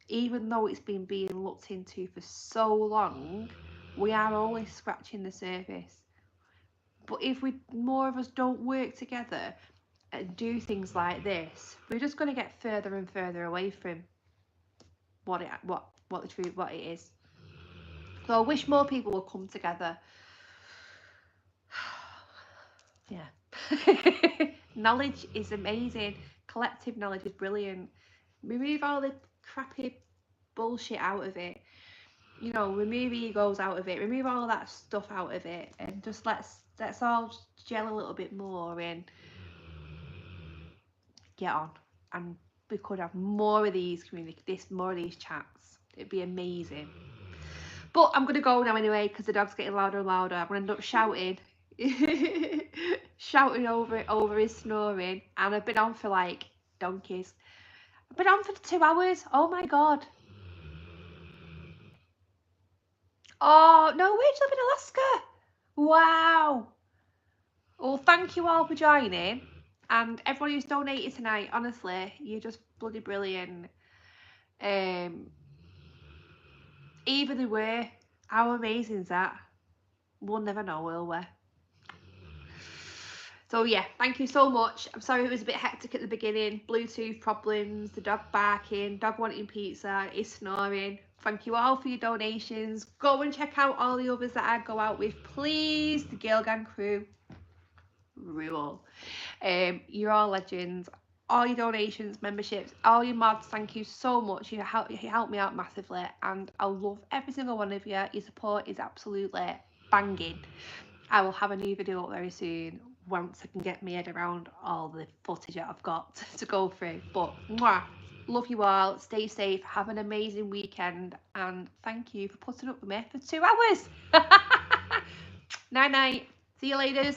Even though it's been being looked into for so long, we are always scratching the surface. But if more of us don't work together and do things like this, we're just going to get further and further away from what it is. So I wish more people would come together. Yeah. Knowledge is amazing. Collective knowledge is brilliant. Remove all the crappy bullshit out of it. You know, remove egos out of it. Remove all that stuff out of it, and just let's all gel a little bit more and get on. And we could have more of these more of these chats. It'd be amazing. But I'm gonna go now anyway because the dog's getting louder and louder. I'm gonna end up shouting. Shouting over his snoring, and I've been on for like donkeys. I've been on for 2 hours. Oh my god. Oh no, we live in Alaska. Wow. Well, thank you all for joining, and everyone who's donated tonight. Honestly, you're just bloody brilliant. Either way, how amazing is that? We'll never know, will we? So yeah, thank you so much. I'm sorry it was a bit hectic at the beginning. Bluetooth problems, the dog barking, dog wanting pizza, is snoring. Thank you all for your donations. Go and check out all the others that I go out with, please. The Girl Gang crew rule. You're all legends. All your donations, memberships, all your mods, thank you so much. You helped me out massively, and I love every single one of you. Your support is absolutely banging. I will have a new video up very soon once I can get my head around all the footage that I've got to go through. But mwah, love you all, stay safe, have an amazing weekend, and thank you for putting up with me for 2 hours. Night night, see you later.